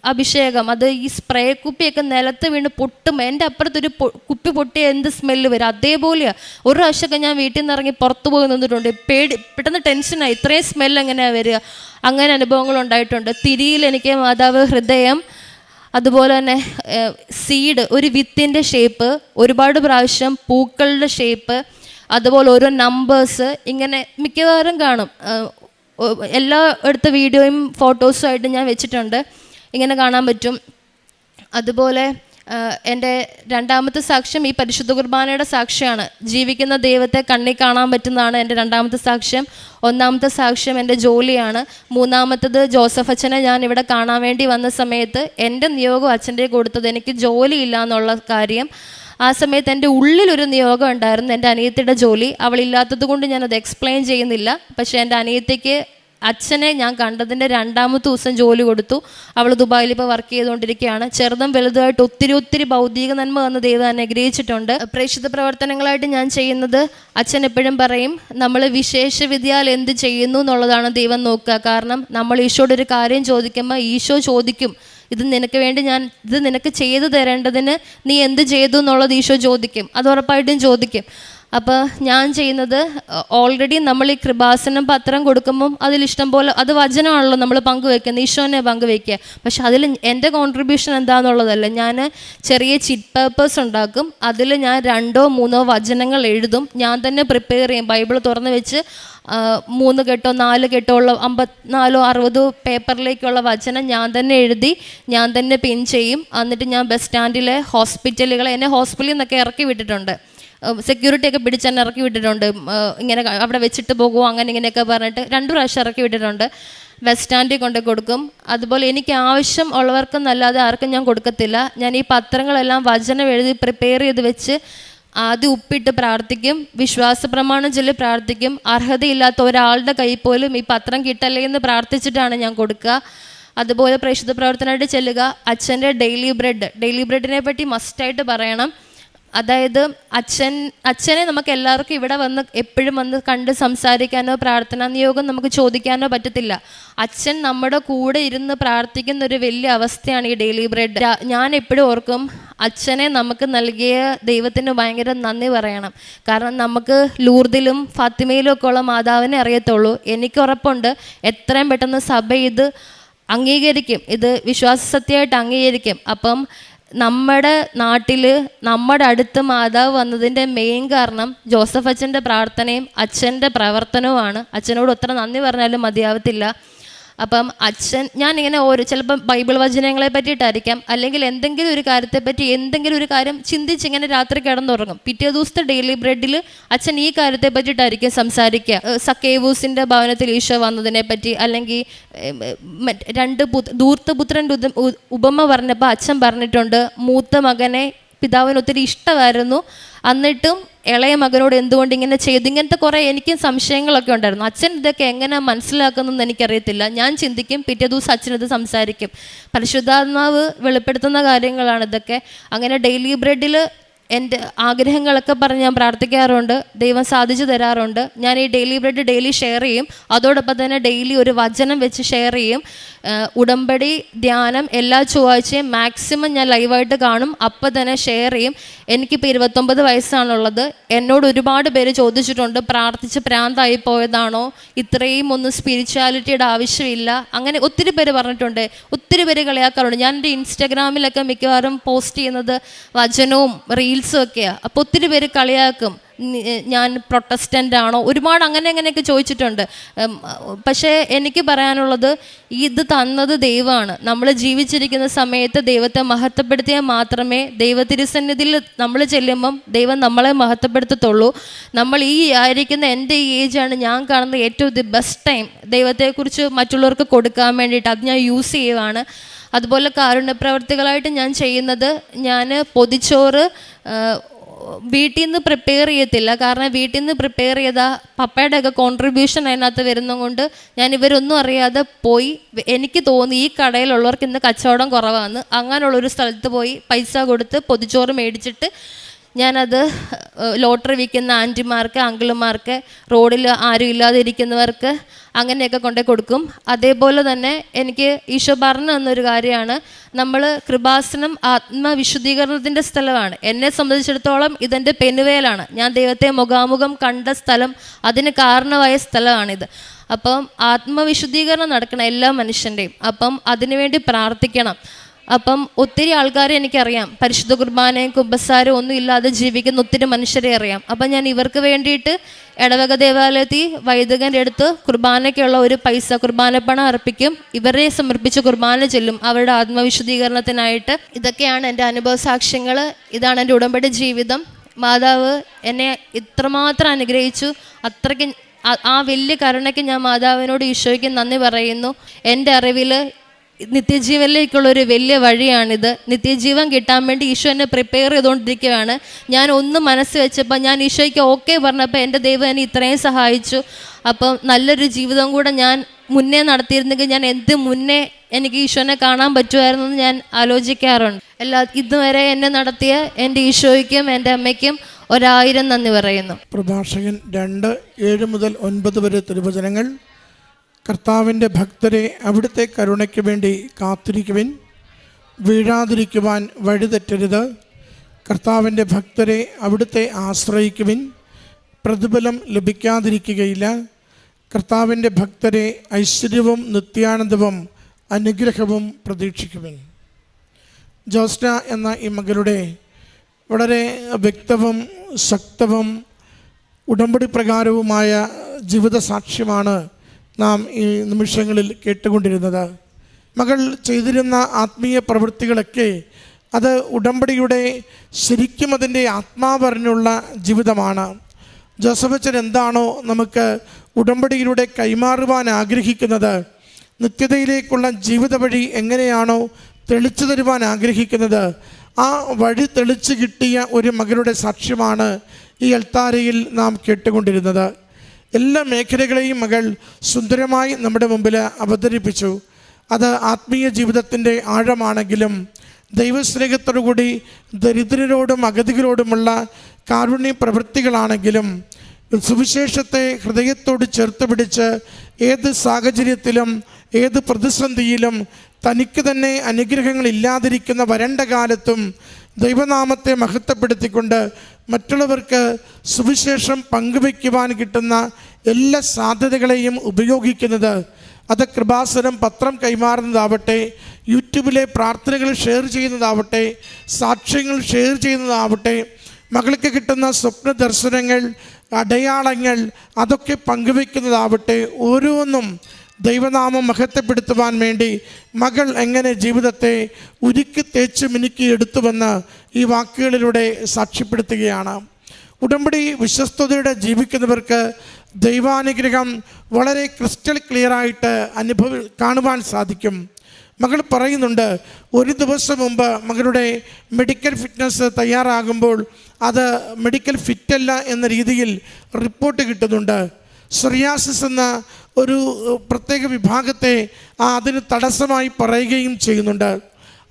അഭിഷേകം, അത് ഈ സ്പ്രേ കുപ്പിയൊക്കെ നിലത്ത് വീണ് പൊട്ടും. എൻ്റെ അപ്പുറത്തൊരു കുപ്പി പൊട്ടിയ എന്ത് സ്മെല്ല് വരും, അതേപോലെയാണ്. ഒരു പ്രാവശ്യമൊക്കെ ഞാൻ വീട്ടിൽ നിന്ന് ഇറങ്ങി പുറത്തു പോയി നിന്നിട്ടുണ്ട്. പെട്ടെന്ന് ടെൻഷനായി, ഇത്രയും സ്മെല്ല് എങ്ങനെയാണ് വരിക. അങ്ങനെ അനുഭവങ്ങൾ ഉണ്ടായിട്ടുണ്ട്. തിരിയിൽ എനിക്ക് മാതാവ് ഹൃദയം, അതുപോലെ തന്നെ സീഡ്, ഒരു വിത്തിൻ്റെ ഷേപ്പ്, ഒരുപാട് പ്രാവശ്യം പൂക്കളുടെ ഷേപ്പ്, അതുപോലെ ഓരോ നമ്പേഴ്സ്, ഇങ്ങനെ മിക്കവാറും കാണും. എല്ലാ എടുത്ത വീഡിയോയും ഫോട്ടോസും ആയിട്ട് ഞാൻ വെച്ചിട്ടുണ്ട്. ഇങ്ങനെ കാണാൻ പറ്റും. അതുപോലെ എൻ്റെ രണ്ടാമത്തെ സാക്ഷ്യം ഈ പരിശുദ്ധ കുർബാനയുടെ സാക്ഷ്യമാണ്. ജീവിക്കുന്ന ദൈവത്തെ കണ്ണിൽ കാണാൻ പറ്റുന്നതാണ് എൻ്റെ രണ്ടാമത്തെ സാക്ഷ്യം. ഒന്നാമത്തെ സാക്ഷ്യം എൻ്റെ ജോലിയാണ്. മൂന്നാമത്തത് ജോസഫ് അച്ഛനെ ഞാൻ ഇവിടെ കാണാൻ വേണ്ടി വന്ന സമയത്ത് എൻ്റെ നിയോഗം അച്ഛൻ്റെ കൊടുത്തത് എനിക്ക് ജോലിയില്ല എന്നുള്ള കാര്യം. ആ സമയത്ത് എൻ്റെ ഉള്ളിലൊരു നിയോഗം ഉണ്ടായിരുന്നു, എൻ്റെ അനിയത്തിയുടെ ജോലി. അവളില്ലാത്തത് കൊണ്ട് ഞാനത് എക്സ്പ്ലെയിൻ ചെയ്യുന്നില്ല. പക്ഷേ എൻ്റെ അനിയത്തിക്ക് അച്ഛനെ ഞാൻ കണ്ടതിൻ്റെ 2ാമത്തെ ദിവസം ജോലി കൊടുത്തു. അവൾ ദുബായിൽ ഇപ്പോൾ വർക്ക് ചെയ്തുകൊണ്ടിരിക്കുകയാണ്. ചെറുതും വലുതുമായിട്ട് ഒത്തിരി ഭൗതിക നന്മ വന്ന് ദൈവം അനുഗ്രഹിച്ചിട്ടുണ്ട്. പ്രേക്ഷിത പ്രവർത്തനങ്ങളായിട്ട് ഞാൻ ചെയ്യുന്നത്, അച്ഛൻ എപ്പോഴും പറയും, നമ്മൾ വിശേഷ വിദ്യയാൽ എന്ത് ചെയ്യുന്നു എന്നുള്ളതാണ് ദൈവം നോക്കുക. കാരണം നമ്മൾ ഈശോയുടെ ഒരു കാര്യം ചോദിക്കുമ്പോൾ ഈശോ ചോദിക്കും, ഇത് നിനക്ക് വേണ്ടി ഇത് നിനക്ക് ചെയ്തു തരേണ്ടതിന് നീ എന്ത് ചെയ്തു എന്നുള്ളത് ഈശോ ചോദിക്കും. അത് ഉറപ്പായിട്ടും ചോദിക്കും. അപ്പോൾ ഞാൻ ചെയ്യുന്നത്, ഓൾറെഡി നമ്മൾ ഈ കൃപാസനം പത്രം കൊടുക്കുമ്പം അതിലിഷ്ടം പോലെ, അത് വചനമാണല്ലോ നമ്മൾ പങ്കുവെക്കുന്നത്, ഈശോനെ പങ്കുവെക്കുക. പക്ഷെ അതിൽ എൻ്റെ കോൺട്രിബ്യൂഷൻ എന്താണെന്നുള്ളതല്ല. ഞാൻ ചെറിയ ചിറ്റ് പേപ്പേഴ്സ് ഉണ്ടാക്കും. അതിൽ ഞാൻ 2-3 വചനങ്ങൾ എഴുതും. ഞാൻ തന്നെ പ്രിപ്പയർ ചെയ്യും. ബൈബിൾ തുറന്ന് വെച്ച് 3 കെട്ടോ 4 കെട്ടോ ഉള്ള 54-60 പേപ്പറിലേക്കുള്ള വചനം ഞാൻ തന്നെ എഴുതി, ഞാൻ തന്നെ പിൻ ചെയ്യും. എന്നിട്ട് ഞാൻ ബസ് സ്റ്റാൻഡിലെ ഹോസ്പിറ്റലുകളെ, എന്നെ ഹോസ്പിറ്റലിൽ നിന്നൊക്കെ ഇറക്കി വിട്ടിട്ടുണ്ട്. സെക്യൂരിറ്റി ഒക്കെ പിടിച്ച് തന്നെ ഇറക്കി വിട്ടിട്ടുണ്ട്. ഇങ്ങനെ അവിടെ വെച്ചിട്ട് പോകുമോ അങ്ങനെ ഇങ്ങനെയൊക്കെ പറഞ്ഞിട്ട് 2 പ്രാവശ്യം ഇറക്കി വിട്ടിട്ടുണ്ട്. ബസ് സ്റ്റാൻഡിൽ കൊണ്ട് കൊടുക്കും. അതുപോലെ എനിക്ക് ആവശ്യം ഉള്ളവർക്കെന്നല്ലാതെ ആർക്കും ഞാൻ കൊടുക്കത്തില്ല. ഞാൻ ഈ പത്രങ്ങളെല്ലാം വചനം എഴുതി പ്രിപ്പയർ ചെയ്ത് വെച്ച് ആദ്യം ഉപ്പിട്ട് പ്രാർത്ഥിക്കും, വിശ്വാസ പ്രമാണം ചൊല്ലി പ്രാർത്ഥിക്കും. അർഹതയില്ലാത്ത ഒരാളുടെ കയ്യിൽ പോലും ഈ പത്രം കിട്ടല്ലേ എന്ന് പ്രാർത്ഥിച്ചിട്ടാണ് ഞാൻ കൊടുക്കുക. അതുപോലെ പ്രേക്ഷിത പ്രവർത്തനമായിട്ട് ചെല്ലുക. അച്ഛൻ്റെ ഡെയിലി ബ്രെഡിനെ പറ്റി മസ്റ്റായിട്ട് പറയണം. അതായത് അച്ഛനെ നമുക്ക് എല്ലാവർക്കും ഇവിടെ വന്ന് എപ്പോഴും വന്ന് കണ്ട് സംസാരിക്കാനോ പ്രാർത്ഥനാ നിയോഗം നമുക്ക് ചോദിക്കാനോ പറ്റത്തില്ല. അച്ഛൻ നമ്മുടെ കൂടെ ഇരുന്ന് പ്രാർത്ഥിക്കുന്ന ഒരു വലിയ അവസ്ഥയാണ് ഈ ഡെയിലി ബ്രെഡ്. ഞാൻ എപ്പോഴും ഓർക്കും, അച്ഛനെ നമുക്ക് നൽകിയ ദൈവത്തിന് ഭയങ്കര നന്ദി പറയണം. കാരണം നമുക്ക് ലൂർദിലും ഫാത്തിമയിലും ഒക്കെ ഉള്ള മാതാവിനെ അറിയത്തുള്ളൂ. എനിക്ക് ഉറപ്പുണ്ട് എത്രയും പെട്ടെന്ന് സഭ ഇത് അംഗീകരിക്കും, ഇത് വിശ്വാസ സത്യമായിട്ട് അംഗീകരിക്കും. അപ്പം നമ്മുടെ നാട്ടിൽ നമ്മുടെ അടുത്ത് മാതാവ് വന്നതിൻ്റെ മെയിൻ കാരണം ജോസഫ് അച്ഛൻ്റെ പ്രാർത്ഥനയും അച്ഛൻ്റെ പ്രവർത്തനവുമാണ്. അച്ഛനോട് എത്ര നന്ദി പറഞ്ഞാലും മതിയാവത്തില്ല. അപ്പം ഞാനിങ്ങനെ ചിലപ്പം ബൈബിൾ വചനങ്ങളെ പറ്റിയിട്ടായിരിക്കാം, അല്ലെങ്കിൽ എന്തെങ്കിലും ഒരു കാര്യത്തെപ്പറ്റി എന്തെങ്കിലും ഒരു കാര്യം ചിന്തിച്ചിങ്ങനെ രാത്രി കിടന്നുറങ്ങും. പിറ്റേ ദിവസത്തെ ഡെയിലി ബ്രെഡിൽ അച്ഛൻ ഈ കാര്യത്തെ പറ്റിയിട്ടായിരിക്കും സംസാരിക്കുക. സക്കേവൂസിൻ്റെ ഭവനത്തിൽ ഈശോ വന്നതിനെ പറ്റി, അല്ലെങ്കിൽ 2 ധൂർത്തപുത്രൻ്റെ ഉപമ പറഞ്ഞപ്പോൾ അച്ഛൻ പറഞ്ഞിട്ടുണ്ട്, മൂത്ത മകനെ പിതാവിന് ഒത്തിരി ഇഷ്ടമായിരുന്നു, എന്നിട്ടും ഇളയ മകനോട് എന്തുകൊണ്ട് ഇങ്ങനെ ചെയ്തു. ഇങ്ങനത്തെ കുറേ എനിക്കും സംശയങ്ങളൊക്കെ ഉണ്ടായിരുന്നു. അച്ഛൻ ഇതൊക്കെ എങ്ങനെ മനസ്സിലാക്കുന്നതെന്ന് എനിക്കറിയത്തില്ല. ഞാൻ ചിന്തിക്കും, പിറ്റേ ദിവസം അച്ഛനത് സംസാരിക്കും. പരിശുദ്ധാത്മാവ് വെളിപ്പെടുത്തുന്ന കാര്യങ്ങളാണ് ഇതൊക്കെ. അങ്ങനെ ഡെയിലി ബ്രെഡിൽ എൻ്റെ ആഗ്രഹങ്ങളൊക്കെ പറഞ്ഞ് ഞാൻ പ്രാർത്ഥിക്കാറുണ്ട്. ദൈവം സാധിച്ചു തരാറുണ്ട്. ഞാൻ ഈ ഡെയിലി ബ്രെഡ് ഡെയിലി ഷെയർ ചെയ്യും. അതോടൊപ്പം തന്നെ ഡെയിലി ഒരു വചനം വെച്ച് ഷെയർ ചെയ്യും. ഉടമ്പടി ധ്യാനം എല്ലാ ചൊവ്വാഴ്ചയും മാക്സിമം ഞാൻ ലൈവായിട്ട് കാണും. അപ്പം തന്നെ ഷെയർ ചെയ്യും. എനിക്കിപ്പോൾ 29 വയസ്സാണുള്ളത്. എന്നോട് ഒരുപാട് പേര് ചോദിച്ചിട്ടുണ്ട്, പ്രാർത്ഥിച്ച് പ്രാന്തായി പോയതാണോ, ഇത്രയും ഒന്നും സ്പിരിച്വാലിറ്റിയുടെ ആവശ്യമില്ല, അങ്ങനെ ഒത്തിരി പേര് പറഞ്ഞിട്ടുണ്ട്. ഒത്തിരി പേര് കളിയാക്കാറുണ്ട്. ഞാൻ എൻ്റെ ഇൻസ്റ്റാഗ്രാമിലൊക്കെ മിക്കവാറും പോസ്റ്റ് ചെയ്യുന്നത് വചനവും റീൽസും ഒക്കെയാണ്. അപ്പോൾ ഒത്തിരി പേര് കളിയാക്കും, ഞാൻ പ്രൊട്ടസ്റ്റൻ്റ് ആണോ, ഒരുപാട് അങ്ങനെയൊക്കെ ചോദിച്ചിട്ടുണ്ട്. പക്ഷേ എനിക്ക് പറയാനുള്ളത്, ഇത് തന്നത് ദൈവമാണ്. നമ്മൾ ജീവിച്ചിരിക്കുന്ന സമയത്ത് ദൈവത്തെ മഹത്വപ്പെടുത്തിയാൽ മാത്രമേ ദൈവതിരുസന്നിധിയിൽ നമ്മൾ ചെല്ലുമ്പം ദൈവം നമ്മളെ മഹത്വപ്പെടുത്തത്തുള്ളൂ. നമ്മൾ ഈ ആയിരിക്കുന്ന എൻ്റെ ഈ ഏജാണ് ഞാൻ കാണുന്ന ഏറ്റവും ദി ബെസ്റ്റ് ടൈം ദൈവത്തെക്കുറിച്ച് മറ്റുള്ളവർക്ക് കൊടുക്കാൻ വേണ്ടിയിട്ട്. അത് ഞാൻ യൂസ് ചെയ്യുവാണ്. അതുപോലെ കാരുണ്യപ്രവർത്തികളായിട്ട് ഞാൻ ചെയ്യുന്നത്, ഞാൻ പൊതിച്ചോറ് വീട്ടിൽ നിന്ന് പ്രിപ്പയർ ചെയ്യത്തില്ല. കാരണം വീട്ടിൽ നിന്ന് പ്രിപ്പയർ ചെയ്താൽ പപ്പയുടെയൊക്കെ കോൺട്രിബ്യൂഷൻ അതിനകത്ത് വരുന്നതുകൊണ്ട് ഞാൻ ഇവരൊന്നും അറിയാതെ പോയി, എനിക്ക് തോന്നി ഈ കടയിലുള്ളവർക്ക് ഇന്ന് കച്ചവടം കുറവാണ്, അങ്ങനെയുള്ളൊരു സ്ഥലത്ത് പോയി പൈസ കൊടുത്ത് പൊതിച്ചോറ് മേടിച്ചിട്ട് ഞാനത് ലോട്ടറി വിൽക്കുന്ന ആൻറ്റിമാർക്ക്, അങ്കിളുമാർക്ക്, റോഡിൽ ആരും ഇല്ലാതെ ഇരിക്കുന്നവർക്ക് അങ്ങനെയൊക്കെ കൊണ്ടേ കൊടുക്കും. അതേപോലെ തന്നെ എനിക്ക് ഈശോ പറഞ്ഞു തന്നൊരു കാര്യമാണ്, നമ്മൾ കൃപാസനം ആത്മവിശുദ്ധീകരണത്തിൻ്റെ സ്ഥലമാണ്. എന്നെ സംബന്ധിച്ചിടത്തോളം ഇതെൻ്റെ പെനുവേലാണ്. ഞാൻ ദൈവത്തെ മുഖാമുഖം കണ്ട സ്ഥലം, അതിന് കാരണമായ സ്ഥലമാണിത്. അപ്പം ആത്മവിശുദ്ധീകരണം നടക്കണം എല്ലാ മനുഷ്യൻ്റെയും. അപ്പം അതിനുവേണ്ടി പ്രാർത്ഥിക്കണം. അപ്പം ഒത്തിരി ആൾക്കാരെ എനിക്കറിയാം, പരിശുദ്ധ കുർബാനയും കുമ്പസാരവും ഒന്നും ഇല്ലാതെ ജീവിക്കുന്ന ഒത്തിരി മനുഷ്യരെ അറിയാം. അപ്പം ഞാൻ ഇവർക്ക് വേണ്ടിയിട്ട് ഇടവക ദേവാലയത്തിൽ വൈദികൻ്റെ അടുത്ത് കുർബാനയ്ക്കുള്ള ഒരു പൈസ കുർബാനപ്പണം അർപ്പിക്കും. ഇവരെ സമർപ്പിച്ച് കുർബാന ചെല്ലും അവരുടെ ആത്മവിശുദ്ധീകരണത്തിനായിട്ട്. ഇതൊക്കെയാണ് എൻ്റെ അനുഭവ സാക്ഷ്യങ്ങൾ. ഇതാണ് എൻ്റെ ഉടമ്പടി ജീവിതം. മാതാവ് എന്നെ ഇത്രമാത്രം അനുഗ്രഹിച്ചു. അത്രയ്ക്ക് ആ വലിയ കരുണയ്ക്ക് ഞാൻ മാതാവിനോട് ഈശോയ്ക്ക് നന്ദി പറയുന്നു. എൻ്റെ അറിവിൽ നിത്യജീവനിലേക്കുള്ളൊരു വലിയ വഴിയാണിത്. നിത്യജീവൻ കിട്ടാൻ വേണ്ടി ഈശോ എന്നെ പ്രിപ്പയർ ചെയ്തുകൊണ്ടിരിക്കുകയാണ്. ഞാൻ ഒന്ന് മനസ്സ് വെച്ചപ്പോൾ, ഞാൻ ഈശോയ്ക്ക് ഓക്കെ പറഞ്ഞപ്പോൾ എൻ്റെ ദൈവം എന്നെ ഇത്രയും സഹായിച്ചു. അപ്പം നല്ലൊരു ജീവിതം കൂടെ ഞാൻ മുന്നേ നടത്തിയിരുന്നെങ്കിൽ ഞാൻ എന്ത് മുന്നേ എനിക്ക് ഈശോനെ കാണാൻ പറ്റുമായിരുന്നു എന്ന് ഞാൻ ആലോചിക്കാറുണ്ട്. ഇതുവരെ എന്നെ നടത്തിയ എൻ്റെ ഈശോയ്ക്കും എൻ്റെ അമ്മയ്ക്കും 1000 നന്ദി പറയുന്നു. പ്രഭാഷകൻ 2:7 മുതൽ 9 വരെ തിരുവചനങ്ങൾ. കർത്താവിൻ്റെ ഭക്തരെ അവിടുത്തെ കരുണയ്ക്ക് വേണ്ടി കാത്തിരിക്കുവിൻ, വീഴാതിരിക്കുവാൻ വഴിതെറ്റരുത്. കർത്താവിൻ്റെ ഭക്തരെ അവിടുത്തെ ആശ്രയിക്കുവിൻ, പ്രതിഫലം ലഭിക്കാതിരിക്കുകയില്ല. കർത്താവിൻ്റെ ഭക്തരെ ഐശ്വര്യവും നിത്യാനന്ദവും അനുഗ്രഹവും പ്രതീക്ഷിക്കുവിൻ. ജോസ്ന എന്ന ഈ മകളുടെ വളരെ വ്യക്തവും ശക്തവും ഉടമ്പടി പ്രകാരവുമായ ജീവിത സാക്ഷ്യമാണ് നാം ഈ നിമിഷങ്ങളിൽ കേട്ടുകൊണ്ടിരുന്നത്. മകൾ ചെയ്തിരുന്ന ആത്മീയ പ്രവൃത്തികളൊക്കെ അത് ഉടമ്പടിയുടെ ശരിക്കും അതിൻ്റെ ആത്മാവറിഞ്ഞുള്ള ജീവിതമാണ്. ജോസഫച്ചൻ എന്താണോ നമുക്ക് ഉടമ്പടിയിലൂടെ കൈമാറുവാൻ ആഗ്രഹിക്കുന്നത്, നിത്യതയിലേക്കുള്ള ജീവിത വഴി എങ്ങനെയാണോ തെളിച്ചു തരുവാൻ ആഗ്രഹിക്കുന്നത്, ആ വഴി തെളിച്ച് കിട്ടിയ ഒരു മകളുടെ സാക്ഷ്യമാണ് ഈ അൾത്താരയിൽ നാം കേട്ടുകൊണ്ടിരുന്നത്. എല്ലാ മേഖലകളെയും മകൾ സുന്ദരമായി നമ്മുടെ മുമ്പിൽ അവതരിപ്പിച്ചു. അത് ആത്മീയ ജീവിതത്തിൻ്റെ ആഴമാണെങ്കിലും ദൈവസ്നേഹത്തോടുകൂടി ദരിദ്രരോടും അഗതികളോടുമുള്ള കാരുണ്യ പ്രവൃത്തികളാണെങ്കിലും സുവിശേഷത്തെ ഹൃദയത്തോട് ചേർത്ത് പിടിച്ച് ഏത് സാഹചര്യത്തിലും ഏത് പ്രതിസന്ധിയിലും തനിക്ക് തന്നെ അനുഗ്രഹങ്ങളില്ലാതിരിക്കുന്ന വരണ്ട കാലത്തും ദൈവനാമത്തെ മഹത്വപ്പെടുത്തിക്കൊണ്ട് മറ്റുള്ളവർക്ക് സുവിശേഷം പങ്കുവയ്ക്കുവാൻ കിട്ടുന്ന എല്ലാ സാധ്യതകളെയും ഉപയോഗിക്കുന്നത്, അത് കൃപാസനം പത്രം കൈമാറുന്നതാവട്ടെ, യൂട്യൂബിലെ പ്രാർത്ഥനകൾ ഷെയർ ചെയ്യുന്നതാവട്ടെ, സാക്ഷ്യങ്ങൾ ഷെയർ ചെയ്യുന്നതാവട്ടെ, മകൾക്ക് കിട്ടുന്ന സ്വപ്ന ദർശനങ്ങൾ, അടയാളങ്ങൾ അതൊക്കെ പങ്കുവയ്ക്കുന്നതാവട്ടെ, ഓരോന്നും ദൈവനാമം മഹത്വപ്പെടുത്തുവാൻ വേണ്ടി മകൾ എങ്ങനെ ജീവിതത്തെ ഉരുക്കി തേച്ച് മിനുക്കി എടുത്തുവെന്ന് ഈ വാക്കുകളിലൂടെ സാക്ഷ്യപ്പെടുത്തുകയാണ്. ഉടമ്പടി വിശ്വസ്തയോടെ ജീവിക്കുന്നവർക്ക് ദൈവാനുഗ്രഹം വളരെ ക്രിസ്റ്റൽ ക്ലിയറായിട്ട് കാണുവാൻ സാധിക്കും. മകൾ പറയുന്നുണ്ട്, ഒരു ദിവസം മുമ്പ് മകളുടെ മെഡിക്കൽ ഫിറ്റ്നസ് തയ്യാറാകുമ്പോൾ അത് മെഡിക്കൽ ഫിറ്റല്ല എന്ന രീതിയിൽ റിപ്പോർട്ട് കിട്ടുന്നുണ്ട്. സോറിയാസിസ് എന്ന ഒരു പ്രത്യേക വിഭാഗത്തെ അതിന് തടസ്സമായി പറയുകയും ചെയ്യുന്നുണ്ട്.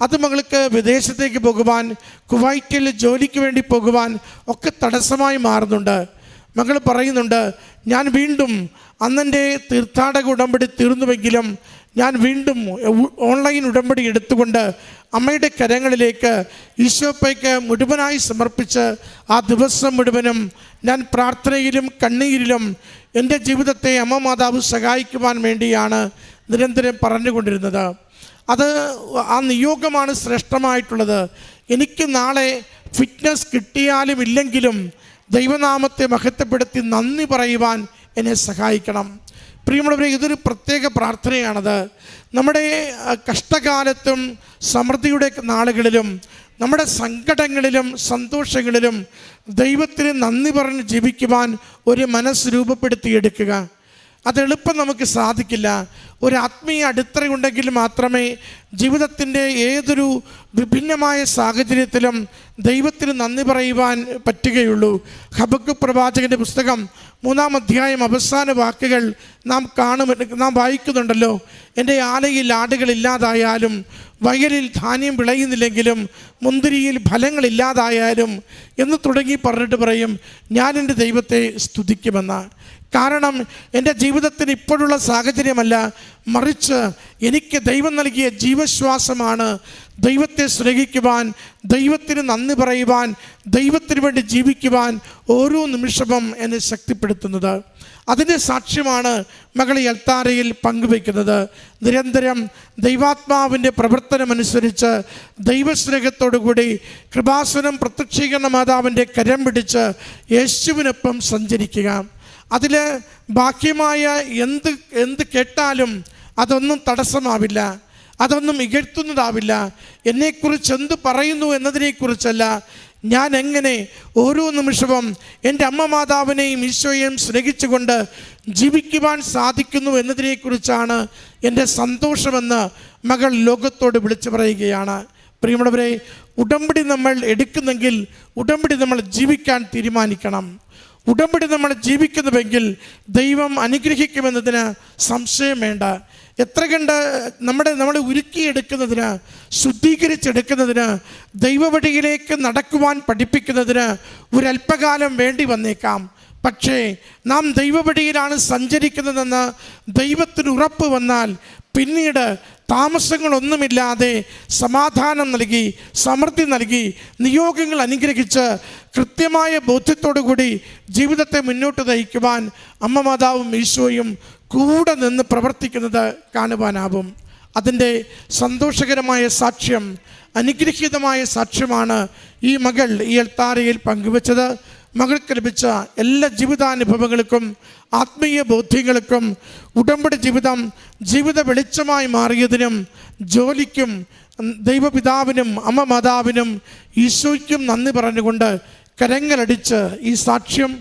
അത് മകൾക്ക് വിദേശത്തേക്ക് പോകുവാൻ, കുവൈറ്റിൽ ജോലിക്ക് വേണ്ടി പോകുവാൻ ഒക്കെ തടസ്സമായി മാറുന്നുണ്ട്. മകൾ പറയുന്നുണ്ട്, ഞാൻ വീണ്ടും അന്നെൻ്റെ തീർത്ഥാടക ഉടമ്പടി തീർന്നുവെങ്കിലും ഞാൻ വീണ്ടും ഓൺലൈൻ ഉടമ്പടി എടുത്തുകൊണ്ട് അമ്മയുടെ കരങ്ങളിലേക്ക് ഈശോപ്പയ്ക്ക് മുഴുവനായി സമർപ്പിച്ച് ആ ദിവസം മുഴുവനും ഞാൻ പ്രാർത്ഥനയിലും കണ്ണീരിലും എൻ്റെ ജീവിതത്തെ അമ്മ മാതാവ് സഹായിക്കുവാൻ വേണ്ടിയാണ് നിരന്തരം പറഞ്ഞുകൊണ്ടിരുന്നത്. അത് ആ നിയോഗമാണ് ശ്രേഷ്ഠമായിട്ടുള്ളത്. എനിക്ക് നാളെ ഫിറ്റ്നസ് കിട്ടിയാലും ഇല്ലെങ്കിലും ദൈവനാമത്തെ മഹത്വപ്പെടുത്തി നന്ദി പറയുവാൻ എന്നെ സഹായിക്കണം. പ്രിയമുള്ളവരെ, ഇതൊരു പ്രത്യേക പ്രാർത്ഥനയാണത്. നമ്മുടെ കഷ്ടകാലത്തും സമൃദ്ധിയുടെ നാളുകളിലും നമ്മുടെ സങ്കടങ്ങളിലും സന്തോഷങ്ങളിലും ദൈവത്തിന് നന്ദി പറഞ്ഞ് ജീവിക്കുവാൻ ഒരു മനസ്സ് രൂപപ്പെടുത്തിയെടുക്കുക. അതെളുപ്പം നമുക്ക് സാധിക്കില്ല. ഒരു ആത്മീയ അടിത്തറയുണ്ടെങ്കിൽ മാത്രമേ ജീവിതത്തിൻ്റെ ഏതൊരു വിഭിന്നമായ സാഹചര്യത്തിലും ദൈവത്തിന് നന്ദി പറയുവാൻ പറ്റുകയുള്ളൂ. ഹബക്കൂക്ക് പ്രവാചകൻ്റെ പുസ്തകം 3-ാം അധ്യായം അവസാന വാക്കുകൾ നാം വായിക്കുന്നുണ്ടല്ലോ. എൻ്റെ ആലയിൽ ആടുകളില്ലാതായാലും, വയലിൽ ധാന്യം വിളയുന്നില്ലെങ്കിലും, മുന്തിരിയിൽ ഫലങ്ങളില്ലാതായാലും എന്ന് തുടങ്ങി പറഞ്ഞിട്ട് പറയും, ഞാൻ എൻ്റെ ദൈവത്തെ സ്തുതിക്കുമെന്ന്. കാരണം എൻ്റെ ജീവിതത്തിന് ഇപ്പോഴുള്ള സാഹചര്യമല്ല, മറിച്ച് എനിക്ക് ദൈവം നൽകിയ ജീവശ്വാസമാണ് ദൈവത്തെ സ്നേഹിക്കുവാൻ, ദൈവത്തിന് നന്ദി പറയുവാൻ, ദൈവത്തിന് വേണ്ടി ജീവിക്കുവാൻ ഓരോ നിമിഷവും എന്നെ ശക്തിപ്പെടുത്തുന്നത്. അതിൻ്റെ സാക്ഷ്യമാണ് മകൾ ഈ അൾത്താരയിൽ പങ്കുവയ്ക്കുന്നത്. നിരന്തരം ദൈവാത്മാവിൻ്റെ പ്രവർത്തനമനുസരിച്ച് ദൈവസ്നേഹത്തോടുകൂടി കൃപാസനം പ്രത്യക്ഷീകരണ മാതാവിൻ്റെ കരം പിടിച്ച് യേശുവിനൊപ്പം സഞ്ചരിക്കുക. അതിൽ ബാഹ്യമായ എന്ത് കേട്ടാലും അതൊന്നും തടസ്സമാവില്ല, അതൊന്നും ഇകഴ്ത്തുന്നതാവില്ല. എന്നെക്കുറിച്ച് എന്ത് പറയുന്നു എന്നതിനെക്കുറിച്ചല്ല, ഞാൻ എങ്ങനെ ഓരോ നിമിഷവും എൻ്റെ അമ്മ മാതാവിനെയും ഈശോയെയും സ്നേഹിച്ചുകൊണ്ട് ജീവിക്കുവാൻ സാധിക്കുന്നു എന്നതിനെക്കുറിച്ചാണ് എൻ്റെ സന്തോഷമെന്ന് മകൾ ലോകത്തോട് വിളിച്ചു പറയുകയാണ്. പ്രിയമുള്ളവരെ, ഉടമ്പടി നമ്മൾ എടുക്കുന്നെങ്കിൽ ഉടമ്പടി നമ്മൾ ജീവിക്കാൻ തീരുമാനിക്കണം. ഉടമ്പടി നമ്മൾ ജീവിക്കുന്നുവെങ്കിൽ ദൈവം അനുഗ്രഹിക്കുമെന്നതിന് സംശയം വേണ്ട. എത്ര കണ്ട് നമ്മളെ ഉരുക്കിയെടുക്കുന്നതിന്, ശുദ്ധീകരിച്ചെടുക്കുന്നതിന്, ദൈവവഴിയിലേക്ക് നടക്കുവാൻ പഠിപ്പിക്കുന്നതിന് ഒരല്പകാലം വേണ്ടി വന്നേക്കാം. പക്ഷേ നാം ദൈവവഴിയിലാണ് സഞ്ചരിക്കുന്നതെന്ന് ദൈവത്തിന് ഉറപ്പ് വന്നാൽ പിന്നീട് താമസങ്ങളൊന്നുമില്ലാതെ സമാധാനം നൽകി, സമൃദ്ധി നൽകി, നിയോഗങ്ങൾ അനുഗ്രഹിച്ച് കൃത്യമായ ബോധ്യത്തോടുകൂടി ജീവിതത്തെ മുന്നോട്ട് നയിക്കുവാൻ അമ്മ മാതാവും ഈശോയും കൂടെ നിന്ന് പ്രവർത്തിക്കുന്നത് കാണുവാനാവും. അതിൻ്റെ സന്തോഷകരമായ സാക്ഷ്യം, അനുഗ്രഹീതമായ സാക്ഷ്യമാണ് ഈ മകൾ ഈ അൾത്താരയിൽ പങ്കുവച്ചത്. മകൾക്ക് ലഭിച്ച എല്ലാ ജീവിതാനുഭവങ്ങൾക്കും ആത്മീയ ബോധ്യങ്ങൾക്കും ഉടമ്പടി ജീവിത വെളിച്ചമായി മാറിയതിനും ജോലിക്കും ദൈവപിതാവിനും അമ്മ മാതാവിനും ഈശോയ്ക്കും നന്ദി പറഞ്ഞുകൊണ്ട് കരങ്ങളടിച്ച് ഈ സാക്ഷ്യം